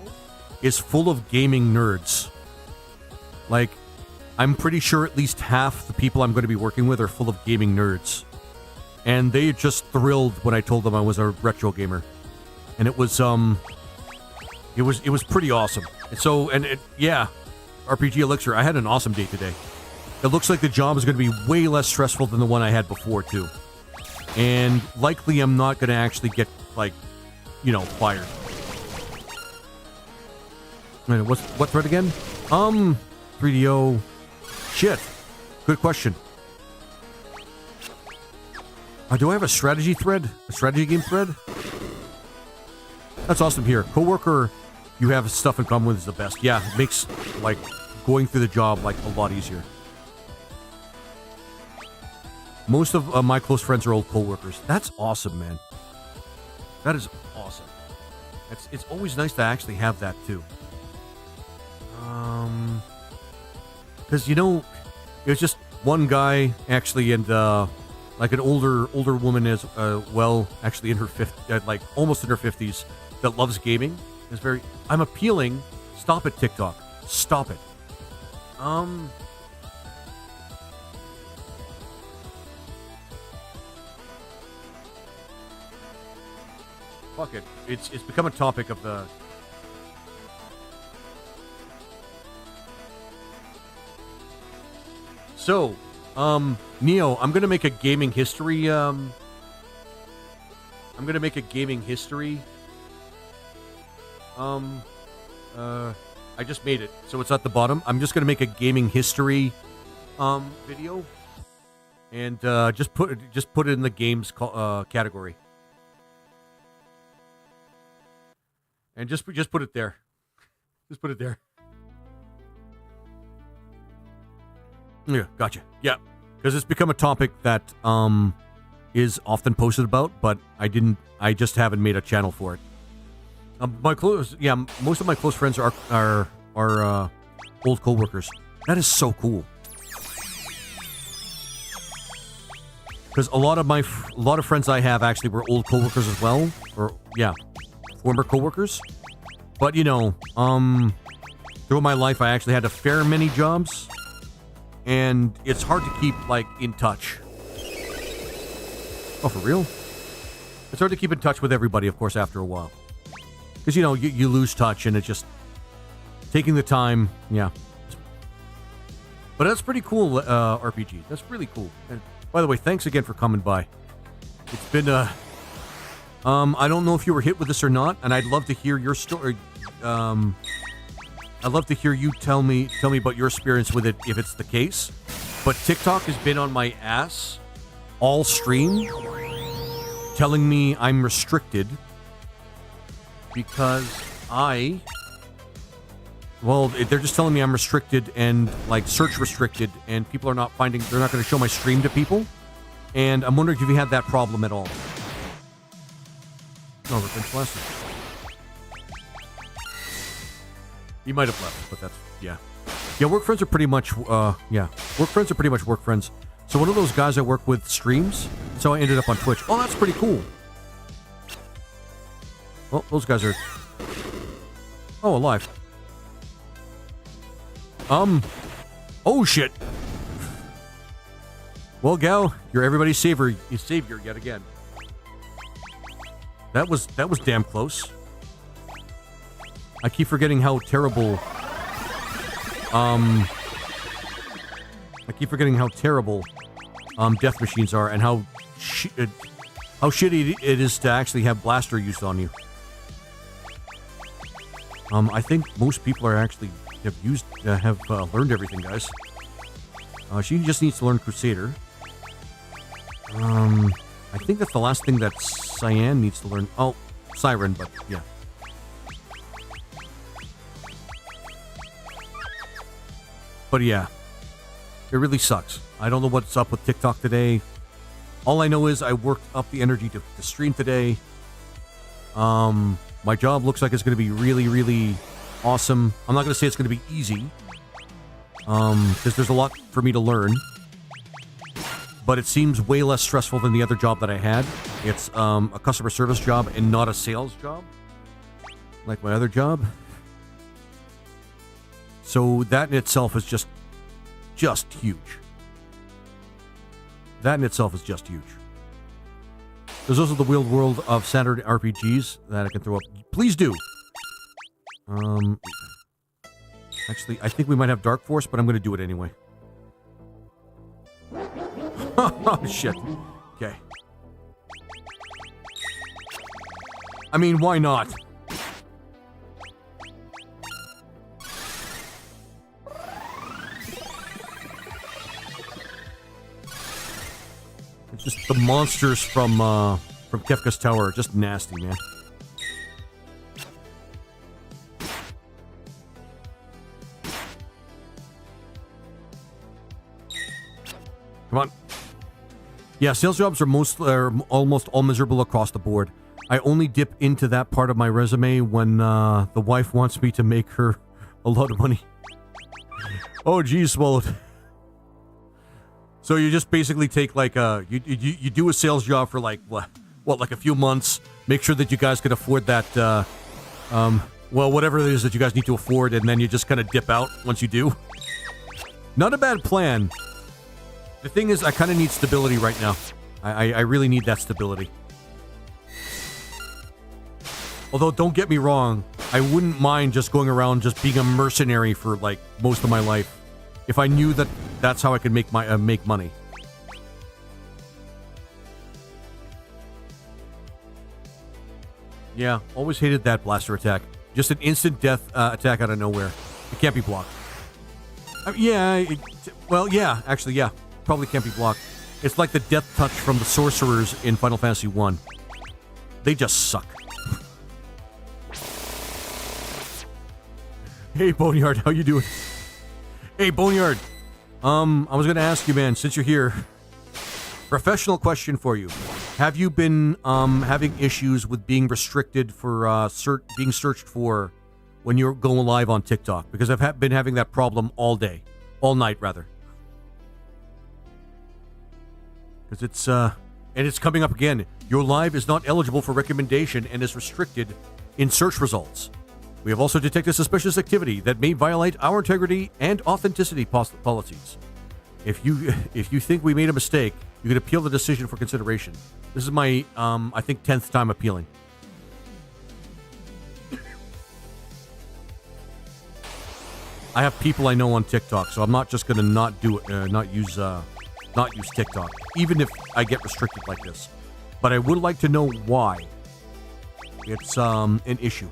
Speaker 1: is full of gaming nerds. Like, I'm pretty sure at least half the people I'm going to be working with are full of gaming nerds. And they just thrilled when I told them I was a retro gamer. And it was pretty awesome. And so, yeah, RPG Elixir, I had an awesome day today. It looks like the job is going to be way less stressful than the one I had before, too. And likely I'm not going to actually get, like, fired. What thread again? 3DO. Shit. Good question. Do I have a strategy thread? A strategy game thread? That's awesome here. Coworker you have stuff in common with is the best. Yeah, it makes, like, going through the job, like, a lot easier. Most of my close friends are old coworkers. That's awesome, man. That is awesome. It's always nice to actually have that, too. Because, it was just one guy, actually, and, like an older woman as well, actually in her like almost in her 50s, that loves gaming. Is very. I'm appealing. Stop it, TikTok. Stop it. Fuck it. It's become a topic of the. So, Neo, I'm gonna make a gaming history. I just made it, so it's at the bottom. I'm just gonna make a gaming history, video, and just put it in the games category, and just put it there. Just put it there. Yeah, gotcha. Yeah. Because it's become a topic that is often posted about, but I just haven't made a channel for it. Most of my close friends are old coworkers. That is so cool. Because a lot of friends I have actually were old coworkers as well, or former coworkers. But throughout my life, I actually had a fair many jobs. And it's hard to keep, like, in touch. Oh, for real? It's hard to keep in touch with everybody, of course, after a while. Because, you lose touch, and it's just taking the time, yeah. But that's pretty cool, RPG. That's really cool. And, by the way, thanks again for coming by. It's been, I don't know if you were hit with this or not, and I'd love to hear your story. I'd love to hear you tell me about your experience with it if it's the case. But TikTok has been on my ass all stream, telling me I'm restricted because they're just telling me I'm restricted and, like, search restricted, and people are not they're not going to show my stream to people. And I'm wondering if you had that problem at all. No, Revenge Lesson. He might have left, but that's, yeah. Yeah, work friends are pretty much, work friends are pretty much work friends. So one of those guys I work with streams, so I ended up on Twitch. Oh, that's pretty cool. Well, those guys are, alive. Oh shit. Well, Gal, you're everybody's savior yet again. That was damn close. I keep forgetting how terrible death machines are, and how shitty it is to actually have blaster used on you. I think most people are actually have learned everything, guys. She just needs to learn Crusader. I think that's the last thing that Cyan needs to learn. Oh, Siren, but yeah. But yeah, it really sucks. I don't know what's up with TikTok today. All I know is I worked up the energy to stream today. My job looks like it's going to be really, really awesome. I'm not going to say it's going to be easy, because there's a lot for me to learn. But it seems way less stressful than the other job that I had. It's a customer service job and not a sales job, like my other job. So that in itself is just huge. That in itself is just huge. There's also the Weird World of Saturn RPGs that I can throw up. Please do. Actually, I think we might have Dark Force, but I'm going to do it anyway. Oh, shit. Okay. I mean, why not? It's just the monsters from Kefka's Tower are just nasty, man. Come on. Yeah, sales jobs are almost all miserable across the board. I only dip into that part of my resume when the wife wants me to make her a lot of money. Oh, geez, swallowed. So you just basically take like you do a sales job for like what like a few months. Make sure that you guys can afford that. Well, whatever it is that you guys need to afford, and then you just kind of dip out once you do. Not a bad plan. The thing is, I kind of need stability right now. I really need that stability. Although, don't get me wrong, I wouldn't mind just going around just being a mercenary for like most of my life, if I knew that that's how I could make money. Yeah, always hated that blaster attack. Just an instant death attack out of nowhere. It can't be blocked. Yeah, actually, yeah. Probably can't be blocked. It's like the death touch from the sorcerers in Final Fantasy 1. They just suck. Hey, Boneyard, how you doing? Hey, Boneyard. I was gonna ask you, man, since you're here, professional question for you. Have you been having issues with being restricted for being searched for when you're going live on TikTok? Because I've been having that problem all night rather. Because it's coming up again. Your live is not eligible for recommendation and is restricted in search results. We have also detected suspicious activity that may violate our integrity and authenticity policies. If you think we made a mistake, you can appeal the decision for consideration. This is my, I think, 10th time appealing. I have people I know on TikTok, so I'm not just gonna not use TikTok, even if I get restricted like this. But I would like to know why. It's an issue.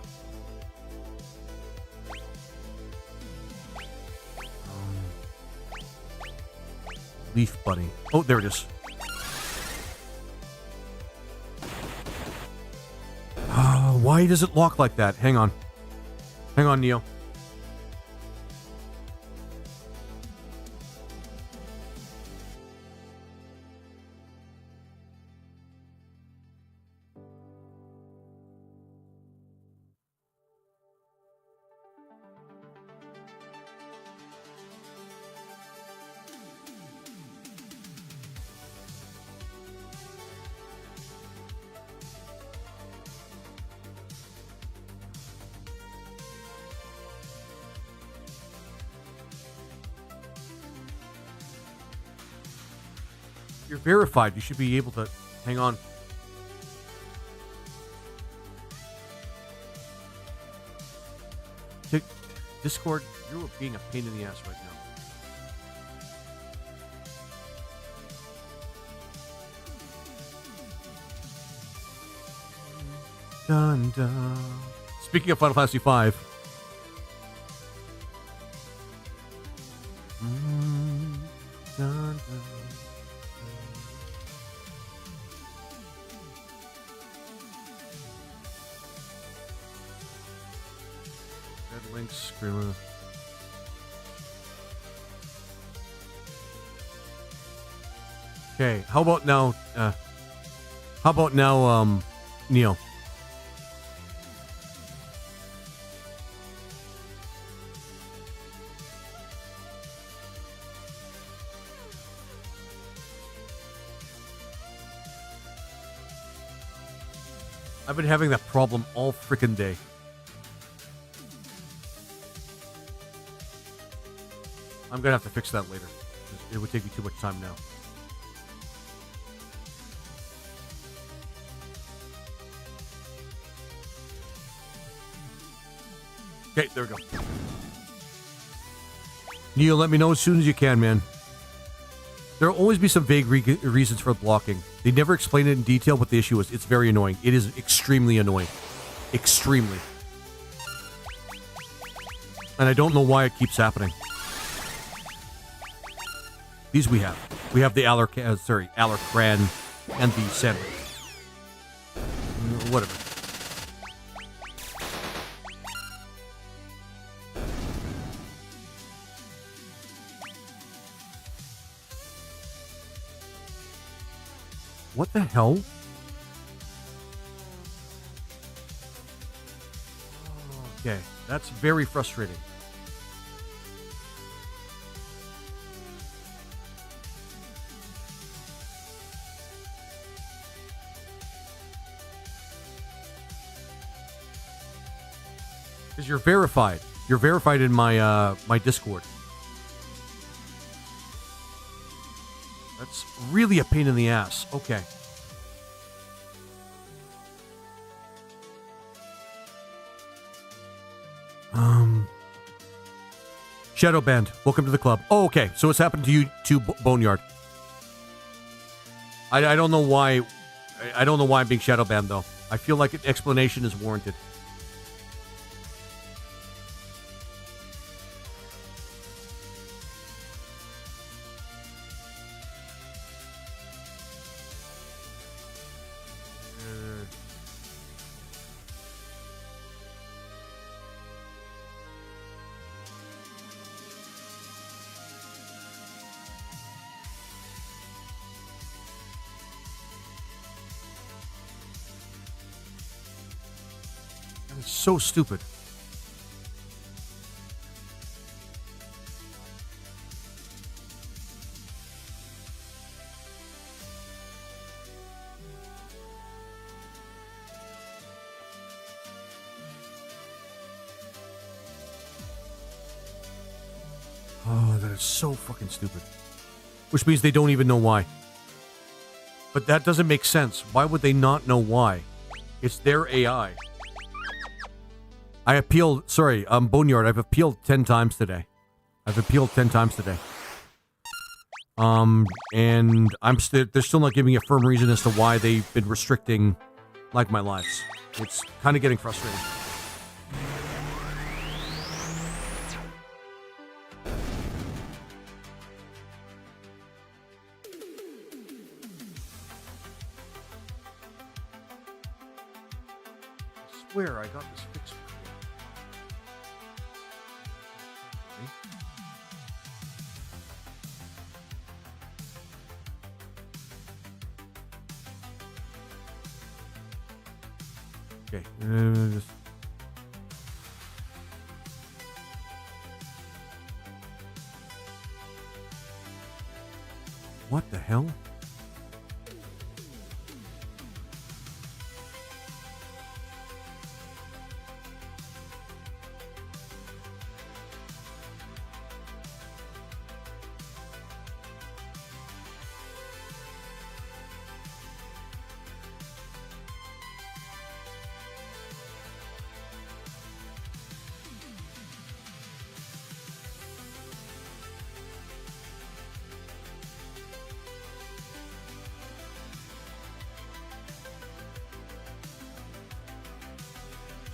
Speaker 1: Leaf Bunny. Oh, there it is. Why does it lock like that? Hang on. Hang on, Neo. You're verified. You should be able to... Hang on. Discord, you're being a pain in the ass right now. Dun, dun. Speaking of Final Fantasy V. Dun, dun. Red Link's Gremilin. Okay, how about now, Neil? I've been having that problem all frickin' day. I'm gonna have to fix that later. It would take me too much time now. Okay, there we go. Neil, let me know as soon as you can, man. There will always be some vague reasons for blocking. They never explain it in detail what the issue is. It's very annoying. It is extremely annoying. Extremely. And I don't know why it keeps happening. These we have. We have the Alarcran and the Sandwich. Whatever. What the hell? Okay, that's very frustrating. Because you're verified. You're verified in my my Discord. That's really a pain in the ass. Okay. Shadow Band, welcome to the club. Oh, okay. So it's happened to you too, Boneyard. I don't know why. I don't know why I'm being shadow banned though. I feel like an explanation is warranted. It's so stupid. Oh, that is so fucking stupid. Which means they don't even know why. But that doesn't make sense. Why would they not know why? It's their AI. I appealed, sorry, Boneyard, I've appealed 10 times today. I've appealed 10 times today. And they're still not giving me a firm reason as to why they've been restricting, like, my lives. It's kind of getting frustrating. I swear I got this fixed. Okay. What the hell?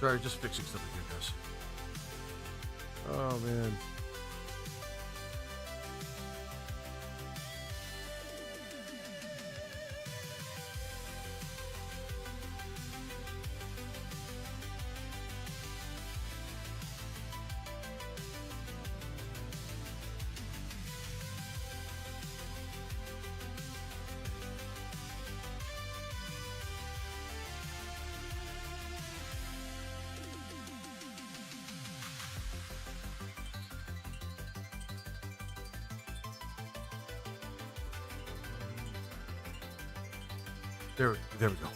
Speaker 1: Sorry, just fixing something here, guys. Oh, man. There we go.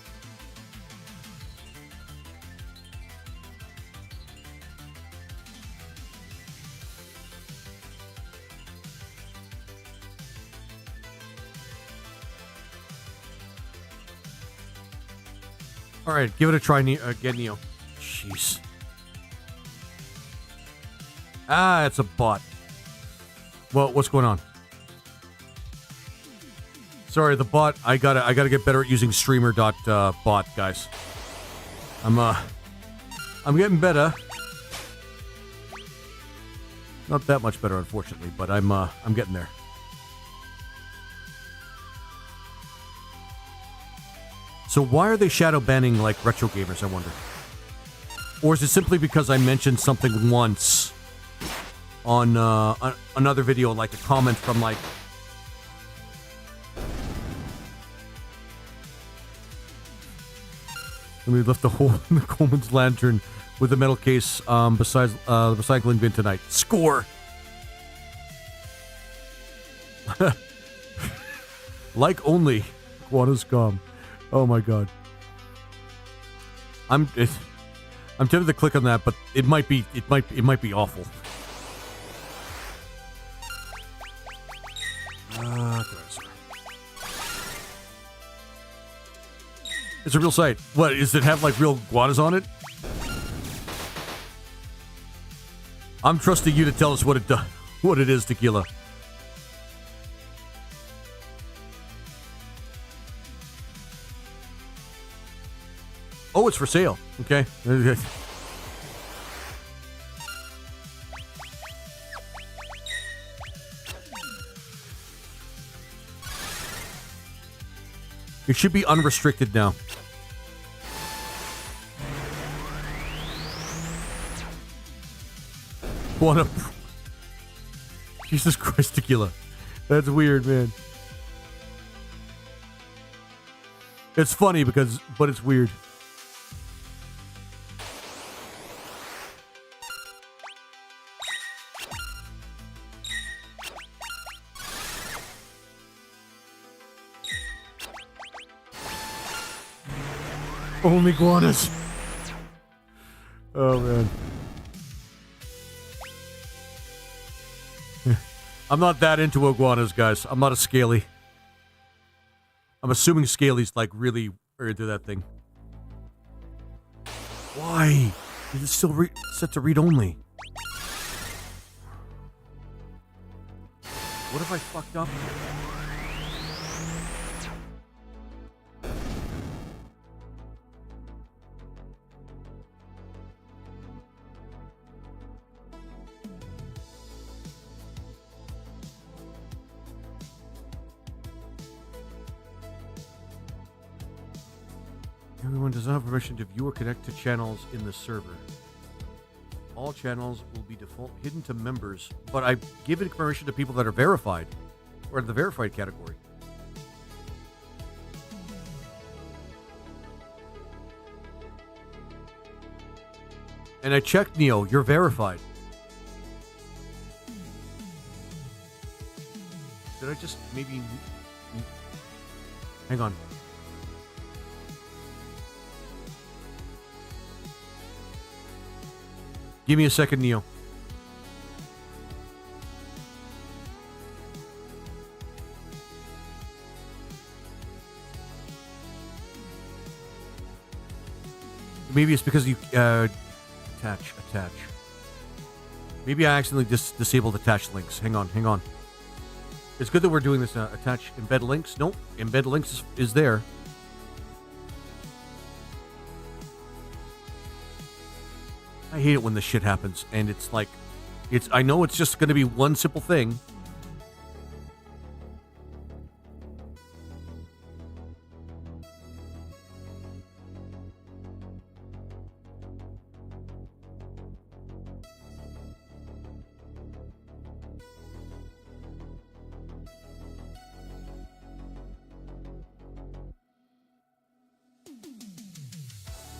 Speaker 1: All right, give it a try again, Neo. Jeez. Ah, it's a bot. Well, what's going on? Sorry, the bot. I gotta get better at using streamer.bot, guys. I'm getting better. Not that much better, unfortunately, but I'm getting there. So why are they shadow banning like retro gamers, I wonder? Or is it simply because I mentioned something once on another video, like a comment from like let me lift the hole in the Coleman's lantern with the metal case besides the recycling bin tonight. Score! Like only. Guana's calm. Oh my god. I'm tempted to click on that, but it might be awful. It's a real site. What, does it have like real guanas on it? I'm trusting you to tell us what it is, Tequila. Oh, it's for sale. Okay. It should be unrestricted now. What a... Jesus Christ, Tequila. That's weird, man. It's funny but it's weird. Only guanas. Oh, man. I'm not that into iguanas, guys. I'm not a scaly. I'm assuming Scaly's like really are into that thing. Why? It's still set to read only. What have I fucked up? Everyone does not have permission to view or connect to channels in the server. All channels will be default hidden to members, but I've given permission to people that are verified, or in the verified category. And I checked, Neo, you're verified. Did I just maybe... Hang on. Give me a second, Neo. Maybe it's because you attach. Maybe I accidentally disabled attach links. Hang on. It's good that we're doing this. Attach embed links. Nope, embed links is there. I hate it when this shit happens, and it's like, I know it's just going to be one simple thing.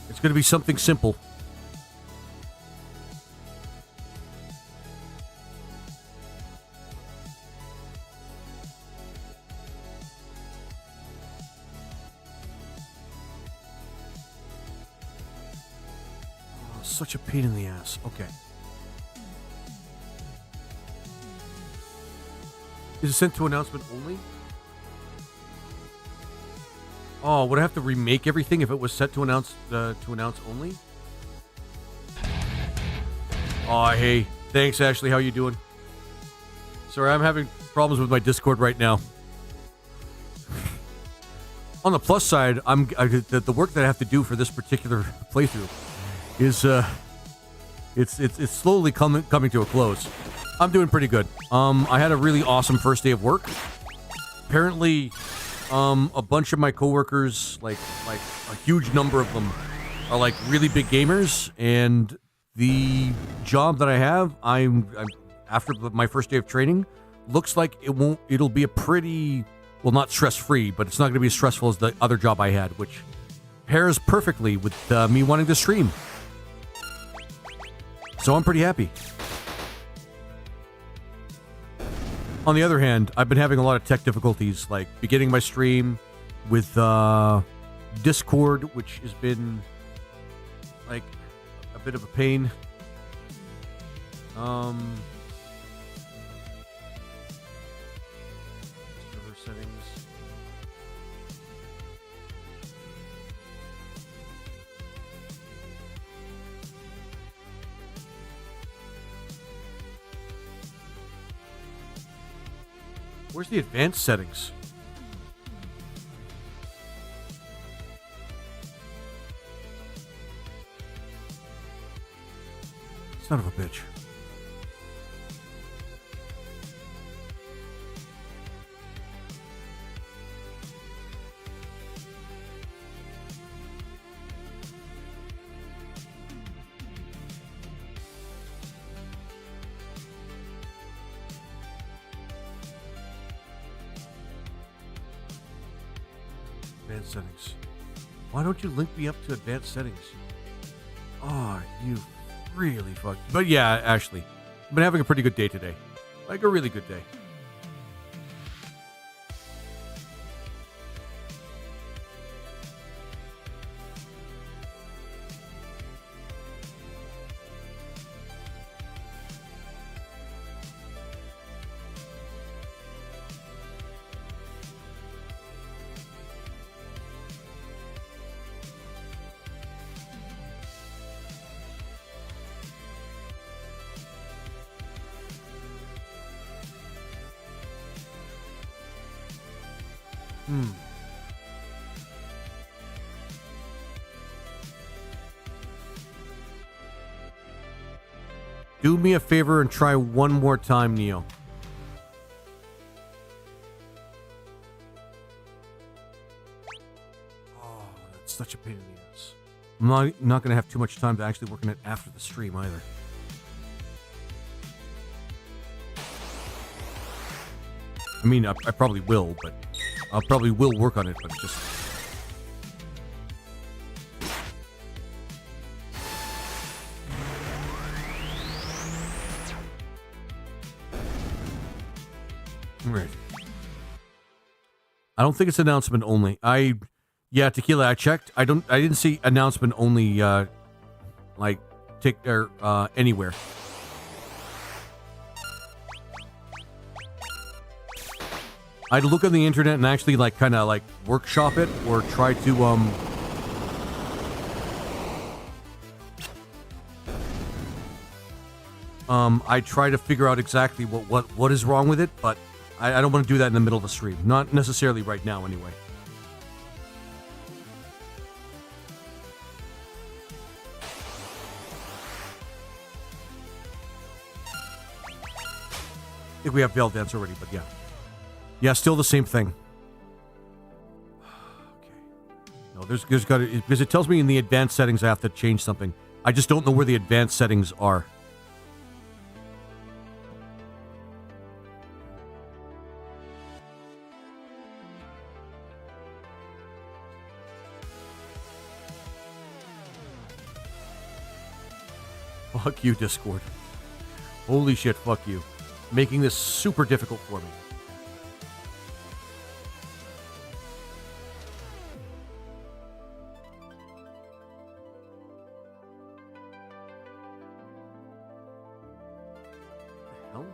Speaker 1: It's going to be something simple. Oh, such a pain in the ass. Okay. Is it sent to announcement only? Oh, would I have to remake everything if it was set to announce only? Oh, hey. Thanks, Ashley. How you doing? Sorry, I'm having problems with my Discord right now. On the plus side, the work that I have to do for this particular playthrough is it's slowly coming to a close. I'm doing pretty good. I had a really awesome first day of work. Apparently, a bunch of my coworkers, like a huge number of them, are like really big gamers, and the job that I have, I'm after my first day of training, looks like it'll be a pretty, well, not stress-free, but it's not going to be as stressful as the other job I had, which pairs perfectly with me wanting to stream. So I'm pretty happy. On the other hand, I've been having a lot of tech difficulties, like beginning my stream with Discord, which has been like a bit of a pain. Server settings. Where's the advanced settings? Son of a bitch. Advanced settings. Why don't you link me up to advanced settings? Oh, you really fucked. But yeah, Ashley, I've been having a pretty good day today. Like a really good day. Do me a favor and try one more time, Neo. Oh, that's such a pain in the ass. I'm not going to have too much time to actually work on it after the stream either. I mean, I probably will, but I probably will work on it, but just... Right. I don't think it's announcement only. Yeah, Tequila, I checked. I didn't see announcement only, like, anywhere. I'd look on the internet and actually, like, kind of, like, workshop it or try to, I try to figure out exactly what is wrong with it, but I don't want to do that in the middle of the stream. Not necessarily right now, anyway. think we have Veil Dance already, but yeah. Yeah, still the same thing. Okay. No, there's got to... Because it tells me in the advanced settings I have to change something. I just don't know where the advanced settings are. Fuck you, Discord. Holy shit, fuck you. Making this super difficult for me. What the hell?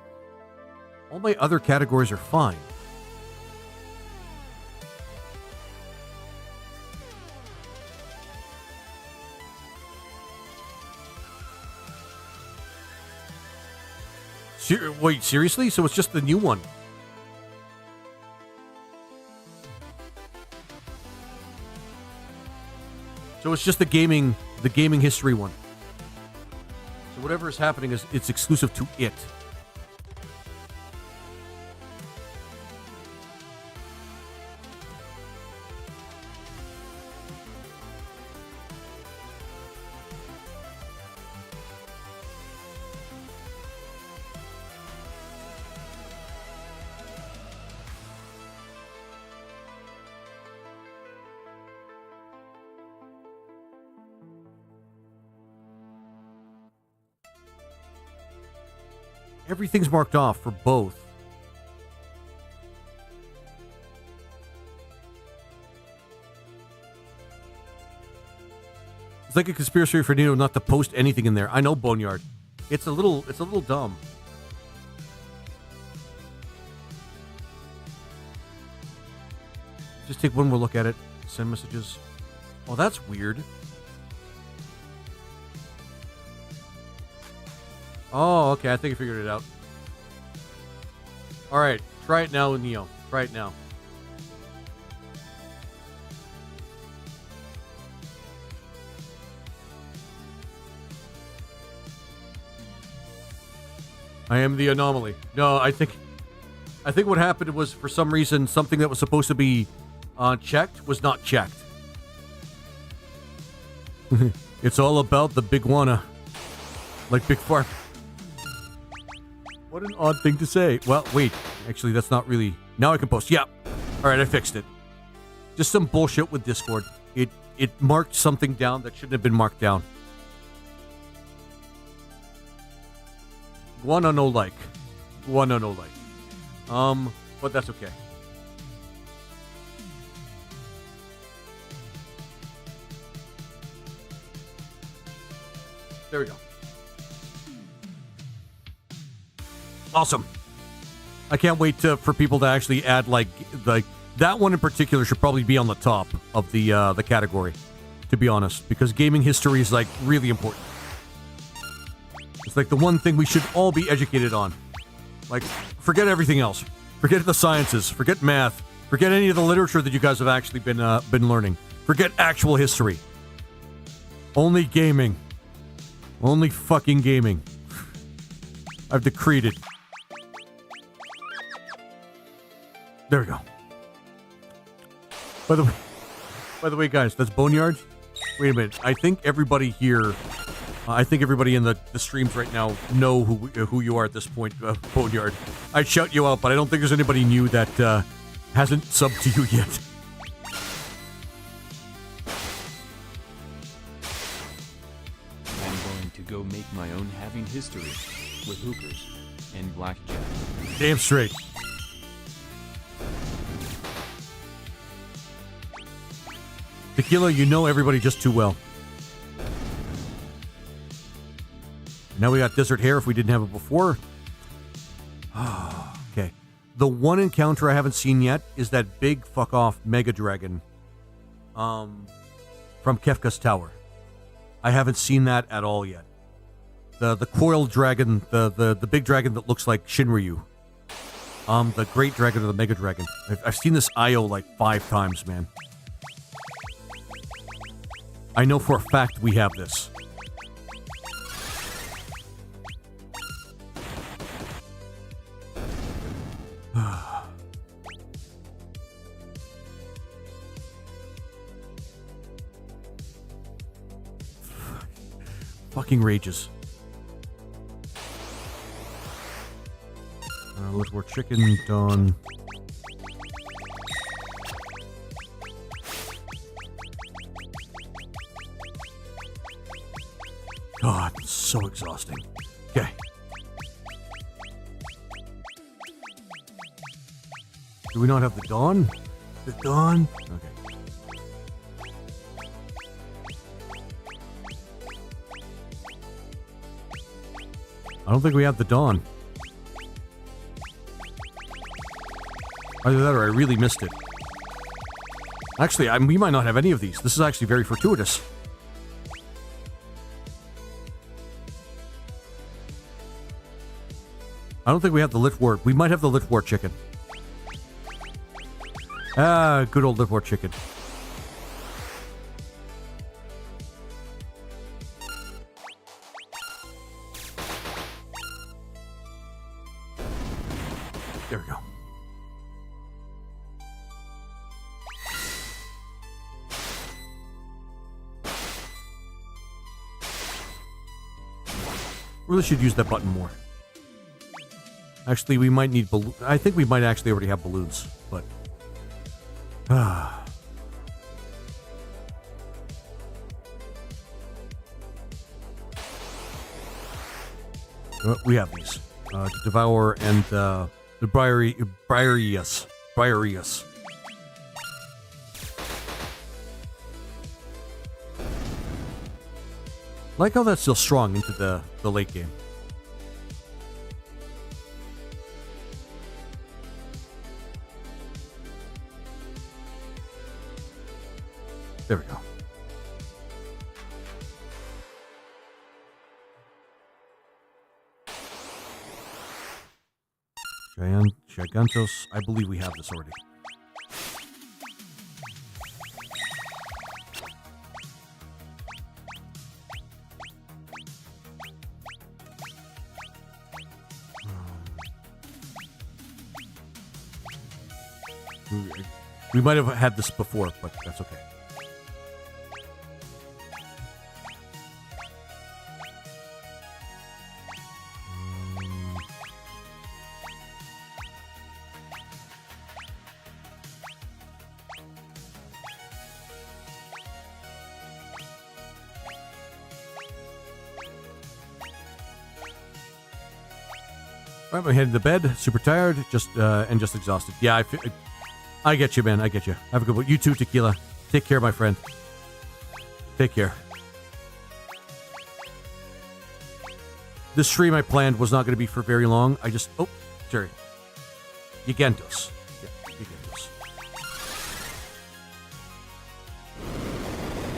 Speaker 1: All my other categories are fine. Wait, seriously? So it's just the new one? So it's just the gaming history one. So whatever is happening is it's exclusive to it. Everything's marked off for both. It's like a conspiracy for Nino not to post anything in there. I know, Boneyard. It's a little dumb. Just take one more look at it. Send messages. Oh, that's weird. Oh, okay. I think I figured it out. All right. Try it now, Neo. Try it now. I am the anomaly. No, I think what happened was, for some reason, something that was supposed to be checked was not checked. It's all about the big wanna. Like Big Fart. What an odd thing to say. Well, wait. Actually, that's not really... Now I can post. Yeah. All right, I fixed it. Just some bullshit with Discord. It marked something down that shouldn't have been marked down. Wanna no like. Wanna no like. But that's okay. There we go. Awesome. I can't wait for people to actually add, like that one in particular should probably be on the top of the category, to be honest, because gaming history is like really important. It's like the one thing we should all be educated on. Like, forget everything else. Forget the sciences. Forget math. Forget any of the literature that you guys have actually been learning. Forget actual history. Only gaming. Only fucking gaming. I've decreed it. There we go. By the way, guys, that's Boneyard. Wait a minute. I think everybody here, I think everybody in the streams right now know who you are at this point, Boneyard. I'd shout you out, but I don't think there's anybody new that hasn't subbed to you yet.
Speaker 9: I'm going to go make my own having history with hookers and blackjack.
Speaker 1: Damn straight. Tequila, you know everybody just too well. Now we got Desert Hair if we didn't have it before. Okay. The one encounter I haven't seen yet is that big fuck off Mega Dragon from Kefka's Tower. I haven't seen that at all yet. The coiled dragon, the big dragon that looks like Shinryu. The great dragon or the Mega Dragon. I've seen this IO like 5 times, man. I know for a fact we have this. Fucking rages. Let's work chicken done. God, it's so exhausting. Okay. Do we not have the dawn? The dawn? Okay. I don't think we have the dawn. Either that or I really missed it. Actually, we might not have any of these. This is actually very fortuitous. I don't think we have the Litwort. We might have the Litwort chicken. Ah, good old Litwort chicken. There we go. Really should use that button more. Actually, we might need balloons. I think we might actually already have balloons, but... we have these. To devour and the Briareus. Like how that's still strong into the late game. There we go. Gigantos. I believe we have this already. We might have had this before, but that's okay. Right, I'm heading to bed. Super tired, just exhausted. Yeah, I get you, man. I get you. Have a good one. You too, Tequila. Take care, my friend. Take care. This stream I planned was not going to be for very long. Oh, sorry. Gigantos. Yeah, Gigantos.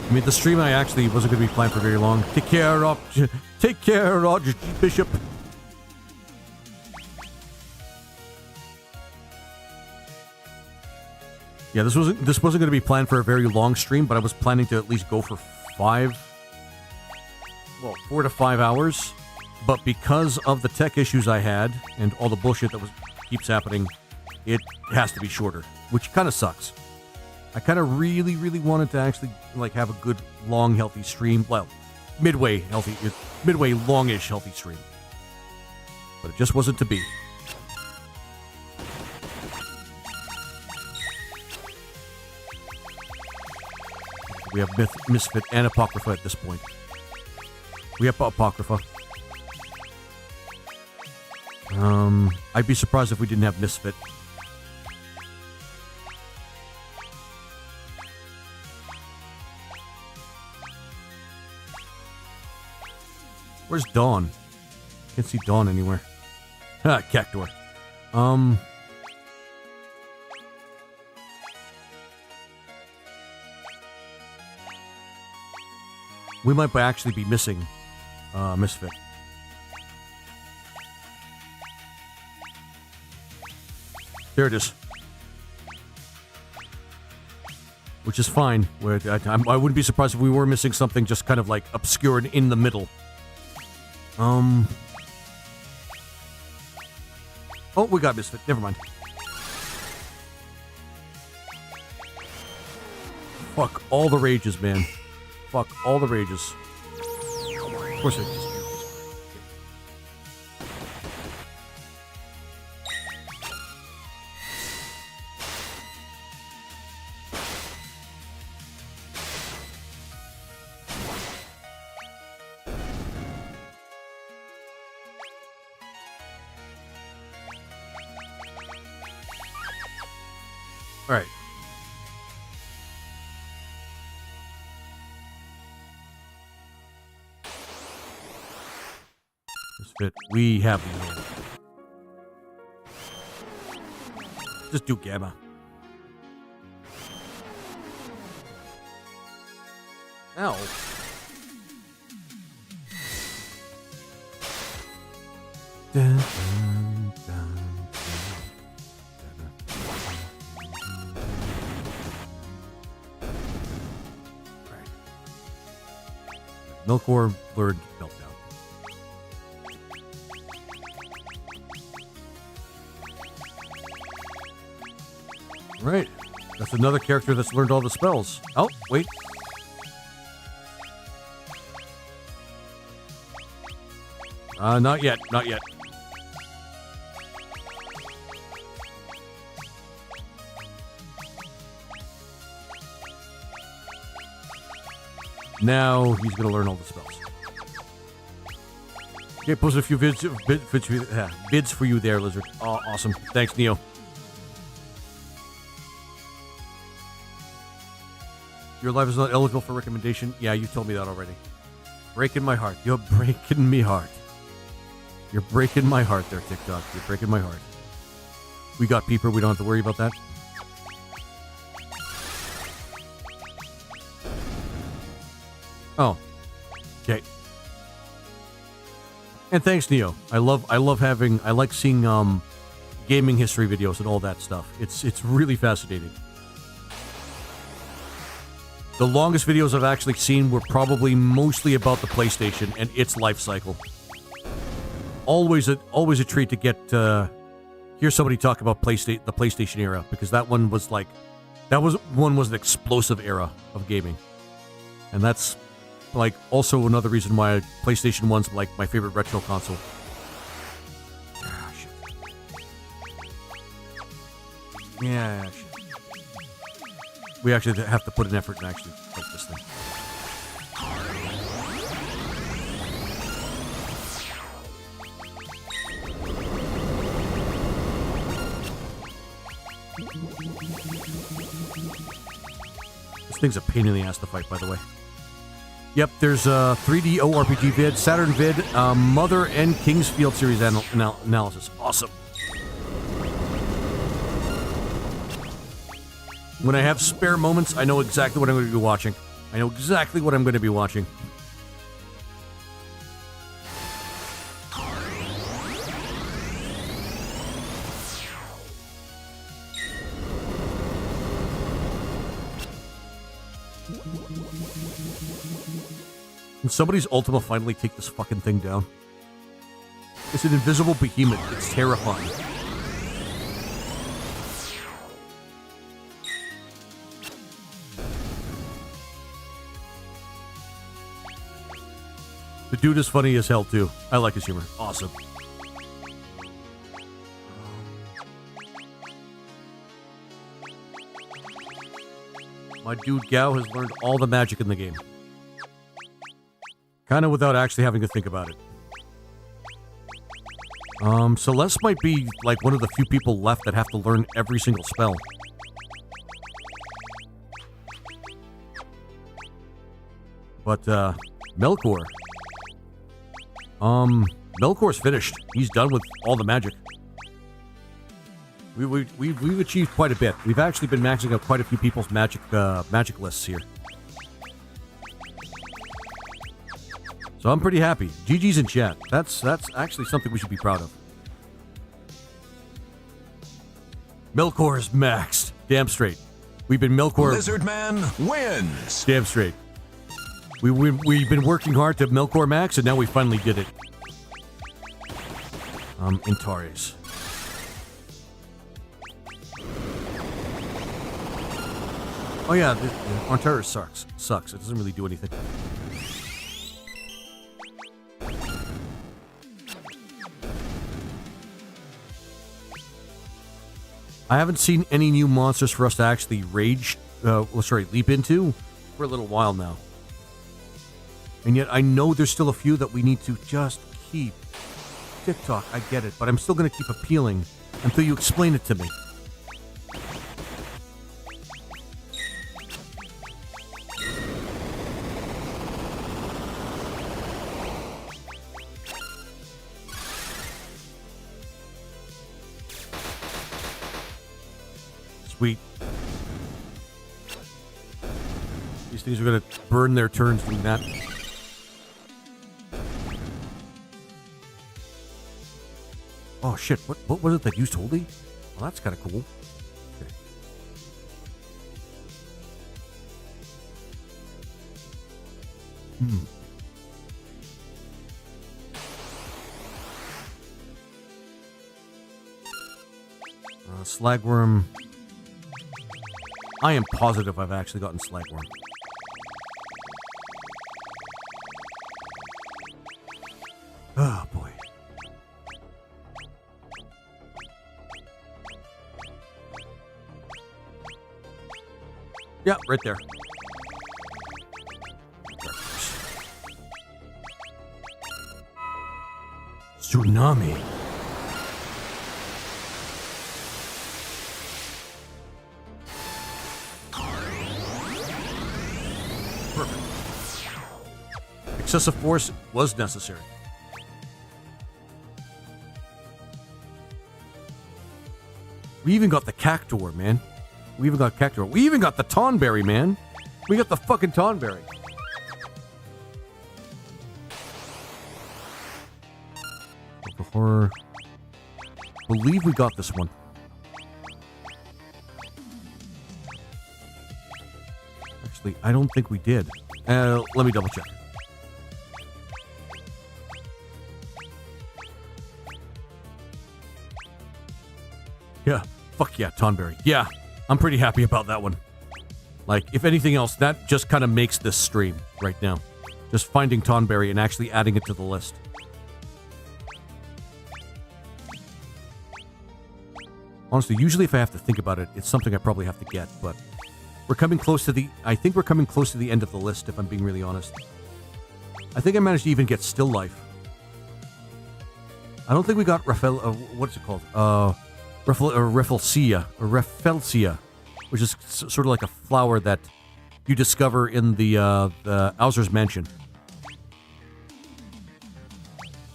Speaker 1: I mean, the stream I actually wasn't going to be planned for very long. Take care, Roger Bishop. Yeah, this wasn't going to be planned for a very long stream, but I was planning to at least go for 4 to 5 hours. But because of the tech issues I had and all the bullshit that keeps happening, it has to be shorter, which kind of sucks. I kind of really, really wanted to actually have a good, long, healthy stream. Well, midway longish healthy stream, but it just wasn't to be. We have Misfit and Apocrypha at this point. We have Apocrypha. I'd be surprised if we didn't have Misfit. Where's Dawn? Can't see Dawn anywhere. Ah, Cactor. We might actually be missing Misfit. There it is. Which is fine. I wouldn't be surprised if we were missing something just kind of obscure and in the middle. Oh, we got Misfit. Never mind. Fuck all the rages, man. Fuck all the rages. course I just... All right. This fit. We have the hand. Just do Gamma. Ow. Dun, dun, dun. Milkor lured Meltdown. Right. That's another character that's learned all the spells. Oh, wait. Not yet. Not yet. Now he's going to learn all the spells. Okay, posted a few bids for you there, Lizard. Oh, awesome. Thanks, Neo. Your life is not eligible for recommendation. Yeah, you told me that already. Breaking my heart. You're breaking me heart. You're breaking my heart there, TikTok. You're breaking my heart. We got Peeper. We don't have to worry about that. Oh. Okay. And thanks, Neo. I like seeing gaming history videos and all that stuff. It's really fascinating. The longest videos I've actually seen were probably mostly about the PlayStation and its life cycle. Always a treat to get hear somebody talk about the PlayStation era, because that one was an explosive era of gaming. And that's like also another reason why PlayStation 1's like my favorite retro console. Ah, shit. Yeah, shit. We actually have to put an effort in actually fight this thing. This thing's a pain in the ass to fight, by the way. Yep, there's a 3D ORPG vid, Saturn vid, Mother and Kingsfield series analysis. Awesome. When I have spare moments, I know exactly what I'm going to be watching. Can somebody's Ultima finally take this fucking thing down? It's an invisible behemoth. It's terrifying. The dude is funny as hell, too. I like his humor. Awesome. My dude Gao has learned all the magic in the game. Kind of without actually having to think about it. Celeste might be like one of the few people left that have to learn every single spell. But, Melkor. Melkor's finished. He's done with all the magic. We've achieved quite a bit. We've actually been maxing out quite a few people's magic lists here. So I'm pretty happy. GG's in chat. That's actually something we should be proud of. Melkor is maxed. Damn straight. We've been Melkor.
Speaker 11: Lizardman wins.
Speaker 1: Damn straight. We've been working hard to Melkor max, and now we finally did it. Antares. Oh yeah, Antares sucks. It doesn't really do anything. I haven't seen any new monsters for us to actually leap into for a little while now. And yet I know there's still a few that we need to just keep. TikTok, I get it, but I'm still going to keep appealing until you explain it to me. Sweet. These things are going to burn their turns doing that. Oh shit, what was it that used holy? Well, that's kind of cool. Okay. Slagworm. I am positive I've actually gotten Slagworm. Oh boy. Yeah, right there. Tsunami. Perfect. Excessive force was necessary. We even got the Cactuar, man. We even got Cactuar. We even got the Tonberry, man. We got the fucking Tonberry. Horror. Believe we got this one. Actually, I don't think we did. Let me double check. Yeah. Fuck yeah, Tonberry. Yeah. I'm pretty happy about that one. Like, if anything else, that just kind of makes this stream right now. Just finding Tonberry and actually adding it to the list. Honestly, usually if I have to think about it, it's something I probably have to get, but we're coming close to the... I think we're coming close to the end of the list, if I'm being really honest. I think I managed to even get Still Life. I don't think we got what's it called? Rafflesia, which is sort of like a flower that you discover in the Owser's Mansion.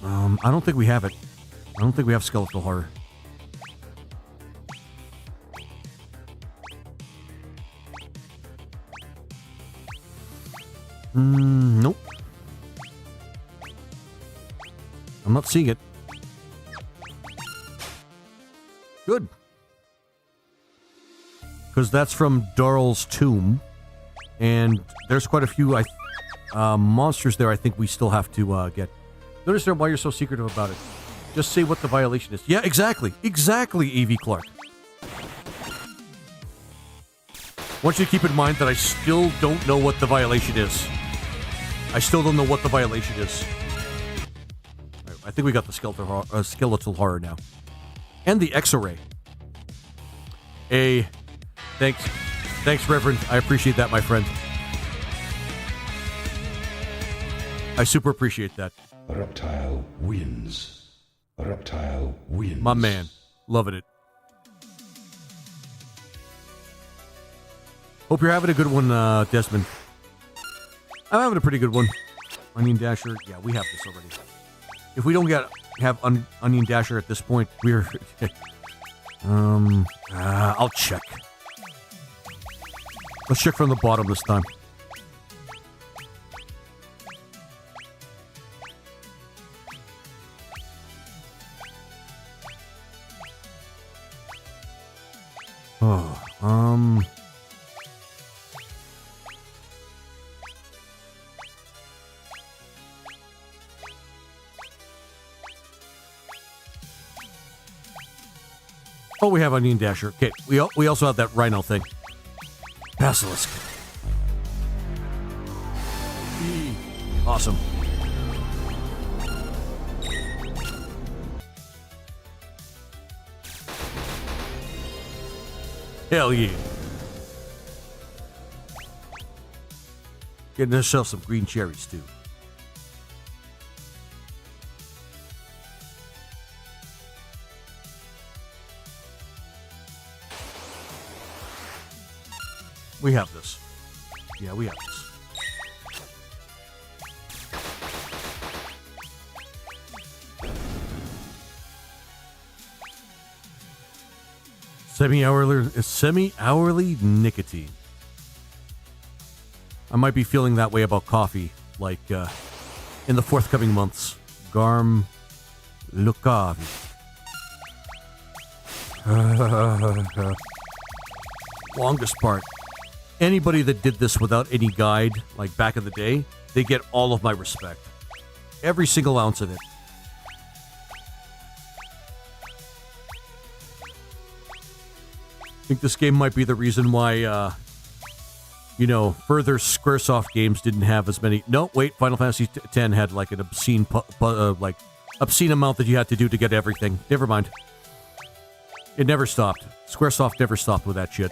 Speaker 1: I don't think we have it. I don't think we have Skeletal Horror. Nope. I'm not seeing it. Good. Because that's from Darl's Tomb. And there's quite a few monsters there I think we still have to get. Don't understand why you're so secretive about it. Just say what the violation is. Yeah, exactly. Exactly, A.V. Clark. I want you to keep in mind that I still don't know what the violation is. I still don't know what the violation is. Right, I think we got the skeletal horror now. And the X-ray. Thanks. Thanks, Reverend. I appreciate that, my friend. I super appreciate that.
Speaker 5: A reptile wins. A reptile wins.
Speaker 1: My man. Loving it. Hope you're having a good one, Desmond. I'm having a pretty good one. Onion Dasher. Yeah, we have this already. If we don't have Onion Dasher at this point, we're... I'll check. Let's check from the bottom this time. Oh, we have Onion Dasher. Okay, we also have that Rhino thing. Basilisk. Awesome. Hell yeah. Getting herself some green cherries, too. We have this. Yeah, we have this. Semi-hourly nicotine. I might be feeling that way about coffee, like in the forthcoming months. Garm Lukavi. Longest part. Anybody that did this without any guide, like back in the day, they get all of my respect. Every single ounce of it. I think this game might be the reason why, further Squaresoft games didn't have as many. No, wait, Final Fantasy X had like an obscene, obscene amount that you had to do to get everything. Never mind. It never stopped. Squaresoft never stopped with that shit.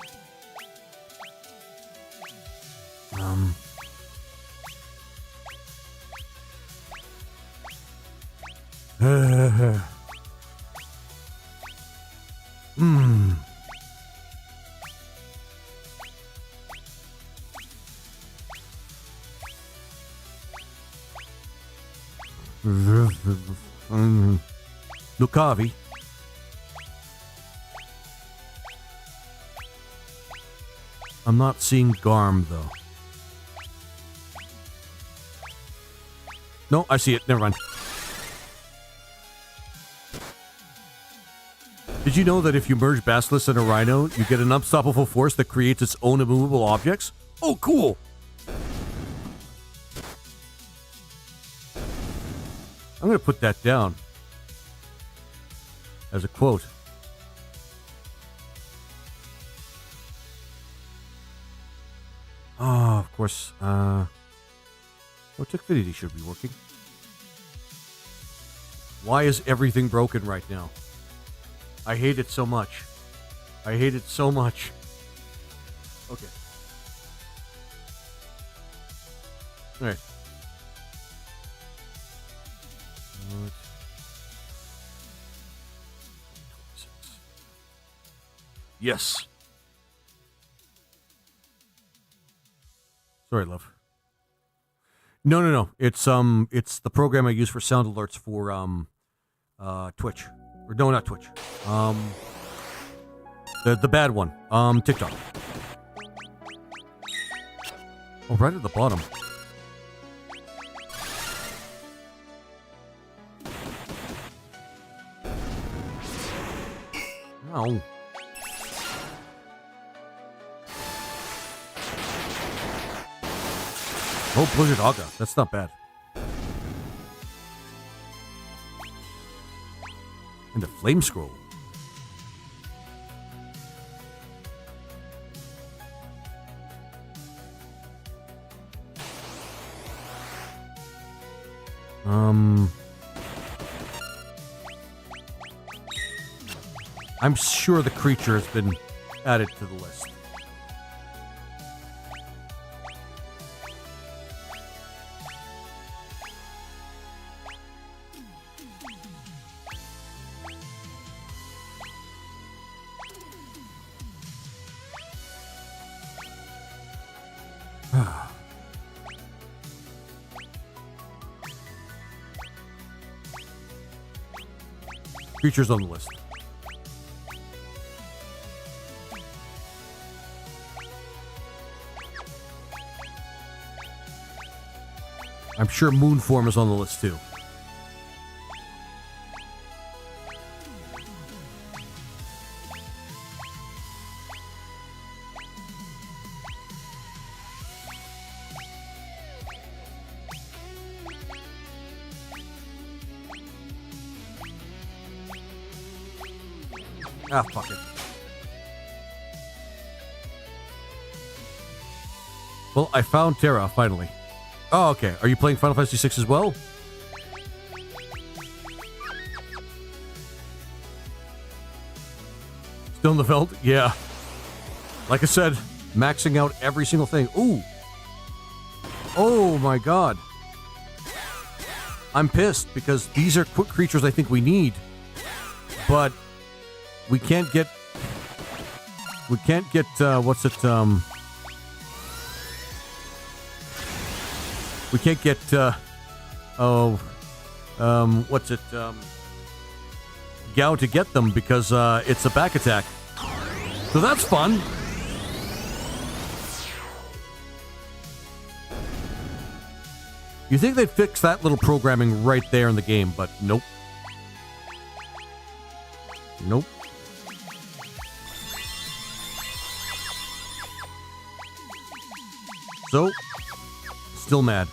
Speaker 1: Lukavi. I'm not seeing Garm, though. No, I see it. Never mind. Did you know that if you merge Basilisk and a Rhino, you get an unstoppable force that creates its own immovable objects? Oh, cool! I'm going to put that down as a quote. Oh, of course. What Techfinity should be working? Why is everything broken right now? I hate it so much. I hate it so much. Okay. All right. Yes. Sorry, love. No. It's the program I use for sound alerts for Twitch. Or no, not Twitch. The bad one. TikTok. Oh, right at the bottom. Ow. Oh, Blizzard Aga. That's not bad. And a flame scroll. I'm sure the creature has been added to the list. Creatures on the list. I'm sure Moonform is on the list too. Ah, fuck it. Well, I found Terra, finally. Oh, okay. Are you playing Final Fantasy VI as well? Still in the Veld? Yeah. Like I said, maxing out every single thing. Ooh. Oh my god. I'm pissed because these are quick creatures I think we need. But we can't get what's it we can't get what's it Gao to get them because it's a back attack. So that's fun. You think they'd fix that little programming right there in the game, but nope. Nope. So, still mad.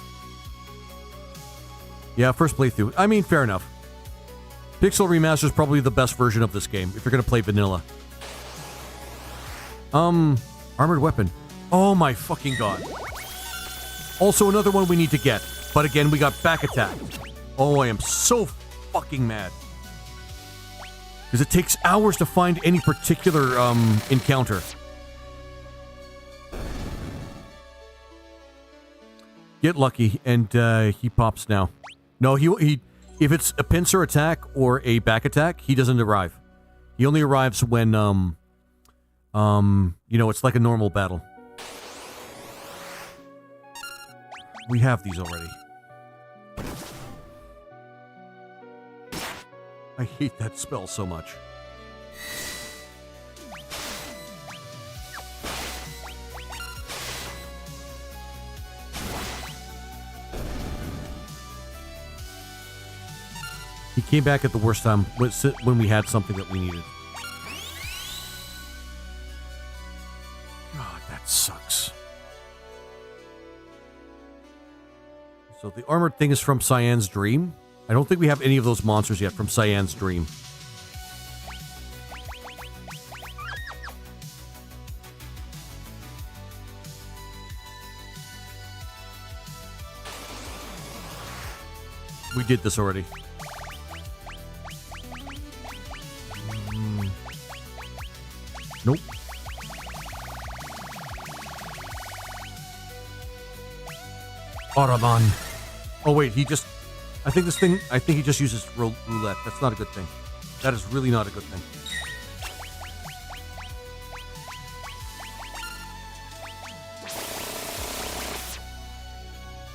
Speaker 1: Yeah, first playthrough. I mean, fair enough. Pixel Remaster is probably the best version of this game if you're going to play vanilla. Armored weapon. Oh my fucking god. Also another one we need to get. But again, we got back attack. Oh, I am so fucking mad. Because it takes hours to find any particular encounter. Get lucky, and he pops now. No, he if it's a pincer attack or a back attack, he doesn't arrive. He only arrives when you know, it's like a normal battle. We have these already. I hate that spell so much. He came back at the worst time when we had something that we needed. God, that sucks. So the armored thing is from Cyan's Dream. I don't think we have any of those monsters yet from Cyan's Dream. We did this already. Nope. Autobahn. Oh wait, he just... I think he just uses roulette. That's not a good thing. That is really not a good thing.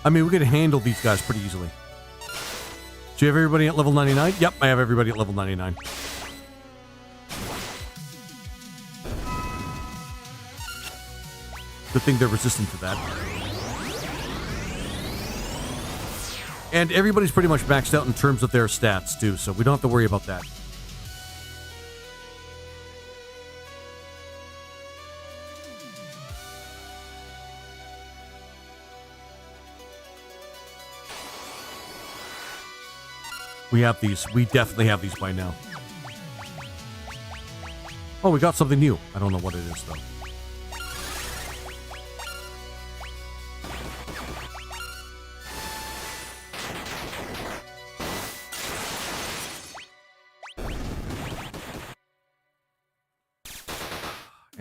Speaker 1: I mean, we can handle these guys pretty easily. Do you have everybody at level 99? Yep, I have everybody at level 99. Good thing they're resistant to that. And everybody's pretty much maxed out in terms of their stats, too, so we don't have to worry about that. We have these. We definitely have these by now. Oh, we got something new. I don't know what it is, though.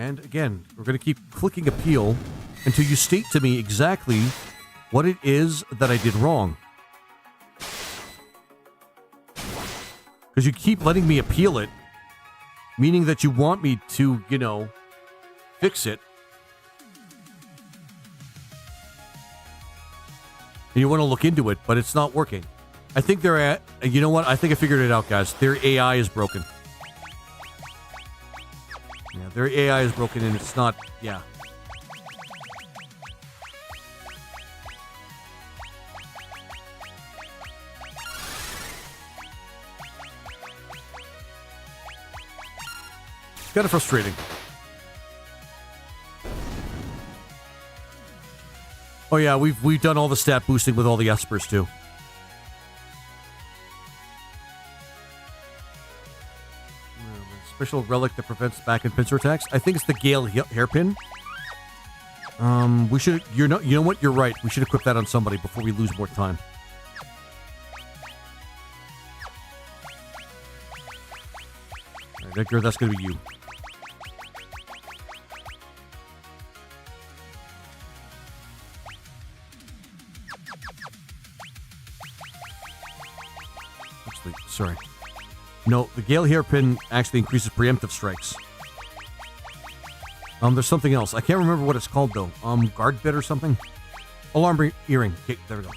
Speaker 1: And again, we're going to keep clicking appeal until you state to me exactly what it is that I did wrong. Because you keep letting me appeal it, meaning that you want me to, you know, fix it. And you want to look into it, but it's not working. I think they're at... You know what? I think I figured it out, guys. Their AI is broken. Yeah, their AI is broken and it's not... Yeah. It's kind of frustrating. Oh yeah, we've done all the stat boosting with all the espers too. Special relic that prevents back and pincer attacks. I think it's the Gale hairpin. We should. You know what? You're right. We should equip that on somebody before we lose more time. All right, Edgar, that's gonna be you. sorry. No, the Gale Hairpin actually increases preemptive strikes. There's something else. I can't remember what it's called, though. Guard bit or something? Alarm earring. Okay, there we go.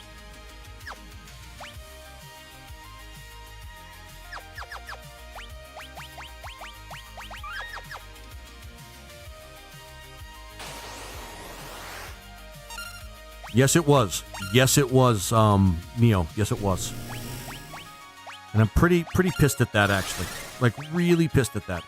Speaker 1: Yes, it was. Yes, it was, Neo. Yes, it was. And I'm pretty pissed at that, actually. Like, really pissed at that.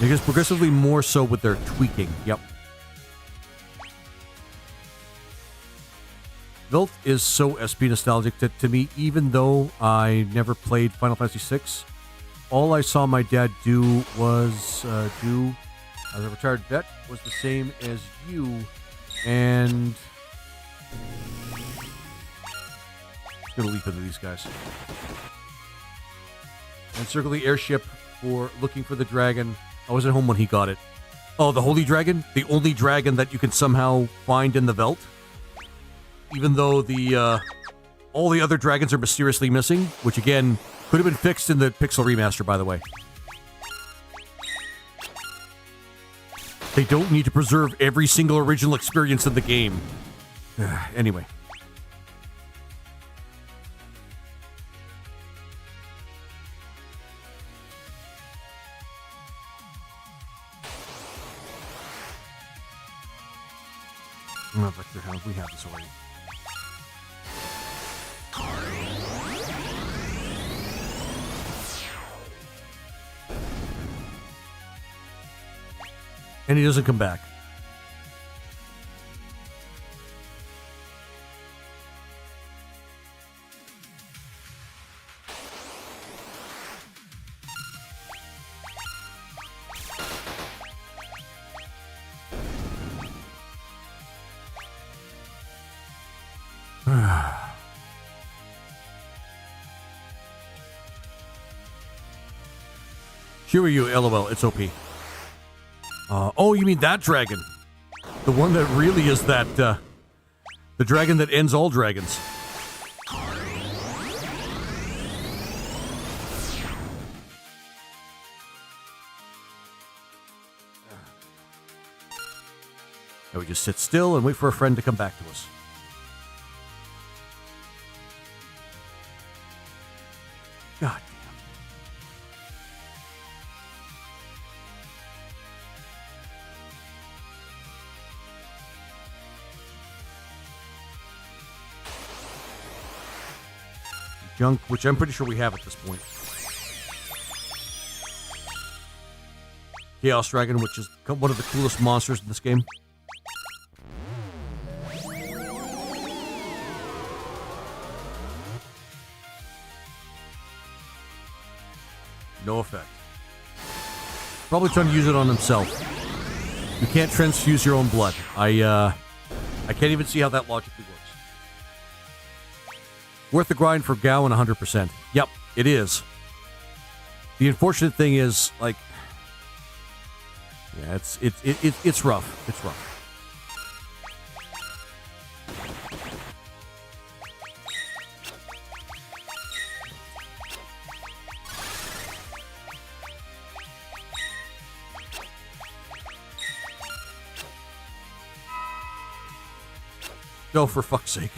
Speaker 1: It gets progressively more so with their tweaking. Yep. Velt is so SP nostalgic that to me, even though I never played Final Fantasy VI, all I saw my dad do was do as a retired vet was the same as you, and just gonna leap into these guys and circle the airship for looking for the dragon. I was at home when he got it. Oh, the Holy Dragon? The only dragon that you can somehow find in the Velt? Even though the all the other dragons are mysteriously missing, which again, could have been fixed in the Pixel Remaster, by the way. They don't need to preserve every single original experience in the game. Anyway. Oh, Vector Hound, we have this already. And he doesn't come back. Shiryu, LOL, it's OP. Oh, you mean that dragon? The one that really is that, the dragon that ends all dragons. Now we just sit still and wait for a friend to come back to us. God. Junk, which I'm pretty sure we have at this point. Chaos Dragon, which is one of the coolest monsters in this game. No effect. Probably trying to use it on himself. You can't transfuse your own blood. I can't even see how that logically works. Worth the grind for Gowan 100%. Yep, it is. The unfortunate thing is, like, yeah, it's rough. It's rough. Go, for fuck's sake.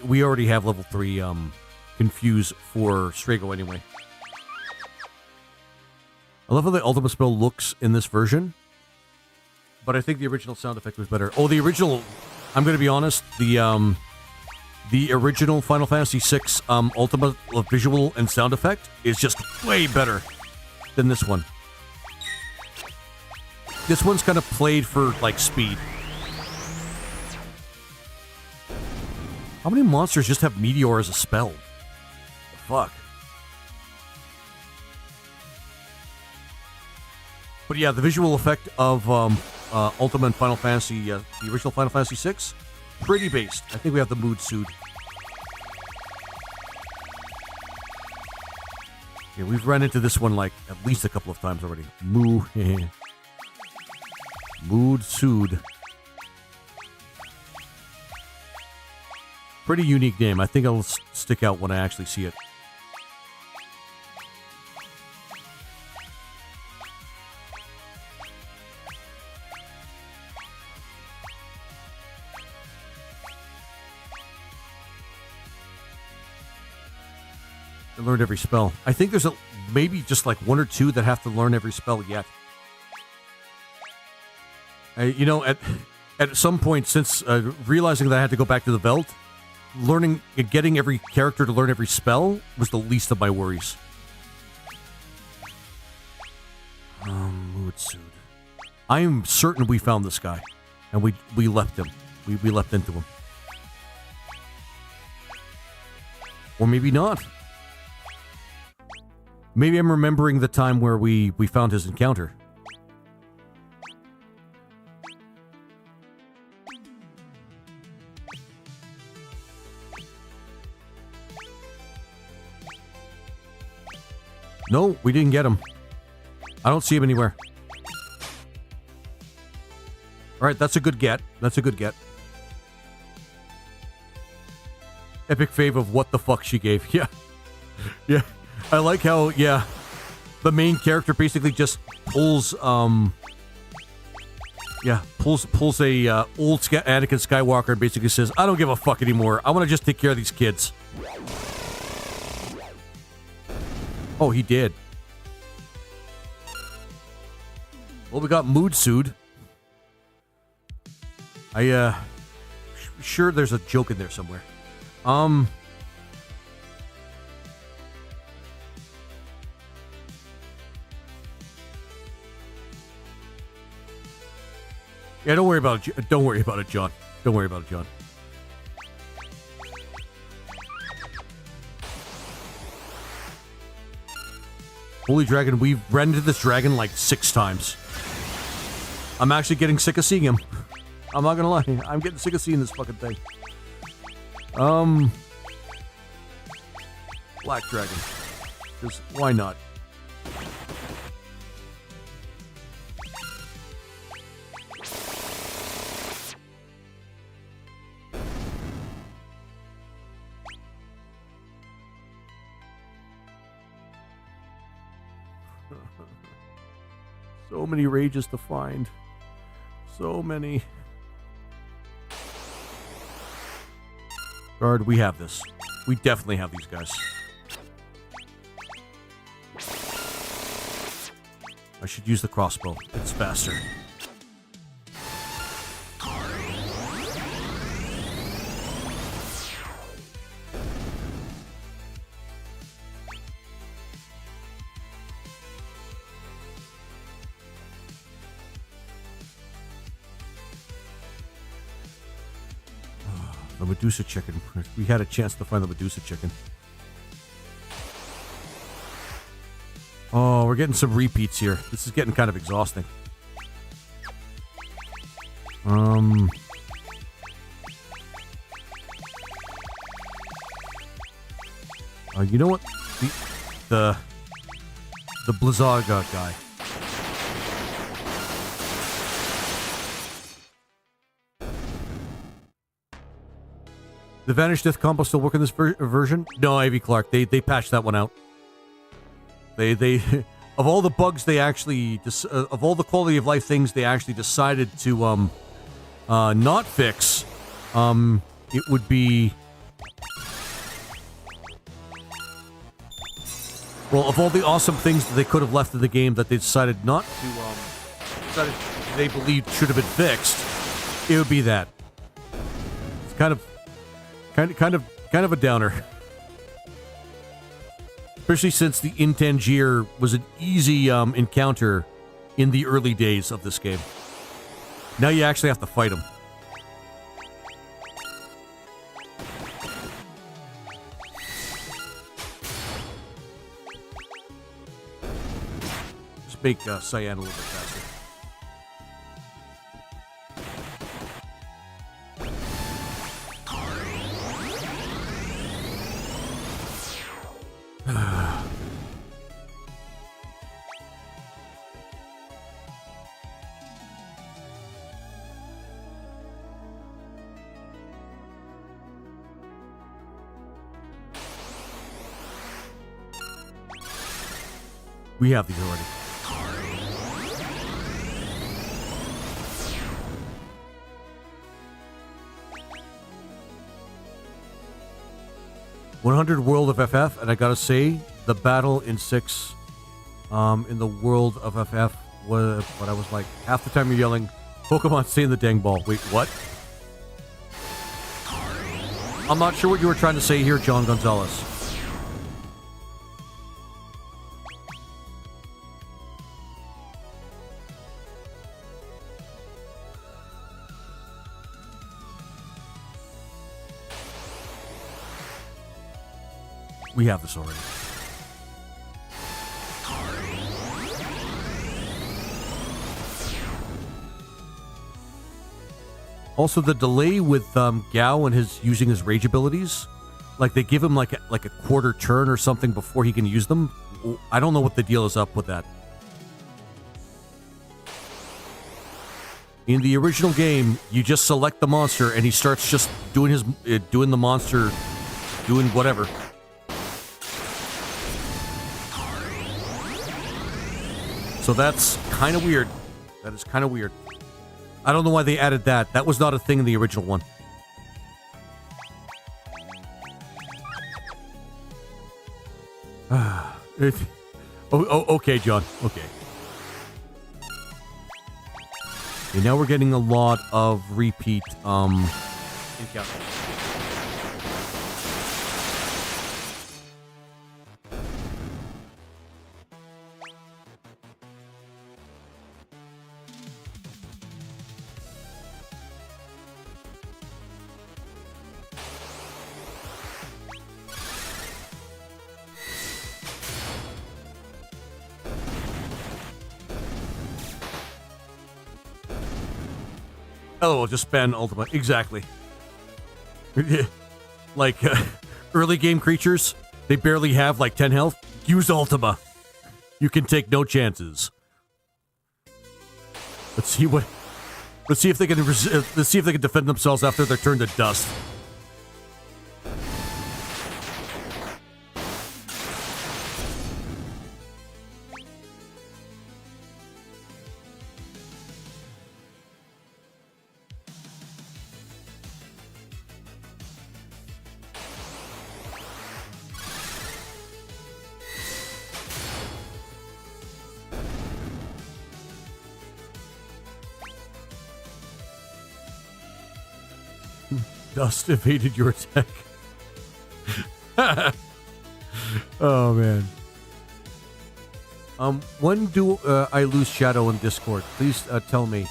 Speaker 1: We already have level 3 Confuse for Strago anyway. I love how the ultimate spell looks in this version, but I think the original sound effect was better. Oh, the original, I'm going to be honest, the original Final Fantasy VI ultimate visual and sound effect is just way better than this one. This one's kind of played for, like, speed. How many monsters just have Meteor as a spell? The fuck? But yeah, the visual effect of Ultima and Final Fantasy, the original Final Fantasy VI, pretty based. I think we have the mood suit. Yeah, we've run into this one like at least a couple of times already. Mood Sood. Pretty unique name. I think it'll stick out when I actually see it. I learned every spell. I think there's maybe just like one or two that have to learn every spell yet. You know, at some point since realizing that I had to go back to the Veld, getting every character to learn every spell was the least of my worries. Mood. I am certain we found this guy, and we left him. We leapt into him, or maybe not. Maybe I'm remembering the time where we found his encounter. No, we didn't get him. I don't see him anywhere. Alright, that's a good get. That's a good get. Epic fave of what the fuck she gave. Yeah. Yeah. I like how, yeah, the main character basically just pulls pulls a old Anakin Skywalker and basically says, I don't give a fuck anymore. I want to just take care of these kids. Oh, he did. Well, we got Mood Sood. Sure there's a joke in there somewhere. Yeah, don't worry about it. Don't worry about it, John. Don't worry about it, John. Holy Dragon, we've ran into this dragon like 6 times. I'm actually getting sick of seeing him. I'm not gonna lie. I'm getting sick of seeing this fucking thing. Black Dragon. Because why not? So many rages to find. So many. Guard, we have this. We definitely have these guys. I should use the crossbow. It's faster. The Medusa chicken. We had a chance to find the Medusa chicken. Oh, we're getting some repeats here. This is getting kind of exhausting. You know what? The Blizzaga guy. The Vanished Death combo still work in this version? No, Ivy Clark. They patched that one out. They of all the bugs they actually of all the quality of life things they actually decided to not fix, it would be, well, of all the awesome things that they could have left in the game that they decided not to decided they believed should have been fixed, it would be that. It's kind of a downer. Especially since the Intangier was an easy encounter in the early days of this game. Now you actually have to fight him. make Cyan a little bit faster. We have these already. $100 World of FF, and I gotta say, the battle in 6, in the World of FF was what I was like. Half the time you're yelling, Pokemon stay in the dang ball. Wait, what? I'm not sure what you were trying to say here, John Gonzalez. We have this already. Also, the delay with Gao and his using his rage abilities, like they give him like a quarter turn or something before he can use them. I don't know what the deal is up with that. In the original game, you just select the monster and he starts just doing his doing the monster, doing whatever. So that's kind of weird. That is kind of weird. I don't know why they added that. That was not a thing in the original one. Okay, John. Okay. Okay, now we're getting a lot of repeat encounters. Oh, just spend Ultima. Exactly. Like, early game creatures, they barely have like 10 health. Use Ultima. You can take no chances. Let's see if they can let's see if they can defend themselves after they're turned to dust. Dust evaded your attack. Oh man. When do I lose Shadow in Discord? Please tell me.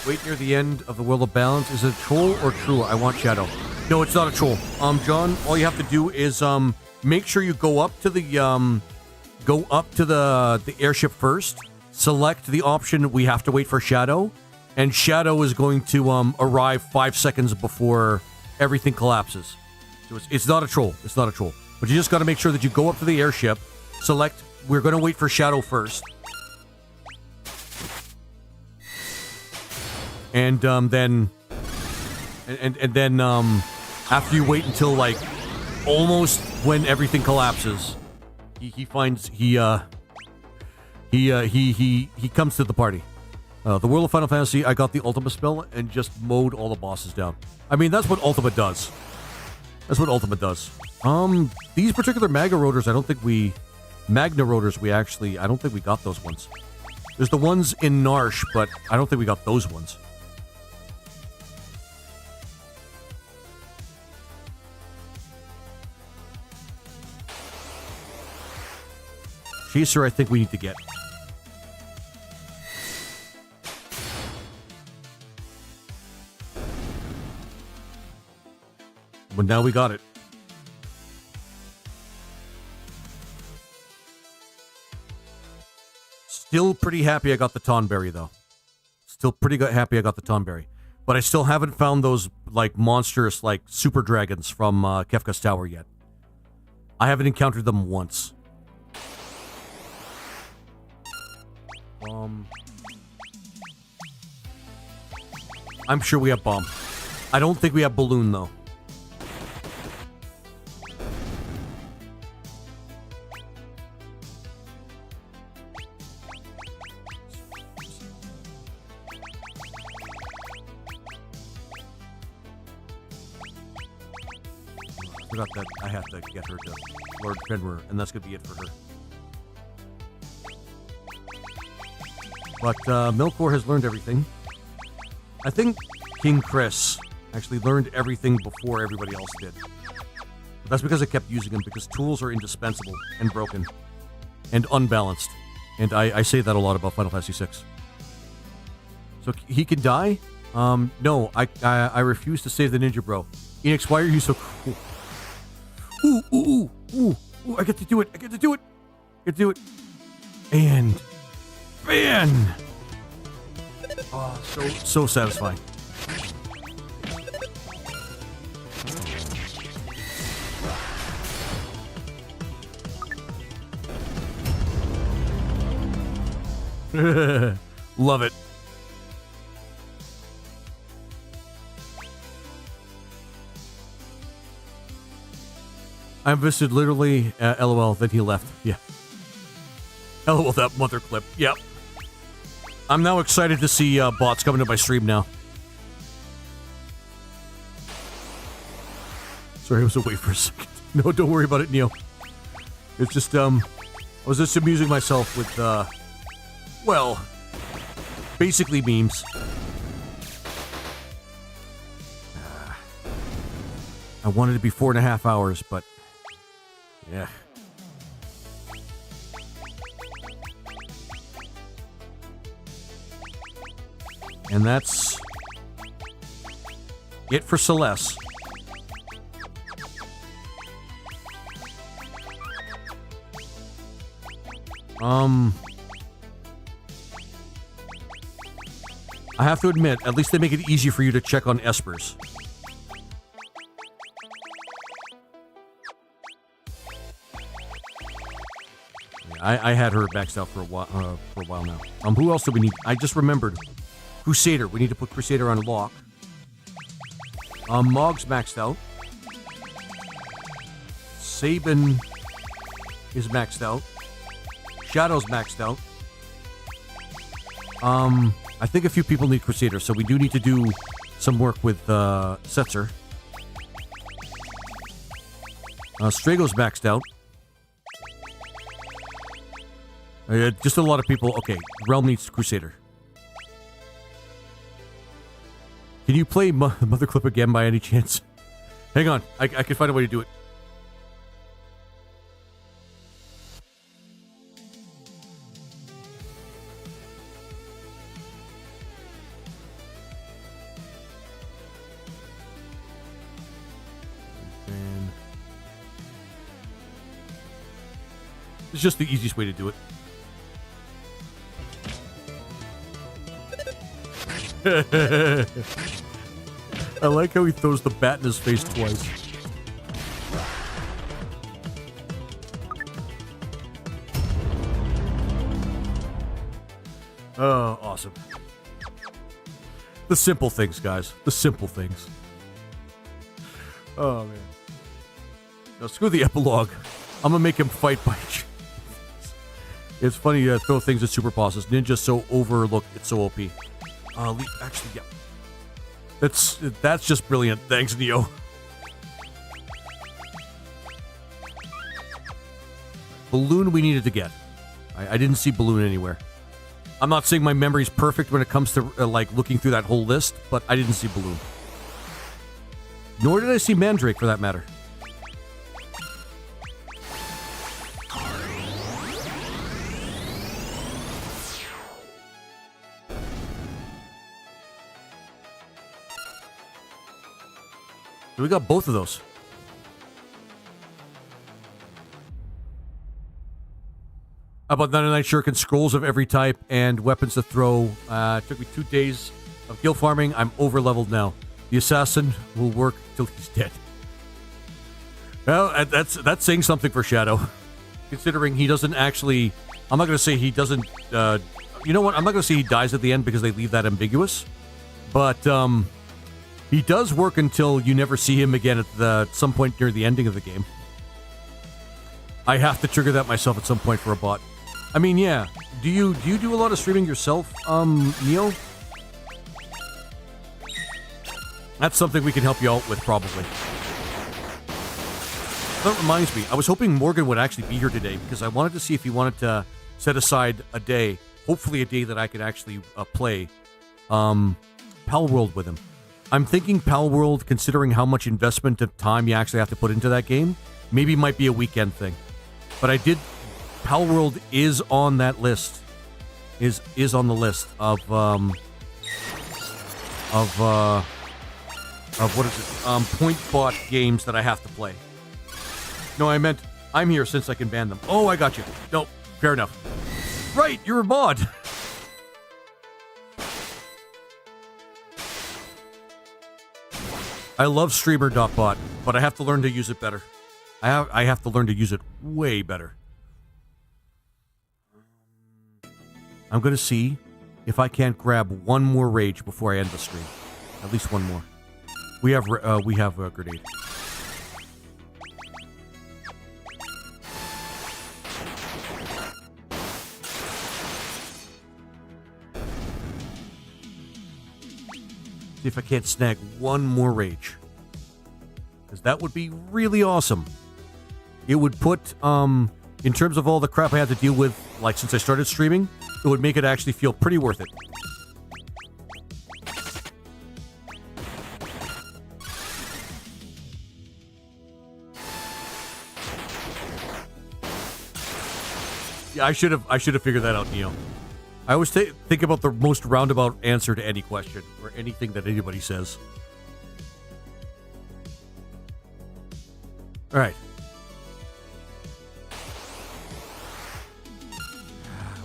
Speaker 1: Wait near the end of the World of Balance. Is it a troll or true? I want Shadow. No, it's not a troll. John, all you have to do is make sure you go up to the airship first. Select the option we have to wait for Shadow. And Shadow is going to arrive 5 seconds before everything collapses. So it's not a troll. It's not a troll. But you just got to make sure that you go up to the airship, select, we're going to wait for Shadow first. And then after you wait until like almost when everything collapses, he comes to the party. The World of Final Fantasy, I got the Ultima spell and just mowed all the bosses down. I mean, that's what Ultima does. That's what Ultima does. These particular Magna Rotors, I don't think we got those ones. There's the ones in Narsh, but I don't think we got those ones. Chaser, I think we need to get. But now we got it. pretty happy I got the Tonberry, though. Still pretty happy I got the Tonberry. But I still haven't found those, like, monstrous, like, super dragons from Kefka's Tower yet. I haven't encountered them once. I'm sure we have bomb. I don't think we have balloon, though. I forgot that I have to get her to Lord Fenrir, and that's going to be it for her. But Milkor has learned everything. I think King Chris actually learned everything before everybody else did. But that's because I kept using them, because tools are indispensable and broken and unbalanced. And I say that a lot about Final Fantasy VI. So he can die? No, I refuse to save the Ninja Bro. Enix, why are you so cool? Ooh, I get to do it. I get to do it. And ban! Oh, so satisfying. Love it. I visited literally LOL, then he left. Yeah. LOL, that mother clip. Yep. I'm now excited to see bots coming to my stream now. Sorry, I was away for a second. No, don't worry about it, Neo. It's just, I was just amusing myself with, well, basically memes. I wanted it to be 4.5 hours, but yeah. And that's it for Celeste. I have to admit, at least they make it easy for you to check on espers. I had her maxed out for a while now. Who else do we need? I just remembered. Crusader. We need to put Crusader on lock. Mog's maxed out. Sabin is maxed out. Shadow's maxed out. I think a few people need Crusader, so we do need to do some work with Setzer. Strago's maxed out. Just a lot of people. Okay, Realm needs Crusader. Can you play Mother Clip again by any chance? Hang on, I can find a way to do it. And it's just the easiest way to do it. I like how he throws the bat in his face twice. Oh, awesome. The simple things, guys. The simple things. Oh, man. Now, screw the epilogue. I'm gonna make him fight by... It's funny to throw things at super bosses. Ninja's so overlooked, it's so OP. Actually, yeah. That's just brilliant. Thanks, Neo. Balloon we needed to get. I didn't see Balloon anywhere. I'm not saying my memory's perfect when it comes to, like, looking through that whole list, but I didn't see Balloon. Nor did I see Mandrake, for that matter. So we got both of those. About 99 shuriken, scrolls of every type, and weapons to throw. Took me 2 days of guild farming. I'm over leveled now. The assassin will work till he's dead. Well, that's saying something for Shadow, considering he doesn't actually. I'm not going to say he doesn't. You know what? I'm not going to say he dies at the end because they leave that ambiguous. But he does work until you never see him again at some point near the ending of the game. I have to trigger that myself at some point for a bot. I mean, yeah. Do you do a lot of streaming yourself, Neo? That's something we can help you out with, probably. That reminds me, I was hoping Morgan would actually be here today because I wanted to see if he wanted to set aside a day, hopefully a day that I could actually play Pal World with him. I'm thinking Pal World, considering how much investment of time you actually have to put into that game, maybe might be a weekend thing. But Pal World is on that list. Is on the list of what is it? Point bot games that I have to play. No, I meant I'm here since I can ban them. Oh, I got you. No, fair enough. Right, you're a mod. I love streamer.bot, but I have to learn to use it better. I have to learn to use it way better. I'm going to see if I can't grab one more rage before I end the stream. At least one more. We have a grenade. See if I can't snag one more rage. Because that would be really awesome. It would put, in terms of all the crap I had to deal with, like since I started streaming, it would make it actually feel pretty worth it. Yeah, I should have figured that out, Neo. I always think about the most roundabout answer to any question or anything that anybody says. All right.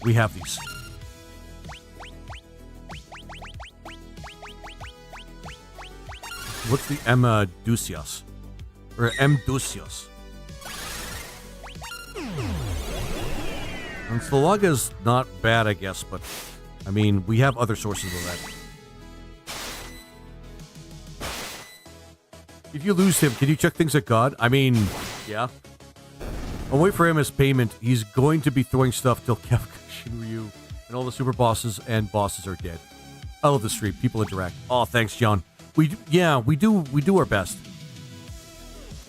Speaker 1: We have these. What's the Dusios? Or Dusios? And Slalaga not bad, I guess, but I mean, we have other sources of that. If you lose him, can you check things at God? I mean, yeah. I'll wait for him as payment. He's going to be throwing stuff till Kefka, Shinryu, and all the super bosses and bosses are dead. I love the stream. People interact. Oh, thanks, John. We do our best.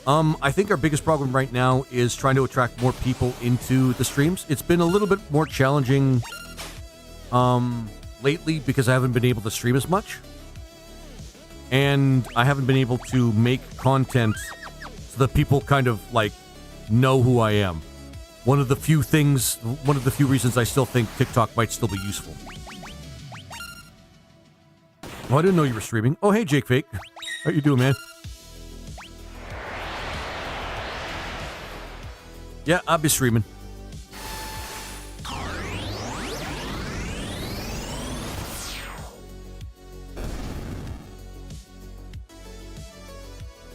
Speaker 1: I think our biggest problem right now is trying to attract more people into the streams. It's been a little bit more challenging lately because I haven't been able to stream as much. And I haven't been able to make content so that people kind of like know who I am. One of the few reasons I still think TikTok might still be useful. Oh, I didn't know you were streaming. Oh, hey, Jake Fake. How you doing, man? Yeah, I'll be streaming. I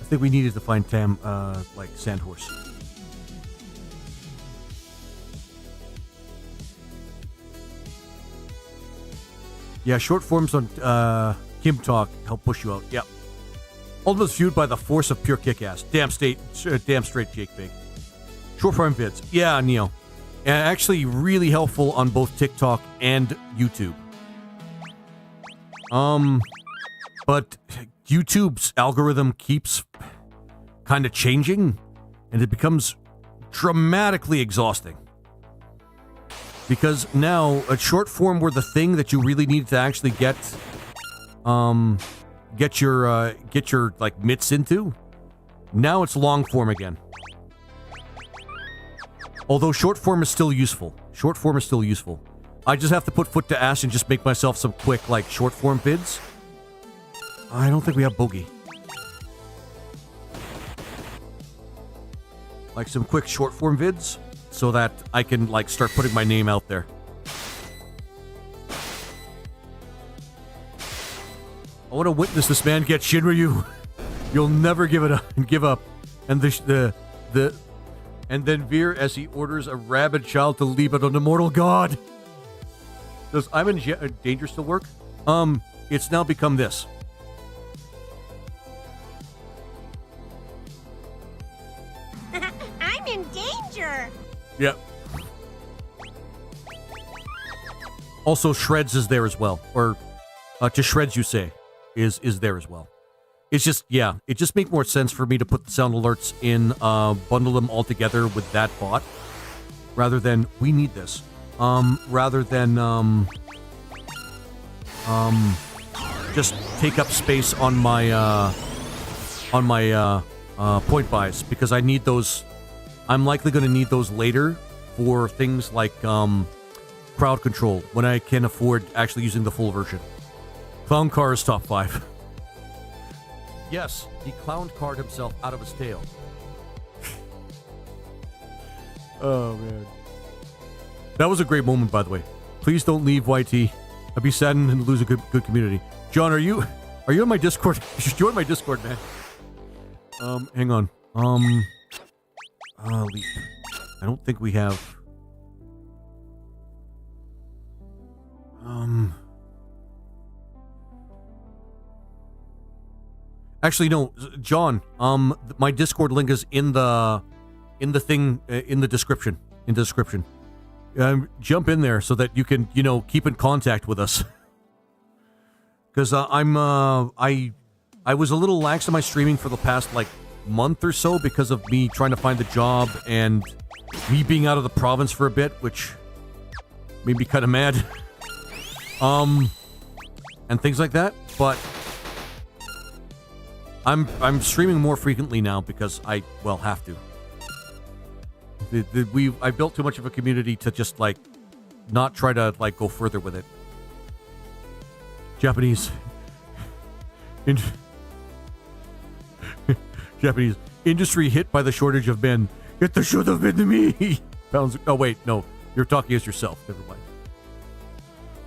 Speaker 1: think we needed to find like Sandhorse. Yeah, short forms on Kim Talk help push you out. Yep. Ultimate's viewed by the force of pure kick-ass. Damn straight, Jake Big. Short form vids. Yeah, Neo. And actually really helpful on both TikTok and YouTube. But YouTube's algorithm keeps kind of changing, and it becomes dramatically exhausting. Because now a short form were the thing that you really needed to actually get your like mitts into. Now it's long form again. Although short form is still useful. Short form is still useful. I just have to put foot to ass and just make myself some quick like short form vids. I don't think we have bogey. Like some quick short form vids. so that I can, like, start putting my name out there. I want to witness this man get Shinryu. You'll never give up. And and then Veer as he orders a rabid child to leap at an immortal god. Does I'm in danger still work? It's now become this.
Speaker 12: I'm in danger.
Speaker 1: Yep. Also, Shreds is there as well, or to Shreds you say is there as well. It's just, yeah, it just makes more sense for me to put the sound alerts in, bundle them all together with that bot, rather than, we need this, rather than, just take up space on my point buys, because I need those, I'm likely going to need those later for things like, crowd control, when I can afford actually using the full version. Clown Car is top 5. Yes, he clown carred himself out of his tail. Oh, man. That was a great moment, by the way. Please don't leave, YT. I'd be saddened and lose a good community. John, are you on my Discord? You should join my Discord, man. Hang on. Leap. I don't think we have... Actually, no, John. My Discord link is in the thing in the description. Jump in there so that you can, keep in contact with us. Because I was a little lax in my streaming for the past month or so because of me trying to find a job and me being out of the province for a bit, which made me kind of mad. And things like that, but. I'm streaming more frequently now because I have to. I built too much of a community to just not try to go further with it. Japanese industry hit by the shortage of men. It should have been me. Oh wait, no, you're talking as yourself. Never mind.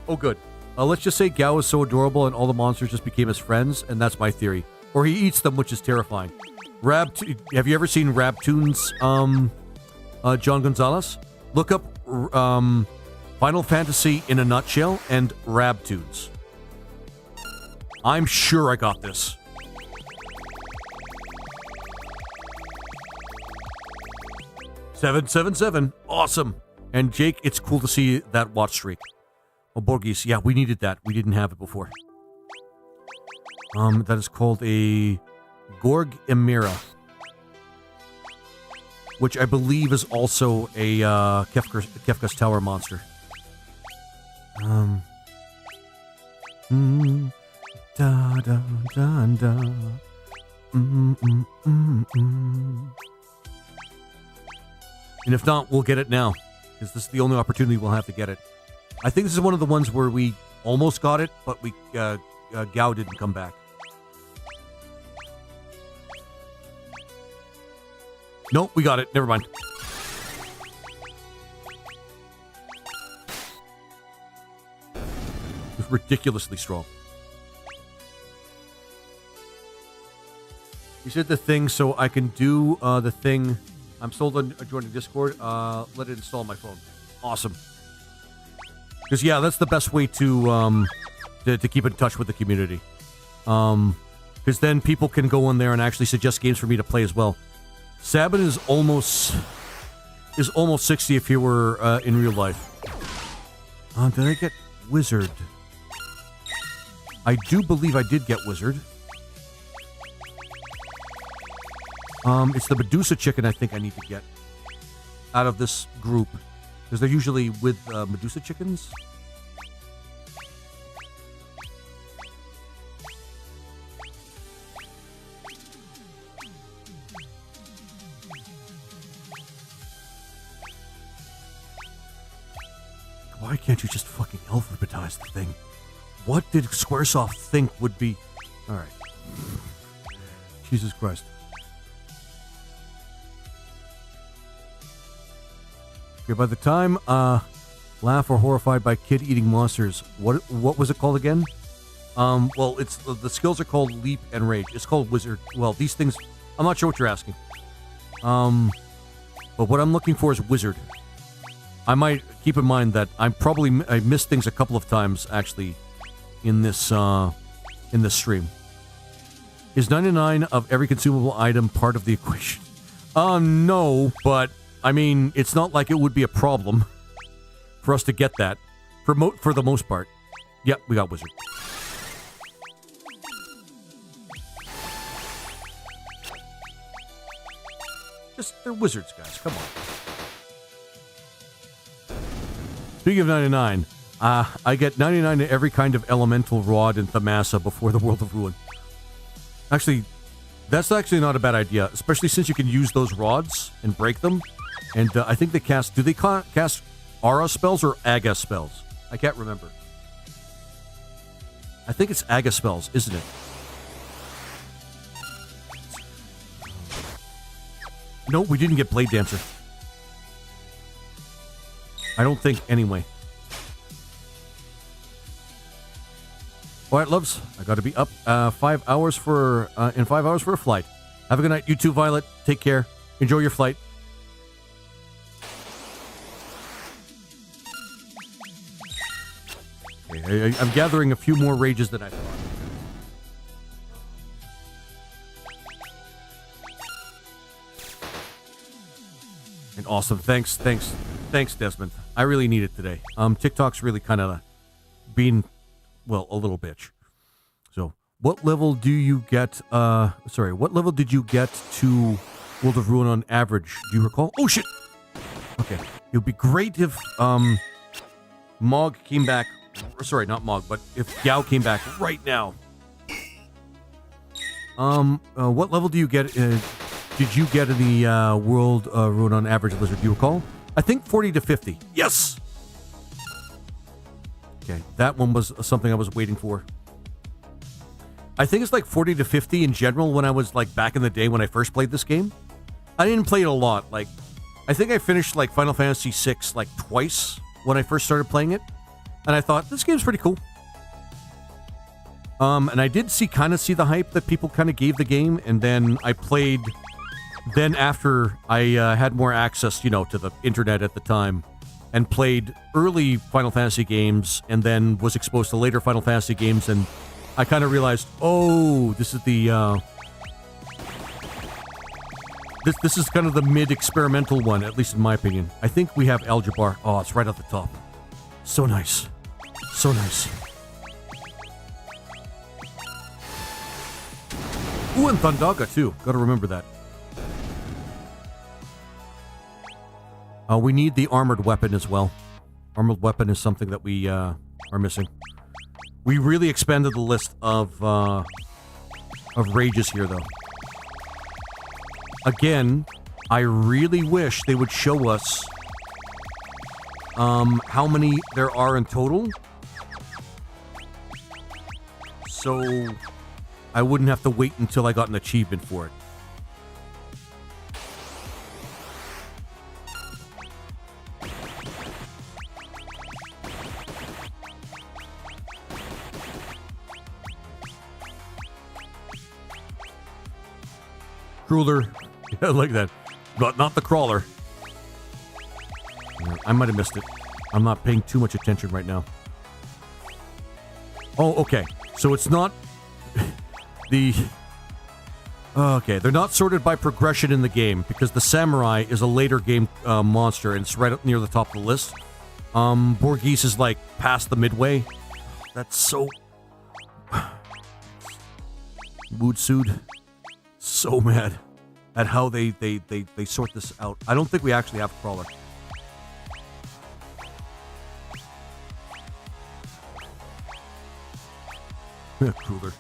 Speaker 1: Oh good. Let's just say Gao is so adorable and all the monsters just became his friends, and that's my theory. Or he eats them, which is terrifying. Have you ever seen Rabtoons, John Gonzalez? Look up Final Fantasy in a nutshell and Rabtoons. I'm sure I got this. $777. Awesome. And Jake, it's cool to see that watch streak. Oh, Borgis, yeah, we needed that. We didn't have it before. That is called a Gorg Emira, which I believe is also a Kefka's Tower monster. Da da da da. And if not, we'll get it now, because this is the only opportunity we'll have to get it. I think this is one of the ones where we almost got it, but we Gao didn't come back. Nope, we got it. Never mind. It's ridiculously strong. You said the thing, so I can do the thing. I'm sold on joining Discord. Let it install on my phone. Awesome. Because yeah, that's the best way to keep in touch with the community. Because then people can go in there and actually suggest games for me to play as well. Sabin is almost 60 if he were in real life. Did I get Wizard? I do believe I did get Wizard. It's the Medusa chicken I think I need to get out of this group. Because they're usually with Medusa chickens. Why can't you just fucking alphabetize the thing? What did Squaresoft think would be... Alright. Jesus Christ. Okay, by the time laugh or horrified by kid eating monsters. What was it called again? Well, it's the skills are called leap and rage. It's called wizard. Well, these things, I'm not sure what you're asking. But what I'm looking for is wizard. I might keep in mind that I missed things a couple of times actually in this stream. Is 99 of every consumable item part of the equation? No, but I mean, it's not like it would be a problem for us to get that for the most part. Yep, we got wizard. They're wizards, guys. Come on. Speaking of 99, I get 99 to every kind of elemental rod in Thamasa before the World of Ruin. Actually, that's actually not a bad idea, especially since you can use those rods and break them. And I think they cast... Do they cast aura spells or aga spells? I can't remember. I think it's aga spells, isn't it? No, we didn't get Blade Dancer. I don't think, anyway. Alright, loves. I gotta be up in 5 hours for a flight. Have a good night, you too, Violet. Take care. Enjoy your flight. Okay, I'm gathering a few more rages than I thought. And awesome. Thanks, Desmond. I really need it today. TikTok's really kind of been, well, a little bitch. So, what level do you get, what level did you get to World of Ruin on average? Do you recall? Oh, shit! Okay. It would be great if, Mog came back, sorry, not Mog, but if Gao came back right now. What level do you get, did you get in the World Ruin on average, Lizard? Do you recall? I think 40 to 50. Yes! Okay, that one was something I was waiting for. I think it's like 40 to 50 in general when I was like back in the day when I first played this game. I didn't play it a lot. Like, I think I finished like Final Fantasy VI like twice when I first started playing it. And I thought, this game's pretty cool. And I did kind of see the hype that people kind of gave the game. And then I played... Then after I had more access, to the internet at the time, and played early Final Fantasy games, and then was exposed to later Final Fantasy games, and I kind of realized, oh, this is the this is kind of the mid-experimental one, at least in my opinion. I think we have Algebra. Oh, it's right at the top. So nice. So nice. Ooh, and Thundaga, too. Gotta remember that. We need the armored weapon as well. Armored weapon is something that we are missing. We really expanded the list of rages here, though. Again, I really wish they would show us how many there are in total. So I wouldn't have to wait until I got an achievement for it. Crueler. Yeah, like that. But not the crawler. Yeah, I might have missed it. I'm not paying too much attention right now. Oh, okay. So it's not the... Okay, they're not sorted by progression in the game because the samurai is a later game monster and it's right up near the top of the list. Borghese is like past the midway. That's so... Mood-sued. So mad at how they sort this out. I don't think we actually have a crawler. Crueler.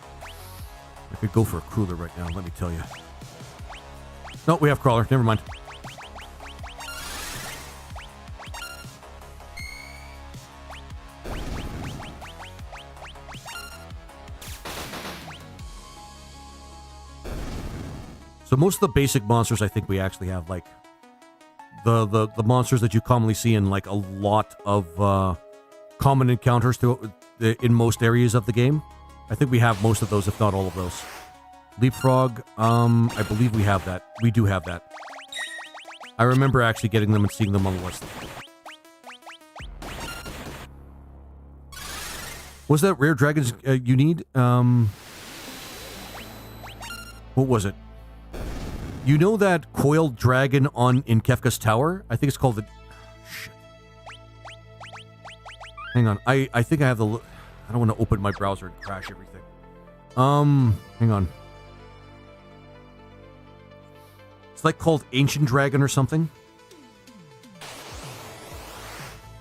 Speaker 1: I could go for a crueler right now, let me tell you. No, we have crawler. Never mind. So most of the basic monsters, I think we actually have, like, the monsters that you commonly see in like a lot of common encounters in most areas of the game. I think we have most of those, if not all of those. Leapfrog, I believe we have that. We do have that. I remember actually getting them and seeing them on the list. Was that rare dragons you need? What was it? You know that coiled dragon in Kefka's tower? I think it's called the... Shit. Hang on. I think I have the... I don't want to open my browser and crash everything. Hang on. It's like called Ancient Dragon or something.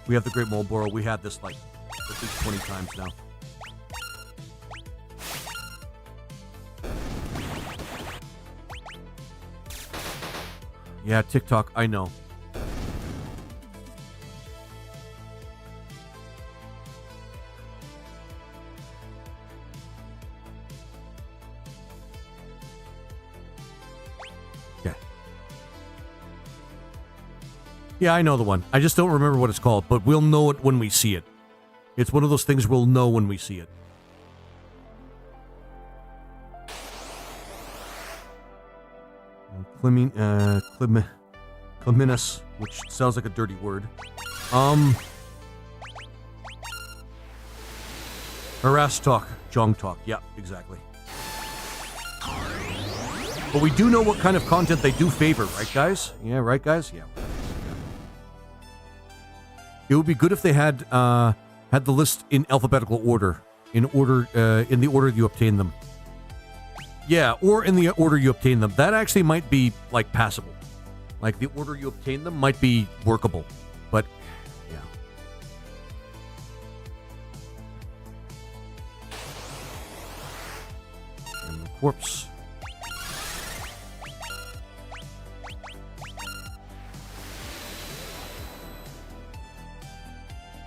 Speaker 1: We have the Great Marlborough. We had this like at least 20 times now. Yeah, TikTok, I know. Okay. Yeah, I know the one. I just don't remember what it's called, but we'll know it when we see it. It's one of those things we'll know when we see it. Cleminus, which sounds like a dirty word. Harass talk, Jong talk. Yeah, exactly. But we do know what kind of content they do favor, right, guys? Yeah, right, guys? Yeah. It would be good if they had had the list in alphabetical order, in the order you obtain them. Yeah, or in the order you obtain them. That actually might be, like, passable. Like, the order you obtain them might be workable. But, yeah. And the corpse.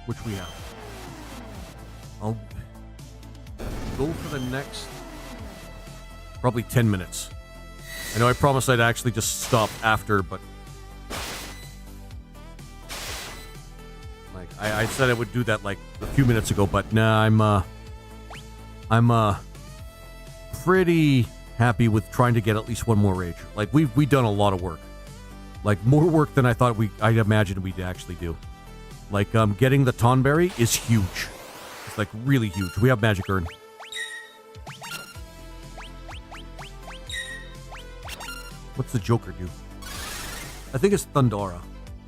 Speaker 1: Which we have. I'll go for the next... probably 10 minutes. I know I promised I'd actually just stop after, but... like, I said I would do that, like, a few minutes ago, but nah, I'm pretty happy with trying to get at least one more rage. Like, we've done a lot of work. Like, more work than I thought I'd imagined we'd actually do. Like, getting the Tonberry is huge. It's, like, really huge. We have Magic Urn. What's the Joker do? I think it's Thundara,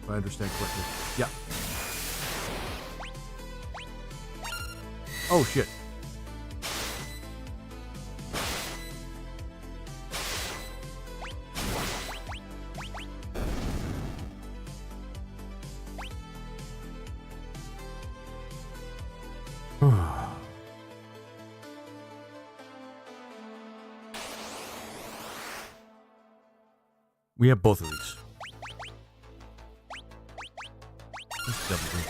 Speaker 1: if I understand correctly. Yeah. Oh, shit. We have both of these. Let's double them.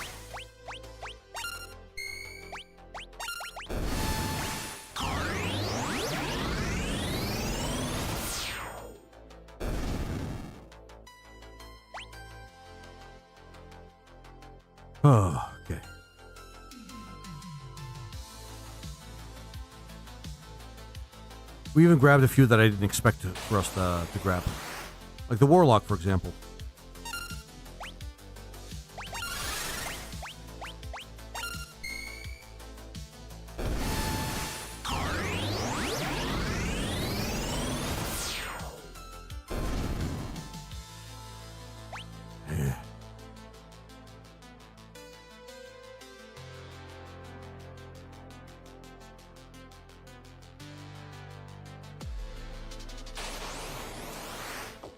Speaker 1: Oh, okay. We even grabbed a few that I didn't expect for us to grab. Like the Warlock, for example.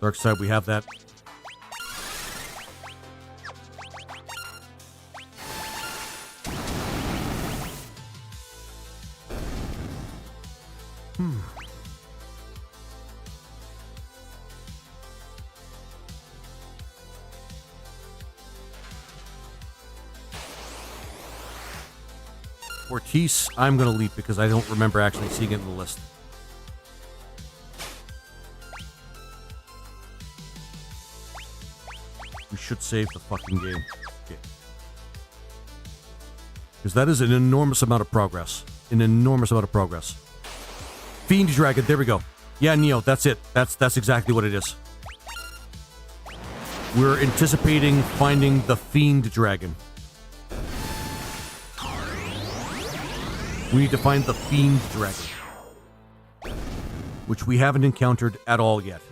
Speaker 1: Dark side, we have that. Ortiz, I'm going to leap because I don't remember actually seeing it in the list. should save the fucking game. Okay. Because that is an enormous amount of progress. An enormous amount of progress. Fiend Dragon, there we go. Yeah, Neo, that's it. That's exactly what it is. We're anticipating finding the Fiend Dragon. We need to find the Fiend Dragon. Which we haven't encountered at all yet.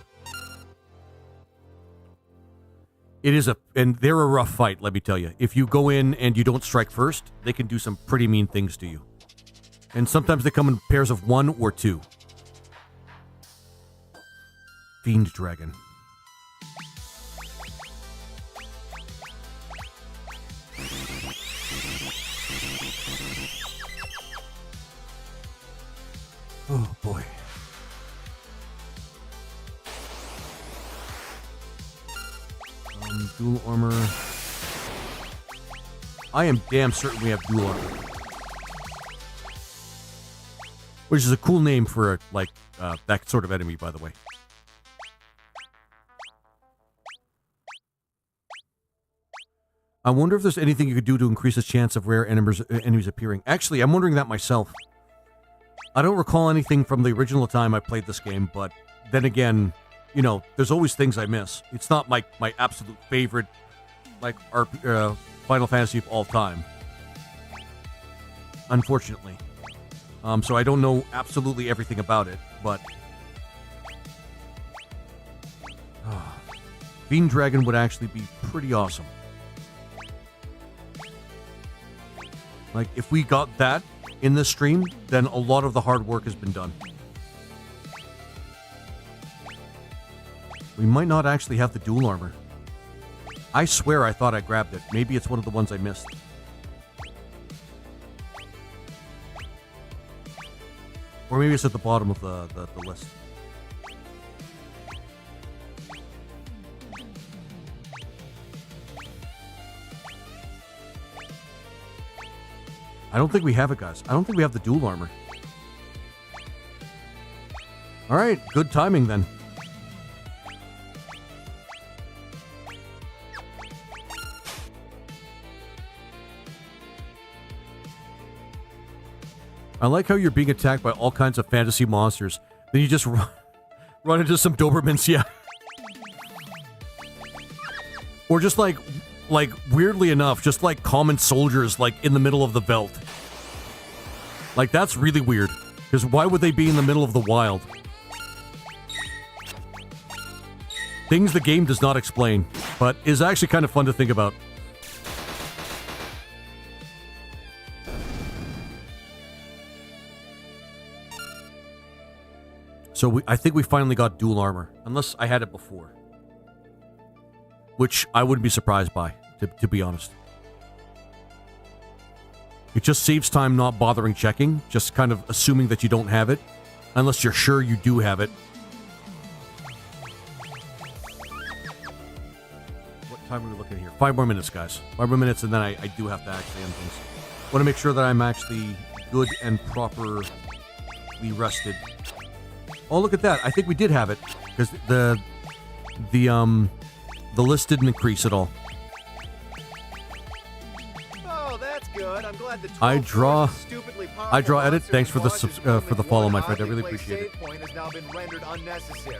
Speaker 1: It is and they're a rough fight, let me tell you. If you go in and you don't strike first, they can do some pretty mean things to you. And sometimes they come in pairs of 1 or 2. Fiend Dragon. Oh boy. Dual armor. I am damn certain we have dual armor. Which is a cool name for that sort of enemy, by the way. I wonder if there's anything you could do to increase the chance of rare enemies appearing. Actually, I'm wondering that myself. I don't recall anything from the original time I played this game, but then again, you know, there's always things I miss. It's not my absolute favorite, Final Fantasy of all time. Unfortunately. So I don't know absolutely everything about it, but... Fiend Dragon would actually be pretty awesome. Like, if we got that in this stream, then a lot of the hard work has been done. We might not actually have the dual armor. I swear I thought I grabbed it. Maybe it's one of the ones I missed. Or maybe it's at the bottom of the list. I don't think we have it, guys. I don't think we have the dual armor. Alright, good timing then. I like how you're being attacked by all kinds of fantasy monsters. Then you just run into some Dobermans, yeah. Or just like weirdly enough, just like common soldiers, like in the middle of the veldt. Like, that's really weird. Because why would they be in the middle of the wild? Things the game does not explain, but is actually kind of fun to think about. So I think we finally got dual armor, unless I had it before. Which I wouldn't be surprised by, to be honest. It just saves time not bothering checking, just kind of assuming that you don't have it, unless you're sure you do have it. What time are we looking at here? 5 more minutes, guys. 5 more minutes, and then I do have to actually end things. Want to make sure that I'm actually good and properly rested. Oh, look at that. I think we did have it, because the list didn't increase at all.
Speaker 8: Oh, that's good. I'm glad the
Speaker 1: I draw edit. Thanks for the follow, my friend. I really appreciate it.
Speaker 8: Point has now been rendered unnecessary.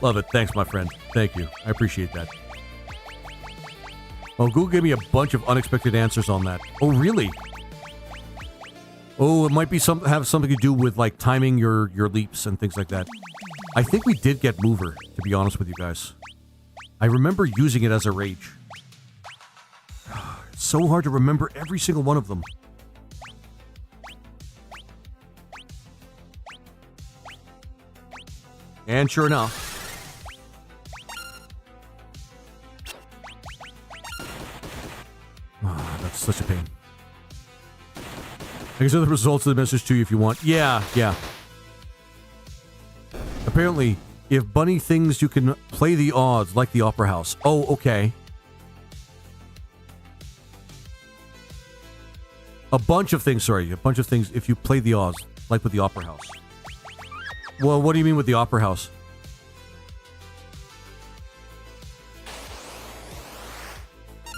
Speaker 1: Love it. Thanks, my friend. Thank you. I appreciate that. Oh, Google gave me a bunch of unexpected answers on that. Oh, really? Oh, it might be have something to do with like timing your leaps and things like that. I think we did get Mover, to be honest with you guys. I remember using it as a rage. It's so hard to remember every single one of them. And sure enough. That's such a pain. I can send the results of the message to you if you want. Yeah. Apparently, if bunny things, you can play the odds like the Opera House. Oh, okay. A bunch of things if you play the odds, like with the Opera House. Well, what do you mean with the Opera House?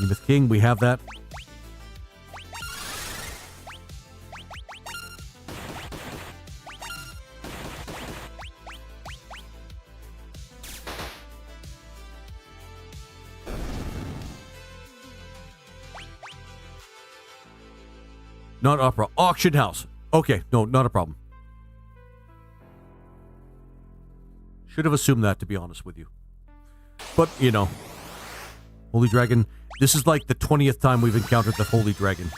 Speaker 1: Behemoth King, we have that. Not opera. Auction house. Okay, no, not a problem. Should have assumed that, to be honest with you. But, you know. Holy Dragon. This is like the 20th time we've encountered the Holy Dragon.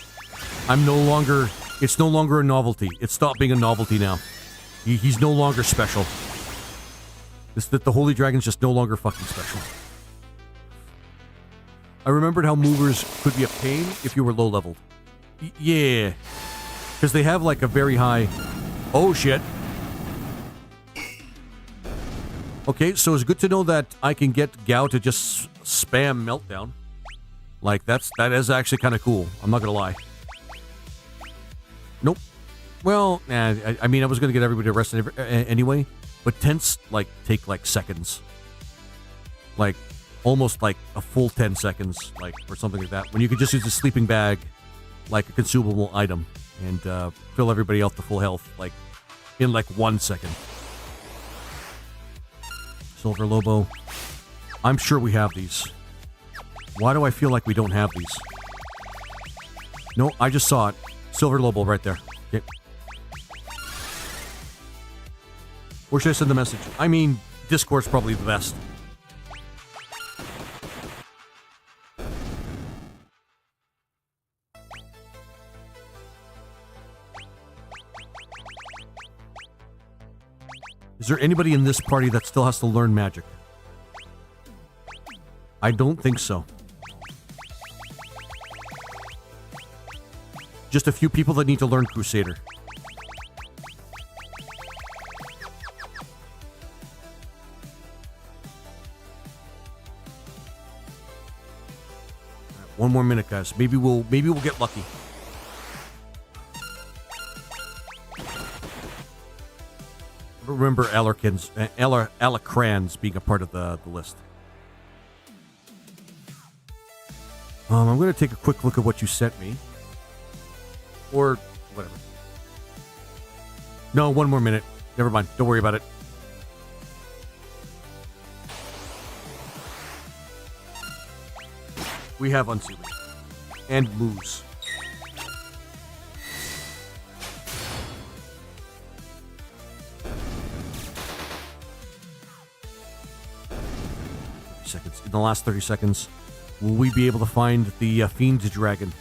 Speaker 1: It's no longer a novelty. It stopped being a novelty now. He's no longer special. The Holy Dragon's just no longer fucking special. I remembered how movers could be a pain if you were low leveled. Yeah. Because they have like a very high... Oh, shit. Okay, so it's good to know that I can get Gao to just spam Meltdown. Like, that is actually kind of cool. I'm not going to lie. Nope. Well, I mean, I was going to get everybody arrested anyway. But tents, like, take, like, seconds. Like, almost, like, a full 10 seconds, like, or something like that. When you could just use a sleeping bag, like a consumable item, and fill everybody out to full health, like, in, like, 1 second. Silver Lobo. I'm sure we have these. Why do I feel like we don't have these? No, I just saw it. Silver Lobo right there. Okay. Or should I send the message? I mean, Discord's probably the best. Is there anybody in this party that still has to learn magic? I don't think so. Just a few people that need to learn Crusader. One more minute, guys. Maybe we'll get lucky. Remember Alacrans being a part of the list. I'm going to take a quick look at what you sent me. Or whatever. No, one more minute. Never mind. Don't worry about it. We have Unsealing. And Moose. Seconds. In the last 30 seconds, will we be able to find the Fiend Dragon?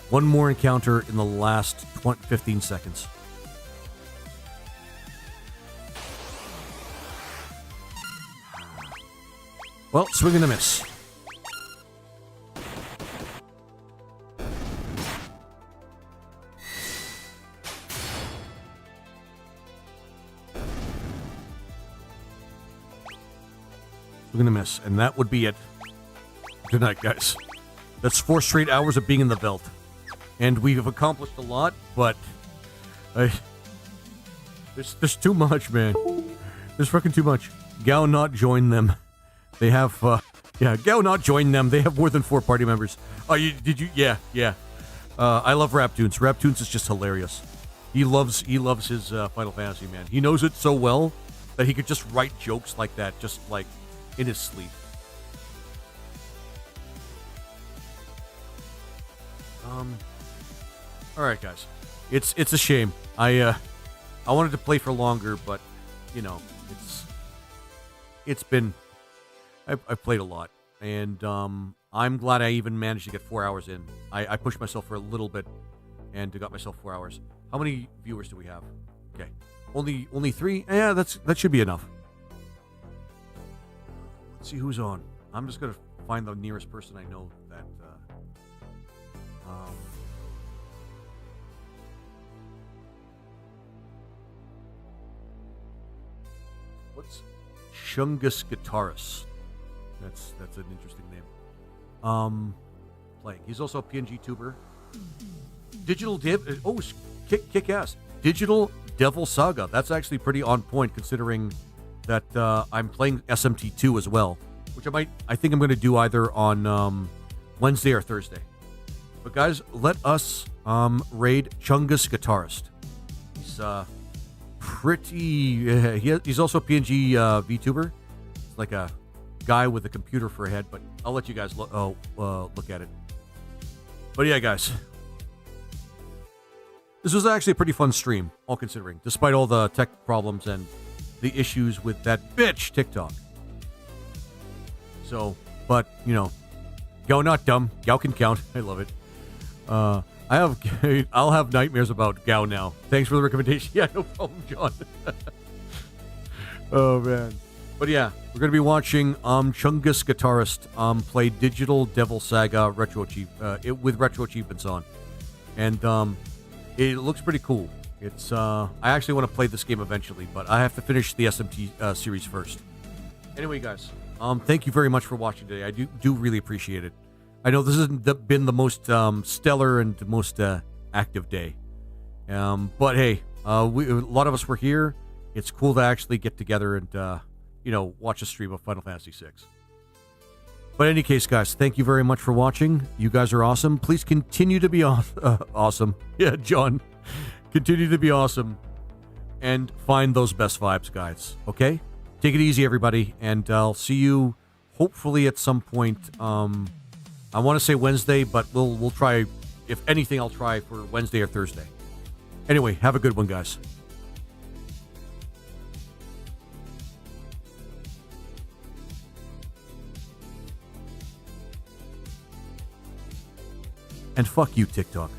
Speaker 1: One more encounter in the last 15 seconds. Well, swing and a miss. We're gonna miss, and that would be it. Good night, guys. That's 4 straight hours of being in the Veld. And we have accomplished a lot, but there's too much, man. There's fucking too much. Gao not join them. They have, Gao not join them. They have more than 4 party members. Oh, did you? Yeah. I love Raptoons. Raptoons is just hilarious. He loves his Final Fantasy, man. He knows it so well that he could just write jokes like that, just like in his sleep. All right, guys. It's a shame. I wanted to play for longer, but you know, it's been I've played a lot, and I'm glad I even managed to get 4 hours in. I pushed myself for a little bit, and got myself 4 hours. How many viewers do we have? Okay, only 3. Yeah, that should be enough. Let's see who's on. I'm just gonna find the nearest person I know that. What's Shungus Guitarist? That's an interesting name. Playing. He's also a PNG tuber. Digital kick ass. Digital Devil Saga. That's actually pretty on point considering that I'm playing SMT2 as well, which I think I'm going to do either on Wednesday or Thursday. But guys, let us raid Chungus Guitarist. He's he's also a PNG VTuber. It's like a guy with a computer for a head, but I'll let you guys look at it. But yeah, guys, this was actually a pretty fun stream, all considering, despite all the tech problems and the issues with that bitch TikTok. So, but Gao not dumb. Gao can count. I love it. I'll have nightmares about Gao now. Thanks for the recommendation. Yeah, no problem, John. Oh man. But yeah, we're gonna be watching Chungus Guitarist play Digital Devil Saga Retro with retro achievements on, and it looks pretty cool. It's I actually want to play this game eventually, but I have to finish the SMT series first. Anyway, guys, thank you very much for watching today. I do really appreciate it. I know this hasn't been the most stellar and the most active day, but hey, a lot of us were here. It's cool to actually get together and watch a stream of Final Fantasy VI. But in any case, guys, thank you very much for watching. You guys are awesome. Please continue to be awesome. Yeah, John. Continue to be awesome. And find those best vibes, guys. Okay? Take it easy, everybody. And I'll see you hopefully at some point. I want to say Wednesday, but we'll try. If anything, I'll try for Wednesday or Thursday. Anyway, have a good one, guys. And fuck you, TikTok.